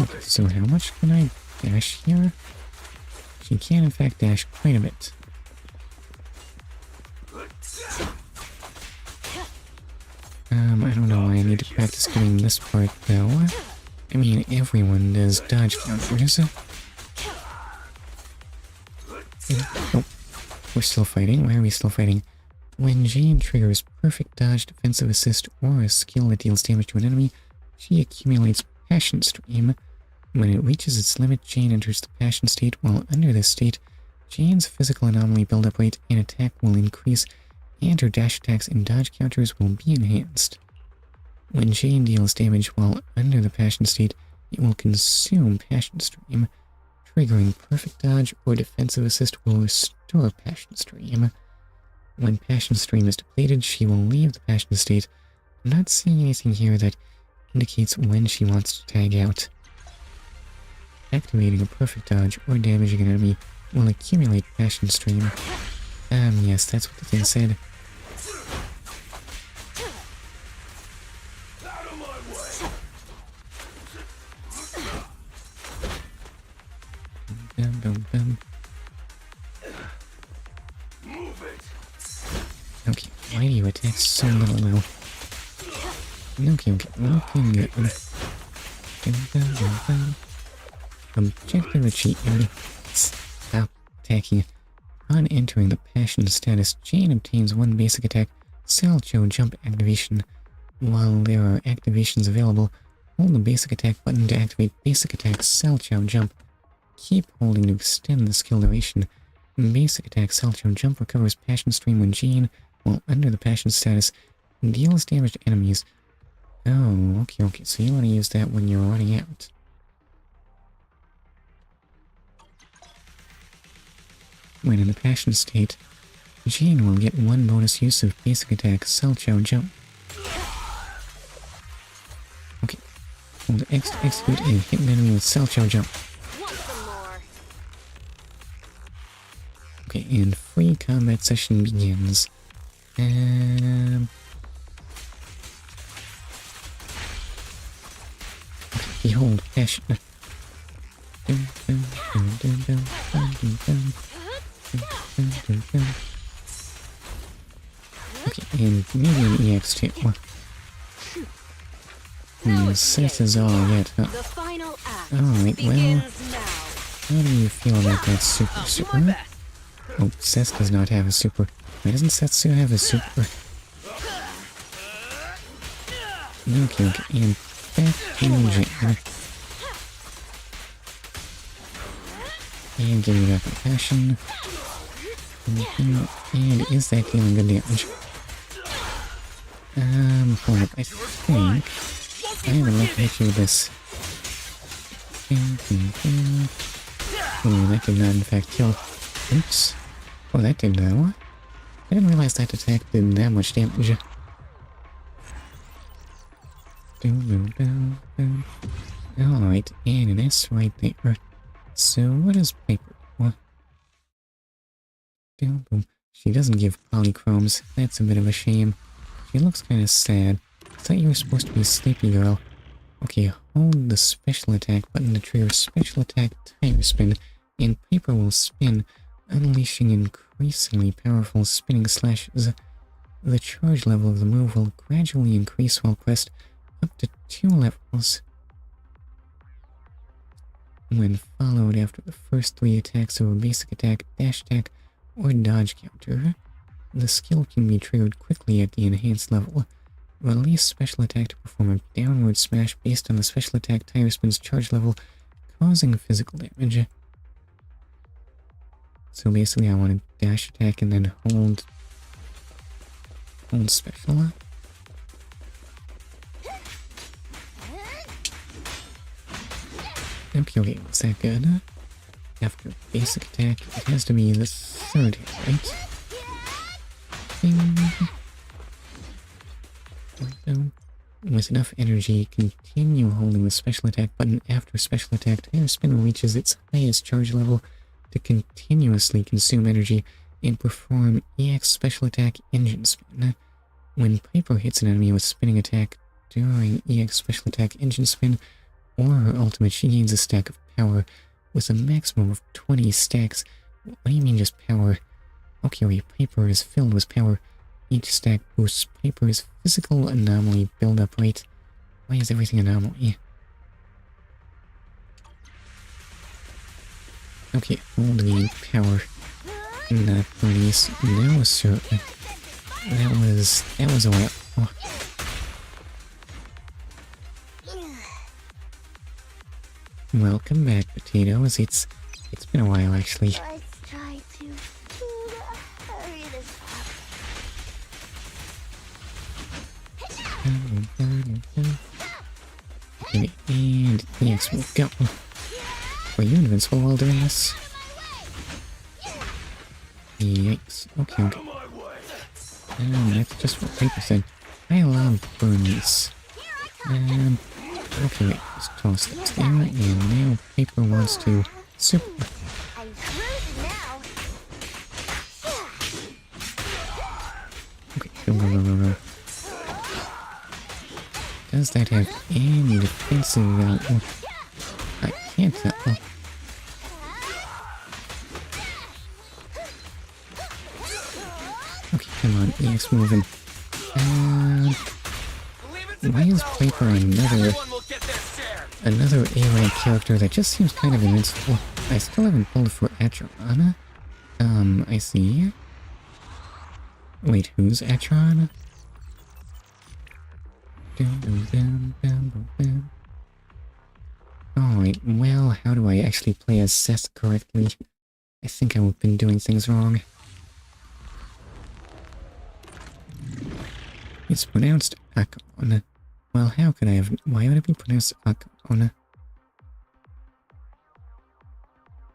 Okay, so how much can I dash here? She can in fact dash quite a bit. I don't know why I need to practice doing this part though. I mean, everyone does dodge counters. Oh, we're still fighting. Why are we still fighting? When Jane triggers perfect dodge, defensive assist, or a skill that deals damage to an enemy, she accumulates Passion Stream. When it reaches its limit, Jane enters the Passion state. While under this state, Jane's physical anomaly buildup rate and attack will increase, and her dash attacks and dodge counters will be enhanced. When Jane deals damage while under the Passion state, it will consume Passion Stream. Triggering perfect dodge or defensive assist will restore Passion Stream. When Passion Stream is depleted, she will leave the Passion state. I'm not seeing anything here that indicates when she wants to tag out. Activating a perfect dodge or damaging an enemy will accumulate Passion Stream. Yes, that's what the thing said. Okay, why do you attack so little now? Okay, good. Objective achieved. Stop attacking. On entering the Passion status, Jane obtains one basic attack, Salcho Jump activation. While there are activations available, hold the basic attack button to activate basic attack Salcho Jump. Keep holding to extend the skill duration. Basic attack Salcho Jump recovers Passion Stream when Jane, while under the Passion status, deals damage to enemies. Oh, okay, so you want to use that when you're running out. When in the Passion state, Jane will get one bonus use of basic attack Salcho Jump. Okay, hold X to execute and hit an enemy with Salcho Jump. Okay, and free combat session begins. Okay, behold passion. Okay, and maybe an EX too. Seth is all yet, huh? Alright, well, how do you feel about that super? Oh, Seth does not have a super. Why doesn't Setsu have a super? Okay, and back to Jane. And give me back the passion. And is that dealing good damage? Hold up, I think I would like to hit you with this. Oh, that did not in fact kill. Oops. Oh, that did though. I didn't realize that attack did that much damage. Alright, and that's right there. So, what is Piper? What? She doesn't give polychromes. That's a bit of a shame. She looks kind of sad. I thought you were supposed to be a sleepy girl. Okay, hold the special attack button to trigger special attack tire spin, and Piper will spin, unleashing increasingly powerful spinning slashes. The charge level of the move will gradually increase while pressed up to 2 levels. When followed after the first 3 attacks of a basic attack, dash attack, or dodge counter, the skill can be triggered quickly at the enhanced level. Release special attack to perform a downward smash based on the special attack tire spin's charge level, causing physical damage. So basically I want to dash attack and then hold special. Okay, is that good? After basic attack, it has to be the 3rd hit, right? Ding. With enough energy, continue holding the special attack button after special attack tire spin reaches its highest charge level to continuously consume energy and perform EX special attack engine spin. When Piper hits an enemy with spinning attack during EX special attack engine spin or her ultimate, she gains a stack of power with a maximum of 20 stacks. What do you mean just power? Okay, wait, Piper is filled with power. Each stack boosts Piper's physical anomaly build-up rate. Why is everything anomaly? Okay, hold the power. Not release. No, sir. That was a while. Oh. Welcome back, potatoes. It's been a while, actually. Let's try to hurry this up. Okay, and yes, we'll go. Were you invincible while doing this? Yikes. Okay. That's just what Piper said. I love burns. Okay, wait, just toss that there, and now Piper wants to super. I'm cruising now. Okay, go. Does that have any defensive value? I can't tell. Okay, come on, EX moving. Why is Piper another A-rank character that just seems kind of invincible? I still haven't pulled for Atron. I see. Wait, who's Atron? Alright, well, how do I actually play as Seth correctly? I think I've been doing things wrong. It's pronounced Akon. Well, how could I have... Why would it be pronounced Akon?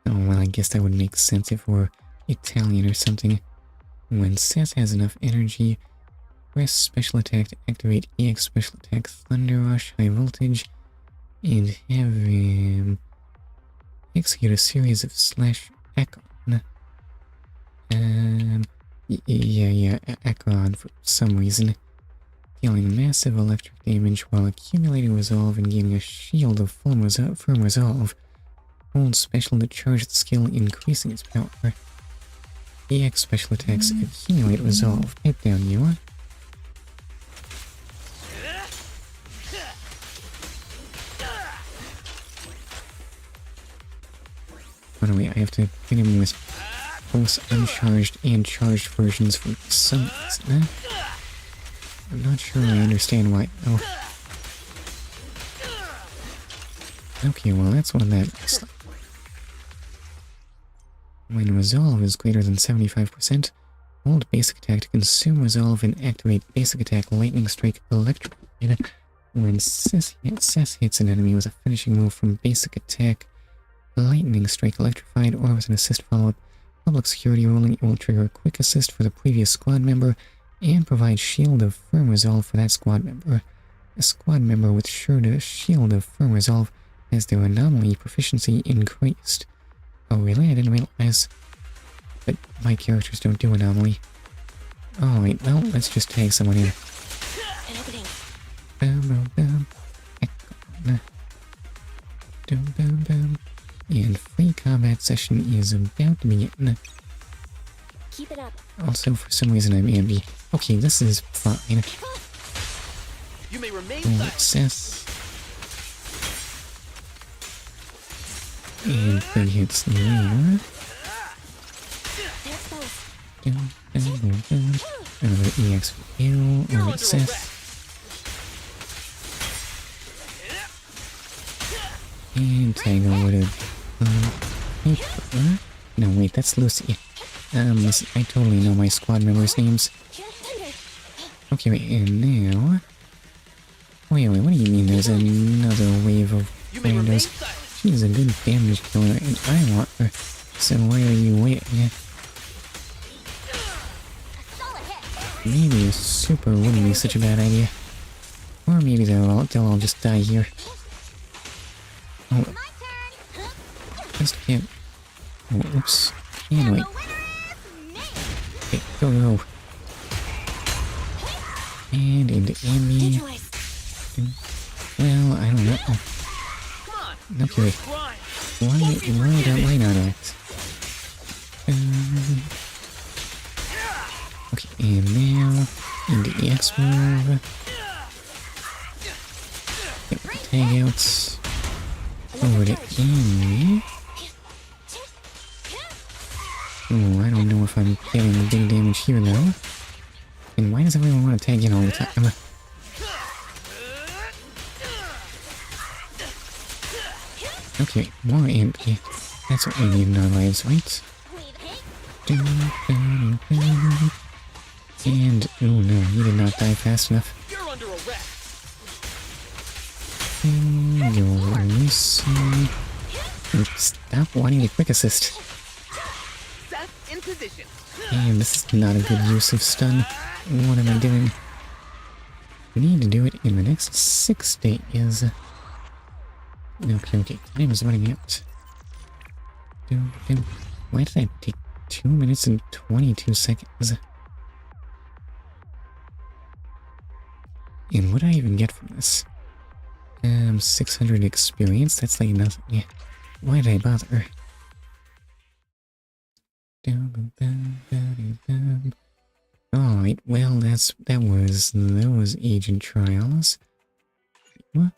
Oh, well, I guess that would make sense if we're Italian or something. When Seth has enough energy, press special attack to activate EX special attack Thunder Rush High Voltage and have him execute a series of slash Akon. Yeah, Akon for some reason. Dealing massive electric damage while accumulating resolve and gaining a shield of firm resolve. Hold special to charge the skill, increasing its power. EX special attacks accumulate resolve. Hit down, you are. By the way, I have to hit him with both uncharged and charged versions for some reason. I'm not sure I understand why. Oh. Okay, well that's what that looks like. When resolve is greater than 75%, hold basic attack to consume resolve and activate basic attack lightning strike electric. When Seth hits an enemy with a finishing move from basic attack lightning strike electrified or with an assist follow-up, public security ruling, it will trigger a quick assist for the previous squad member and provide shield of firm resolve for that squad member. A squad member with shield of firm resolve has their anomaly proficiency increased. Oh really? I didn't realize. But my characters don't do anomaly. Alright, well, let's just tag someone in. An opening. And free combat session is about to begin. Keep it up. Also, for some reason I'm ambi. Okay, this is fine. You may remain Success. And big hits there. Another EX for you. Alright, Seth. And tag over to Paper. No, wait, that's Lucy. Listen, I totally know my squad members' names. Okay, wait, and now... Wait, what do you mean there's another wave of randos? She's a good damage killer, and I want her. So why are you waiting? Maybe a super wouldn't be such a bad idea. Or maybe they'll all just die here. Oh. Just can't... Oh, oops. Anyway. Okay, go. And into Amy. Well, I don't know. Okay. Why not act? Okay, and now into the X move. Tag outs. Over to Amy. Oh, I don't know if I'm getting the big damage here though. And why does everyone want to tag in all the time? Okay, more empty. That's what we need in our lives, right? And, oh no, he did not die fast enough. You're under arrest. You're missing. Stop wanting a quick assist. In position. And this is not a good use of stun. What am I doing? We need to do it in the next 6 days. Okay, time is running out. Why did I take 2 minutes and 22 seconds? And what do I even get from this? 600 experience? That's like nothing. Yeah. Why did I bother? Alright, well, that was those agent trials. What?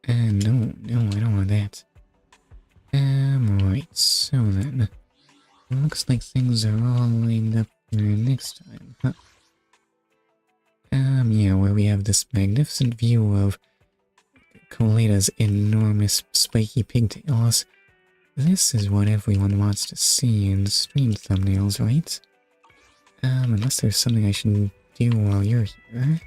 No, I don't want that. Right, so then. Looks like things are all lined up for next time, huh? Yeah, where we have this magnificent view of Coletta's enormous spiky pigtails. This is what everyone wants to see in stream thumbnails, right? Unless there's something I should do while you're here.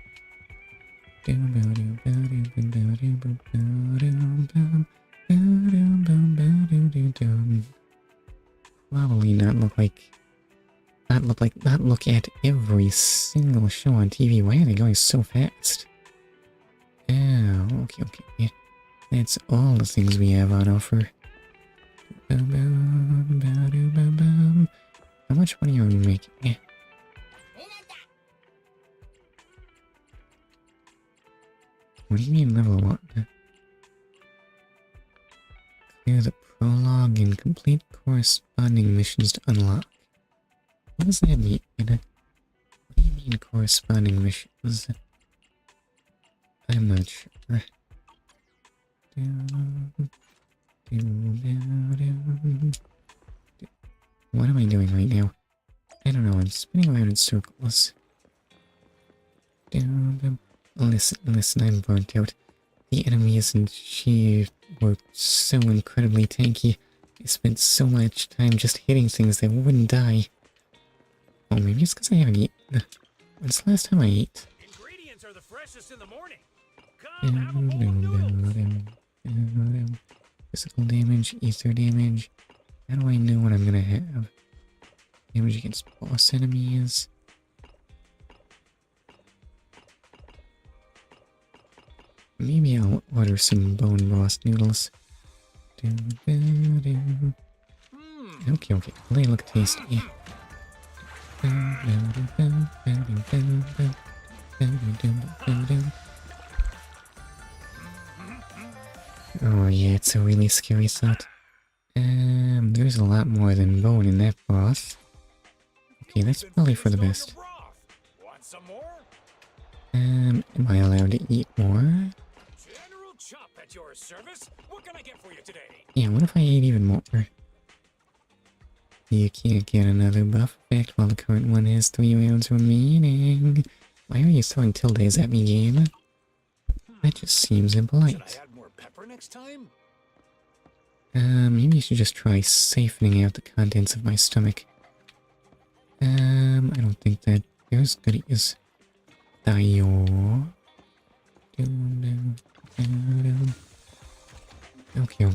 Probably not look at every single show on TV. Why are they going so fast? Oh, okay, yeah. That's all the things we have on offer. How much money are we making? Yeah. What do you mean level 1? Clear the prologue and complete corresponding missions to unlock. What does that mean? What do you mean corresponding missions? I'm not sure. What am I doing right now? I don't know, I'm spinning around in circles. Listen, I'm burnt out. The enemies and she were so incredibly tanky. I spent so much time just hitting things that wouldn't die. Oh, maybe it's because I haven't eaten. When's the last time I ate? Ingredients are the freshest in the morning. Physical damage, ether damage. How do I know what I'm gonna have? Damage against boss enemies. Maybe I'll order some bone broth noodles. Okay, they look tasty. Oh yeah, it's a really scary thought. There's a lot more than bone in that broth. Okay, that's probably for the best. Want some more? Am I allowed to eat more? General Chop at your service. What can I get for you today? Yeah, what if I ate even more? You can't get another buff effect while the current one has 3 rounds remaining. Why are you throwing tildes at me, game? That just seems impolite. Should I add more pepper next time? Maybe you should just try siphoning out the contents of my stomach. I don't think that there's goodies. Dio. Okay.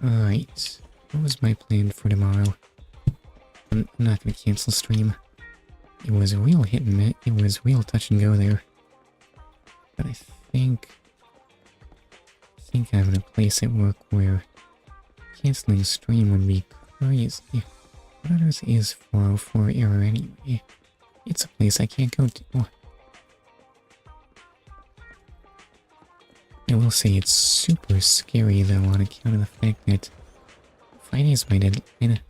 Alright. What was my plan for tomorrow? I'm not gonna cancel stream. It was a real hit and miss. It was real touch and go there. But I think I'm in a place at work where canceling stream would be crazy. What others is 404 error anyway? It's a place I can't go to. I will say it's super scary though on account of the fact that Friday is my deadline.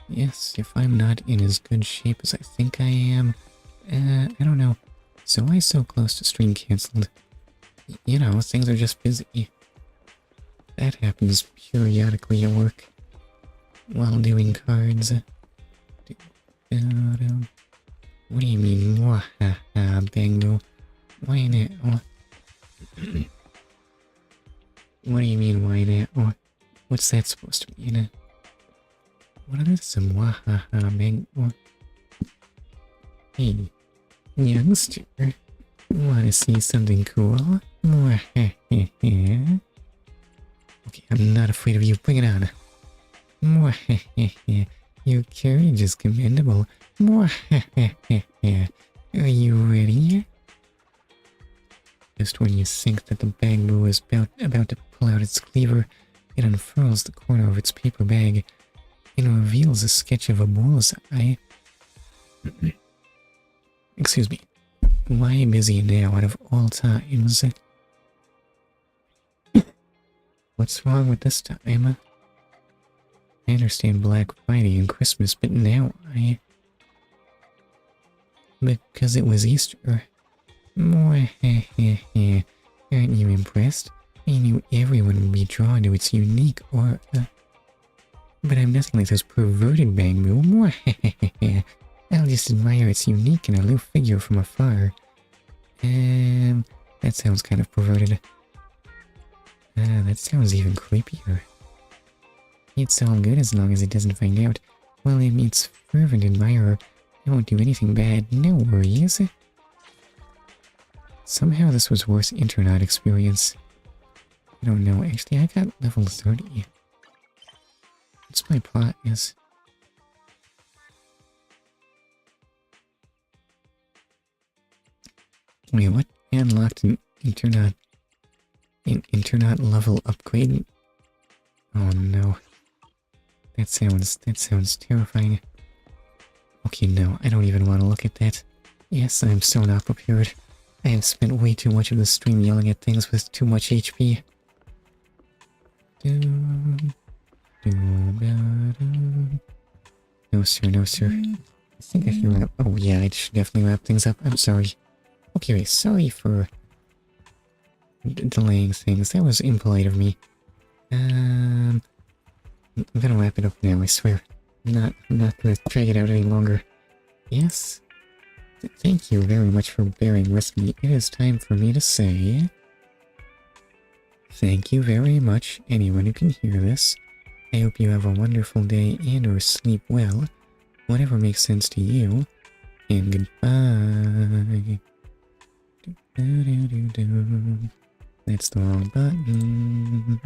Yes, if I'm not in as good shape as I think I am, I don't know. So why so close to stream cancelled? You know, things are just busy. That happens periodically at work. While doing cards. What do you mean, mwahaha, bango? Why not? What do you mean, why not? What's that supposed to mean? What are some mwahaha, bango? Hey, youngster, wanna see something cool? Mwahaha. Okay, I'm not afraid of you, bring it on. Your courage is commendable. Are you ready? Just when you think that the bamboo is about to pull out its cleaver, it unfurls the corner of its paper bag and reveals a sketch of a bullseye. Excuse me. Why busy now out of all times? What's wrong with this time? I understand Black Friday and Christmas, but now because it was Easter. Aren't you impressed? I knew everyone would be drawn to its unique aura. But I'm nothing like those perverted bamboo. I'll just admire its unique and aloof figure from afar. That sounds kind of perverted. That sounds even creepier. It's all good as long as it doesn't find out. Well, it meets fervent admirer. I won't do anything bad, no worries. Somehow this was worse internet experience. I don't know, actually I got level 30. What's my plot is? Wait, what? I unlocked an internet level upgrade? Oh no. That sounds terrifying. Okay, no, I don't even want to look at that. Yes, I'm so not prepared. I have spent way too much of the stream yelling at things with too much HP. No sir, no sir. I think I should wrap... Oh yeah, I should definitely wrap things up. I'm sorry. Okay, wait, sorry for delaying things. That was impolite of me. I'm gonna wrap it up now, I swear. I'm not gonna drag it out any longer. Yes? Thank you very much for bearing with me. It is time for me to say... Thank you very much, anyone who can hear this. I hope you have a wonderful day and or sleep well. Whatever makes sense to you. And goodbye. That's the wrong button.